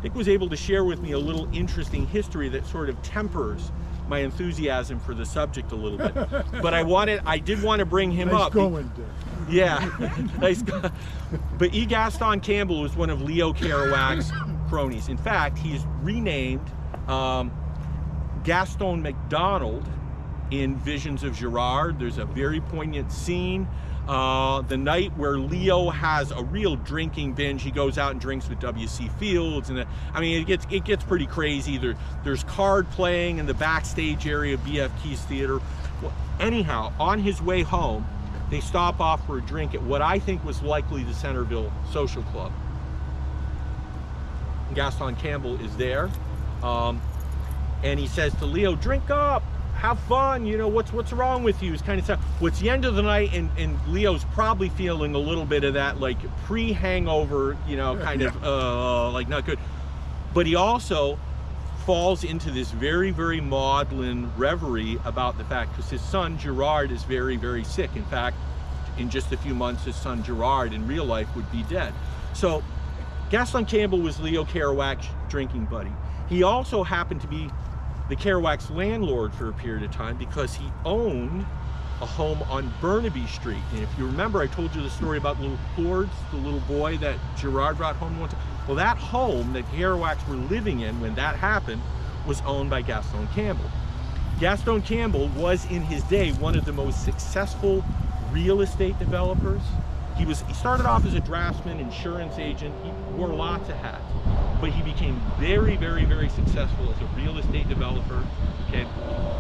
Dick was able to share with me a little interesting history that sort of tempers my enthusiasm for the subject a little bit. But I did want to bring him up. Going, Dick. Yeah, nice. But E. Gaston Campbell was one of Leo Kerouac's cronies. In fact, he's renamed Gaston MacDonald in Visions of Girard. There's a very poignant scene the night where Leo has a real drinking binge. He goes out and drinks with W.C. Fields, and I mean, it gets pretty crazy. There's card playing in the backstage area of B.F. Key's theater. Well, anyhow, on his way home, they stop off for a drink at what I think was likely the Centerville Social Club. Gaston Campbell is there, and he says to Leo, "Drink up, have fun, you know, what's wrong with you?" It's kind of stuff. Well, it's the end of the night, and Leo's probably feeling a little bit of that, like, pre-hangover, you know, kind of, like, not good. But he also falls into this very, very maudlin reverie about the fact, because his son, Gerard, is very, very sick. In fact, in just a few months, his son, Gerard, in real life, would be dead. So, Gaston Campbell was Leo Kerouac's drinking buddy. He also happened to be the Kerouac's landlord for a period of time, because he owned a home on Burnaby Street. And if you remember, I told you the story about little Claude, the little boy that Gerard brought home one time. Well, that home that Kerouacs were living in when that happened was owned by Gaston Campbell. Gaston Campbell was, in his day, one of the most successful real estate developers. He started off as a draftsman, insurance agent. He wore lots of hats, but he became very, very, very successful as a real estate developer. Okay,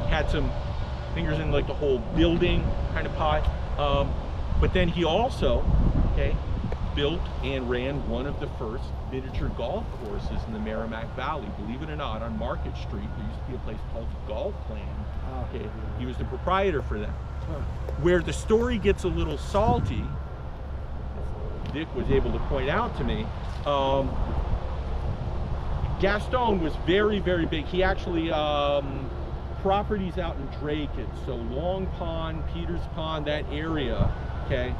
had some fingers in like the whole building kind of pie. But then he also, okay, built and ran one of the first miniature golf courses in the Merrimack Valley. Believe it or not, on Market Street, there used to be a place called Golf Land. Okay, he was the proprietor for that. Where the story gets a little salty, Dick was able to point out to me, Gaston was very, very big. He actually, properties out in Drake, so Long Pond, Peters Pond, that area, okay,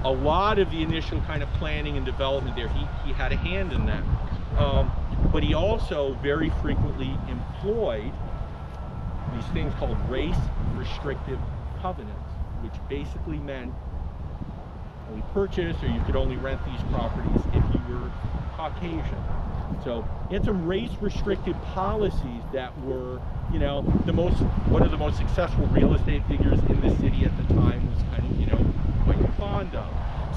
a lot of the initial kind of planning and development there, he had a hand in that. But he also very frequently employed these things called race restrictive covenants, which basically meant only purchase or you could only rent these properties if you were Caucasian. So he had some race-restricted policies that were, you know, one of the most successful real estate figures in the city at the time was kind of, you know, quite fond of.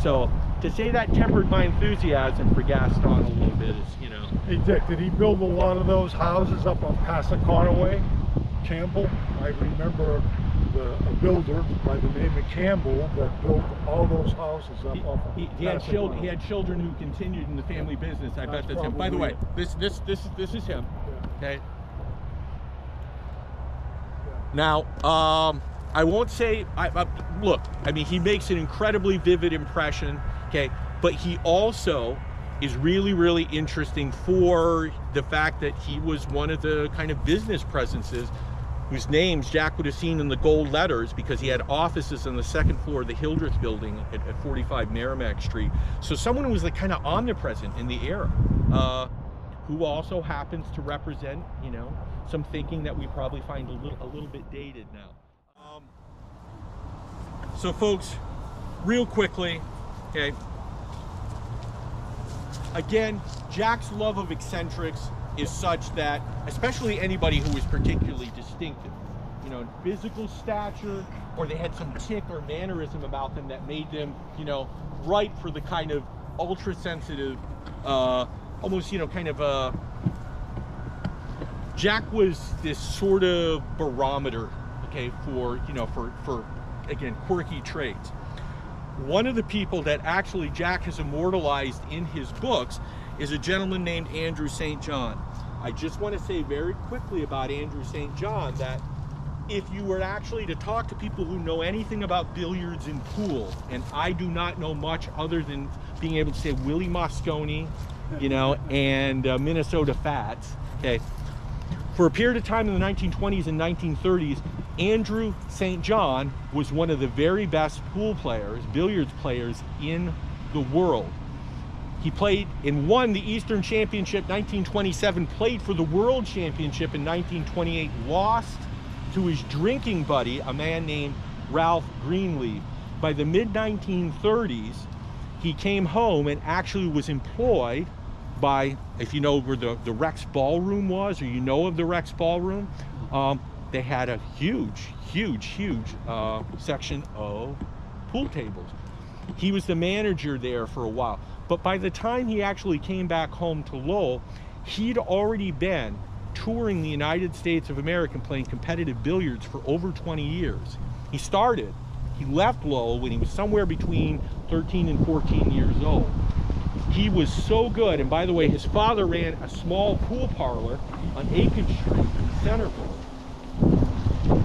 So to say that tempered my enthusiasm for Gaston a little bit is, you know. Hey Dick, did he build a lot of those houses up on Passaconaway Way, Campbell? I remember a builder by the name of Campbell that built all those houses up off of he had children who continued in the family business. I bet that's him. By the way, this is him. Yeah. Okay. Yeah. Now, I won't say. Look, I mean, he makes an incredibly vivid impression. Okay, but he also is really, really interesting for the fact that he was one of the kind of business presences whose names Jack would have seen in the gold letters, because he had offices on the second floor of the Hildreth building at 45 Merrimack Street. So someone who was like kind of omnipresent in the era, who also happens to represent, you know, some thinking that we probably find a little bit dated now. So folks, real quickly, okay, again, Jack's love of eccentrics is such that, especially anybody who was particularly distinctive, you know, in physical stature, or they had some tick or mannerism about them that made them, you know, right for the kind of ultra sensitive, almost, you know, kind of Jack was this sort of barometer, okay, for, you know, for again, quirky traits. One of the people that actually Jack has immortalized in his books is a gentleman named Andrew St. John. I just want to say very quickly about Andrew St. John that if you were actually to talk to people who know anything about billiards and pool, and I do not know much other than being able to say Willie Moscone, you know, and Minnesota Fats, okay, for a period of time in the 1920s and 1930s, Andrew St. John was one of the very best pool players, billiards players in the world. He played and won the Eastern Championship 1927, played for the World Championship in 1928, lost to his drinking buddy, a man named Ralph Greenleaf. By the mid-1930s, he came home and actually was employed by, if you know where the Rex Ballroom was, or you know of the Rex Ballroom, they had a huge section of pool tables. He was the manager there for a while. But by the time he actually came back home to Lowell, he'd already been touring the United States of America playing competitive billiards for over 20 years. He left Lowell when he was somewhere between 13 and 14 years old. He was so good, and by the way, his father ran a small pool parlor on Aiken Street in Centerville.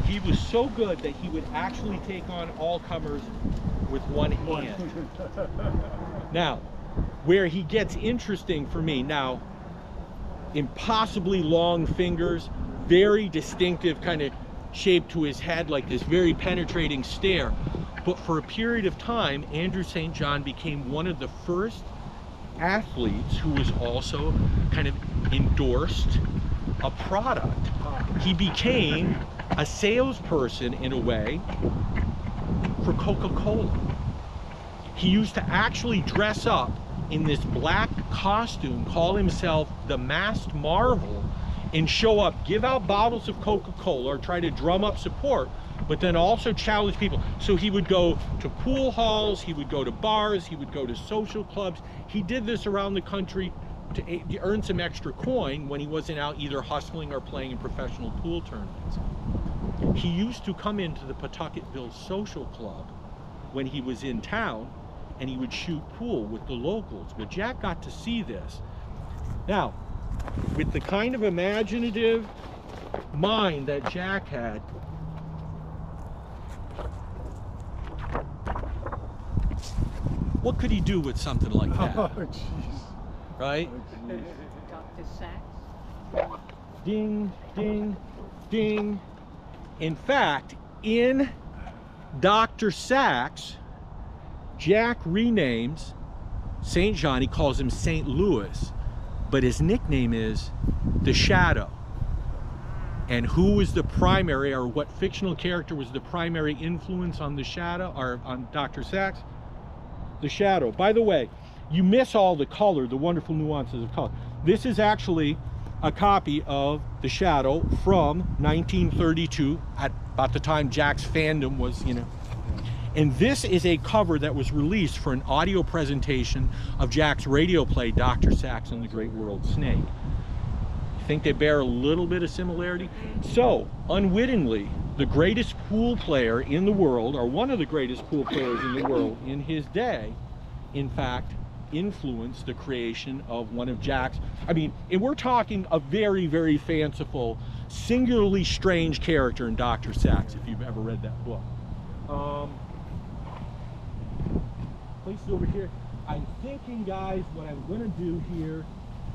He was so good that he would actually take on all comers with one hand. Now, where he gets interesting for me, now, impossibly long fingers, very distinctive kind of shape to his head, like this very penetrating stare. But for a period of time, Andrew St. John became one of the first athletes who was also kind of endorsed a product. He became a salesperson in a way for Coca-Cola. He used to actually dress up in this black costume, call himself the Masked Marvel, and show up, give out bottles of Coca-Cola, or try to drum up support, but then also challenge people. So he would go to pool halls, he would go to bars, he would go to social clubs. He did this around the country to earn some extra coin when he wasn't out either hustling or playing in professional pool tournaments. He used to come into the Pawtucketville Social Club when he was in town, and he would shoot pool with the locals. But Jack got to see this. Now, with the kind of imaginative mind that Jack had, what could he do with something like that? Oh, jeez. Right? Oh, geez. Dr. Sachs. Ding, ding, ding. In fact, in Dr. Sachs, Jack renames St. John, he calls him St. Louis, but his nickname is The Shadow. And who was the primary, or what fictional character was the primary influence on The Shadow, or on Dr. Sachs? the shadow. By the way, you miss all the color, the wonderful nuances of color. This is actually a copy of The Shadow from 1932, at about the time Jack's fandom was, you know. And this is a cover that was released for an audio presentation of Jack's radio play, Dr. Sax and the Great World Snake. I think they bear a little bit of similarity. So, unwittingly, the greatest pool player in the world, or one of the greatest pool players in the world in his day, in fact, influenced the creation of one of Jack's, I mean, and we're talking a very, very fanciful, singularly strange character in Dr. Sax, if you've ever read that book. Places over here. I'm thinking, guys, what I'm going to do here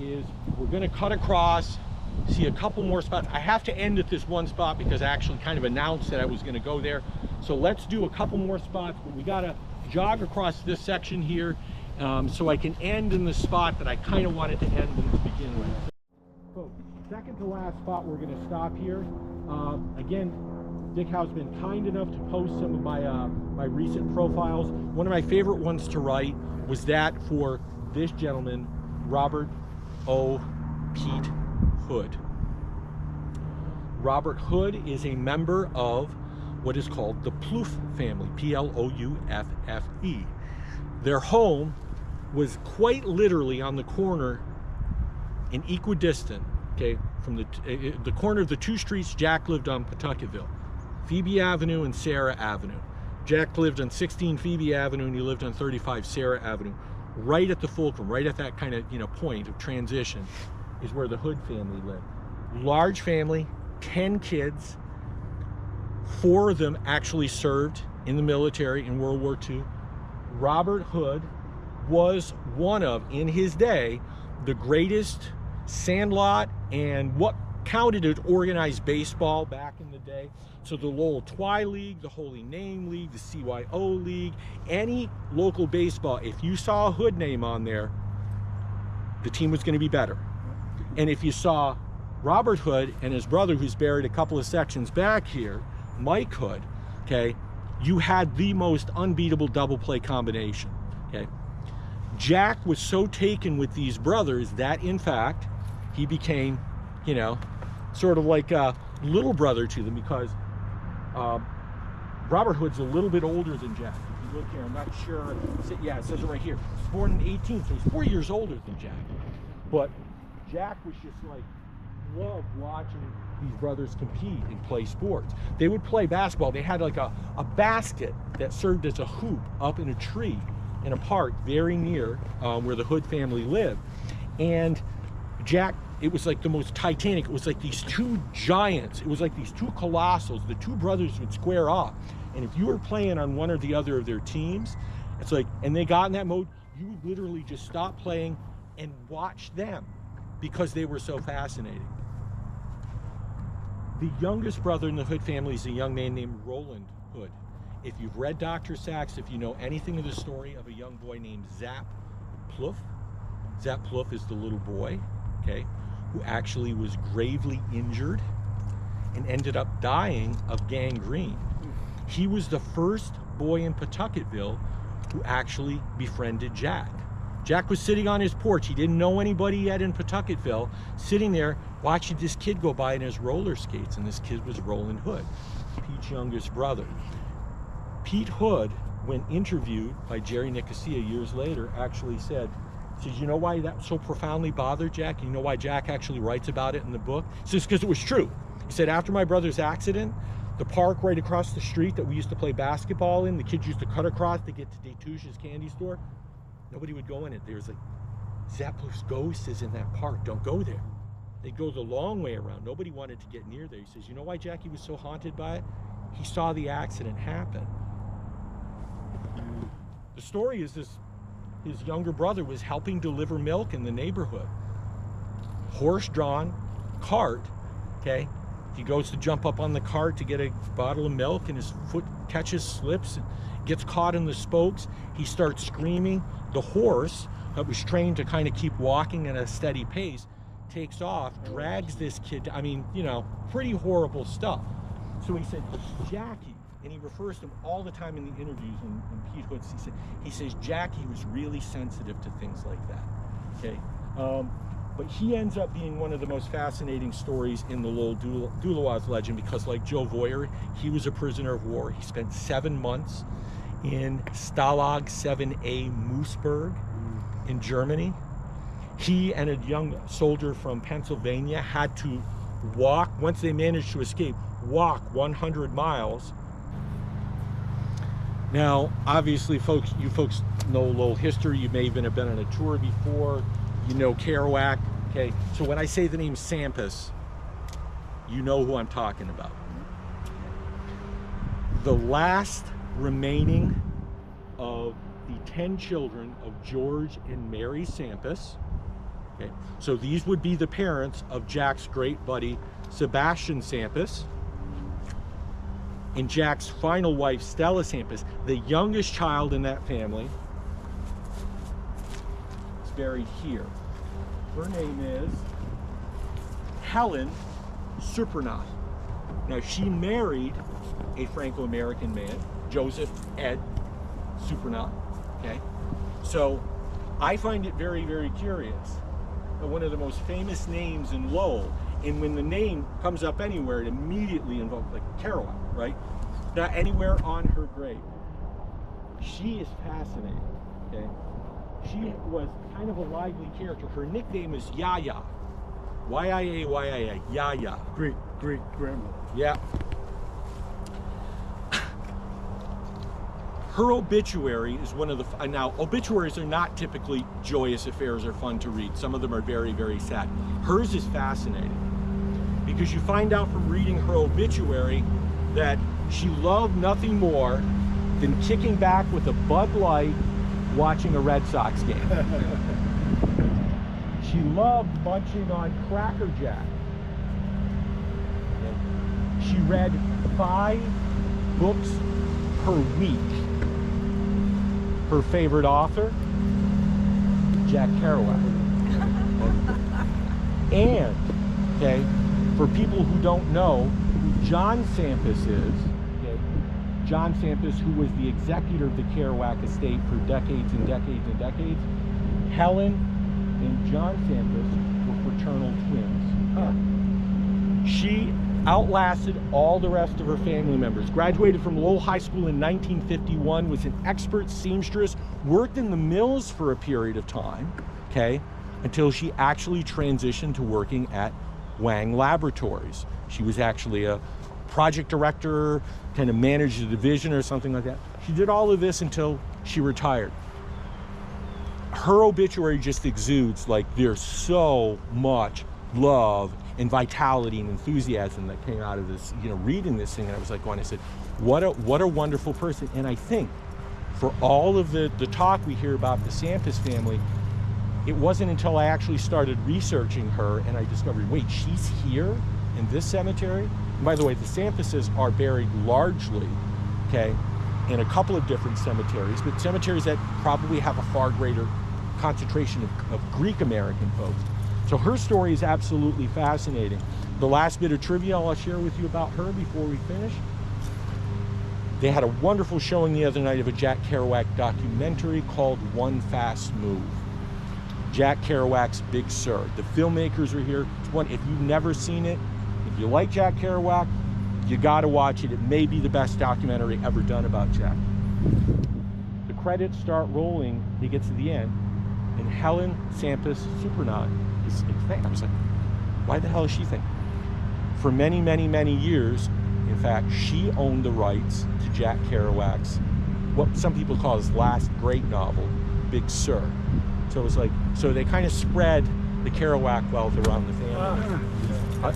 is we're going to cut across, see a couple more spots. I have to end at this one spot because I actually kind of announced that I was going to go there. So let's do a couple more spots, but we got to jog across this section here so I can end in the spot that I kind of wanted to end in to begin with. So, second to last spot, we're going to stop here. Again, Dick Howe's been kind enough to post some of my my recent profiles. One of my favorite ones to write was that for this gentleman, Robert O. Pete Hood. Robert Hood is a member of what is called the Plouffe family, P-L-O-U-F-F-E. Their home was quite literally on the corner in equidistant, okay, from the corner of the two streets Jack lived on, Pawtucketville, Phoebe Avenue and Sarah Avenue. Jack lived on 16 Phoebe Avenue and he lived on 35 Sarah Avenue. Right at the fulcrum, right at that kind of, you know, point of transition is where the Hood family lived. Large family, 10 kids. 4 of them actually served in the military in World War II. Robert Hood was one of, in his day, the greatest sandlot and what counted as organized baseball back in the day. So the Lowell Twi League, the Holy Name League, the CYO League, any local baseball, if you saw a Hood name on there, the team was going to be better. And if you saw Robert Hood and his brother, who's buried a couple of sections back here, Mike Hood, okay, you had the most unbeatable double play combination, okay? Jack was so taken with these brothers that, in fact, he became, you know, sort of like a little brother to them, because Robert Hood's a little bit older than Jack. If you look here, I'm not sure. Yeah, it says it right here. He was born in 18, so he's 4 years older than Jack. But Jack was just like, loved watching these brothers compete and play sports. They would play basketball. They had like a basket that served as a hoop up in a tree in a park very near where the Hood family lived. And Jack, it was like the most titanic. It was like these two giants. It was like these two colossals. The two brothers would square off. And if you were playing on one or the other of their teams, it's like, and they got in that mode, you would literally just stop playing and watch them because they were so fascinating. The youngest brother in the Hood family is a young man named Roland Hood. If you've read Dr. Sax, if you know anything of the story of a young boy named Zap Plouffe, Zap Plouffe is the little boy, okay, who actually was gravely injured and ended up dying of gangrene. He was the first boy in Pawtucketville who actually befriended Jack. Jack was sitting on his porch. He didn't know anybody yet in Pawtucketville, sitting there watching this kid go by in his roller skates, and this kid was Roland Hood, Pete's youngest brother. Pete Hood, when interviewed by Jerry Nicosia years later, actually said, you know why that so profoundly bothered Jack? You know why Jack actually writes about it in the book? He says, because it was true. He said, after my brother's accident, the park right across the street that we used to play basketball in, the kids used to cut across to get to Détouche's candy store. Nobody would go in it. There was like, Zap Plouffe's ghost is in that park. Don't go there. They'd go the long way around. Nobody wanted to get near there. He says, you know why Jackie was so haunted by it? He saw the accident happen. The story is this, his younger brother was helping deliver milk in the neighborhood. Horse-drawn cart, okay? He goes to jump up on the cart to get a bottle of milk, and his foot catches, slips, and gets caught in the spokes. He starts screaming. The horse, that was trained to kind of keep walking at a steady pace, takes off, drags this kid. I mean, you know, pretty horrible stuff. So he said, Jackie, and he refers to him all the time in the interviews when Pete Hoods, he says, Jackie was really sensitive to things like that, okay? But he ends up being one of the most fascinating stories in the Lowell Doulois legend because, like Joe Voyer, he was a prisoner of war. He spent 7 months in Stalag 7A Moosburg in Germany. He and a young soldier from Pennsylvania had to walk, once they managed to escape, walk 100 miles. Now, obviously, you folks know Lowell history. You may even have been on a tour before. You know Kerouac, okay? So when I say the name Sampas, you know who I'm talking about. The last remaining of the 10 children of George and Mary Sampas, okay? So these would be the parents of Jack's great buddy, Sebastian Sampas, and Jack's final wife, Stella Sampas, the youngest child in that family, buried here. Her name is Helen Surprenant. Now, she married a Franco-American man, Joseph Ed Surprenant, okay? So I find it very, very curious that one of the most famous names in Lowell, and when the name comes up anywhere, it immediately invokes, like Kerouac, right? Not anywhere on her grave. She is fascinating, okay? She was kind of a lively character. Her nickname is Yaya. Y-I-A, Yaya. Great grandmother. Yeah. Her obituary is one of the, now obituaries are not typically joyous affairs or fun to read. Some of them are very, very sad. Hers is fascinating because you find out from reading her obituary that she loved nothing more than kicking back with a Bud Light watching a Red Sox game. She loved munching on Cracker Jack. She read 5 books per week. Her favorite author, Jack Kerouac. And, okay, for people who don't know who John Sampas is, John Sampas, who was the executor of the Kerouac estate for decades and decades and decades, Helen and John Sampas were fraternal twins. She outlasted all the rest of her family members. Graduated from Lowell High School in 1951, was an expert seamstress, worked in the mills for a period of time, okay, until she actually transitioned to working at Wang Laboratories. She was actually a project director, kind of managed a division or something like that. She did all of this until she retired. Her obituary just exudes like there's so much love and vitality and enthusiasm that came out of this, you know, reading this thing. And I was like, I said, what a wonderful person. And I think for all of the talk we hear about the Sampas family, it wasn't until I actually started researching her and I discovered, wait, she's here in this cemetery? And by the way, the Sampases are buried largely, okay, in a couple of different cemeteries, but cemeteries that probably have a far greater concentration of Greek American folks. So her story is absolutely fascinating. The last bit of trivia I'll share with you about her before we finish. They had a wonderful showing the other night of a Jack Kerouac documentary called One Fast Move. Jack Kerouac's Big Sur. The filmmakers are here. It's one, if you've never seen it, if you like Jack Kerouac, you gotta watch it. It may be the best documentary ever done about Jack. The credits start rolling, he gets to the end, and Helen Sampas Surprenant is famous. I was like, why the hell is she famous? For many, many, many years, in fact, she owned the rights to Jack Kerouac's, what some people call his last great novel, Big Sur. So it was like, so they kind of spread the Kerouac wealth around the family.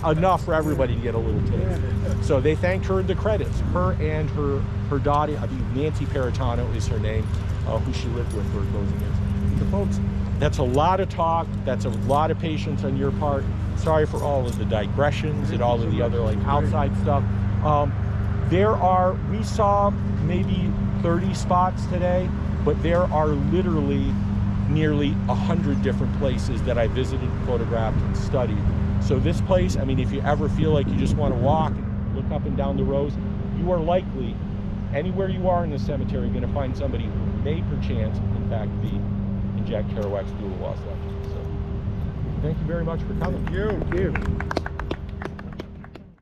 Enough for everybody to get a little taste. So they thanked her in the credits. Her and her daughter, I believe Nancy Peritano is her name, who she lived with for closing years. So folks, that's a lot of talk. That's a lot of patience on your part. Sorry for all of the digressions and all of the other like outside stuff. We saw maybe 30 spots today, but there are literally nearly 100 different places that I visited, photographed, and studied. So this place, I mean, if you ever feel like you just want to walk and look up and down the rows, you are likely anywhere you are in the cemetery, you're going to find somebody who may perchance, in fact, be in Jack Kerouac's Duel of Lost Legends. So, thank you very much for coming. Thank you.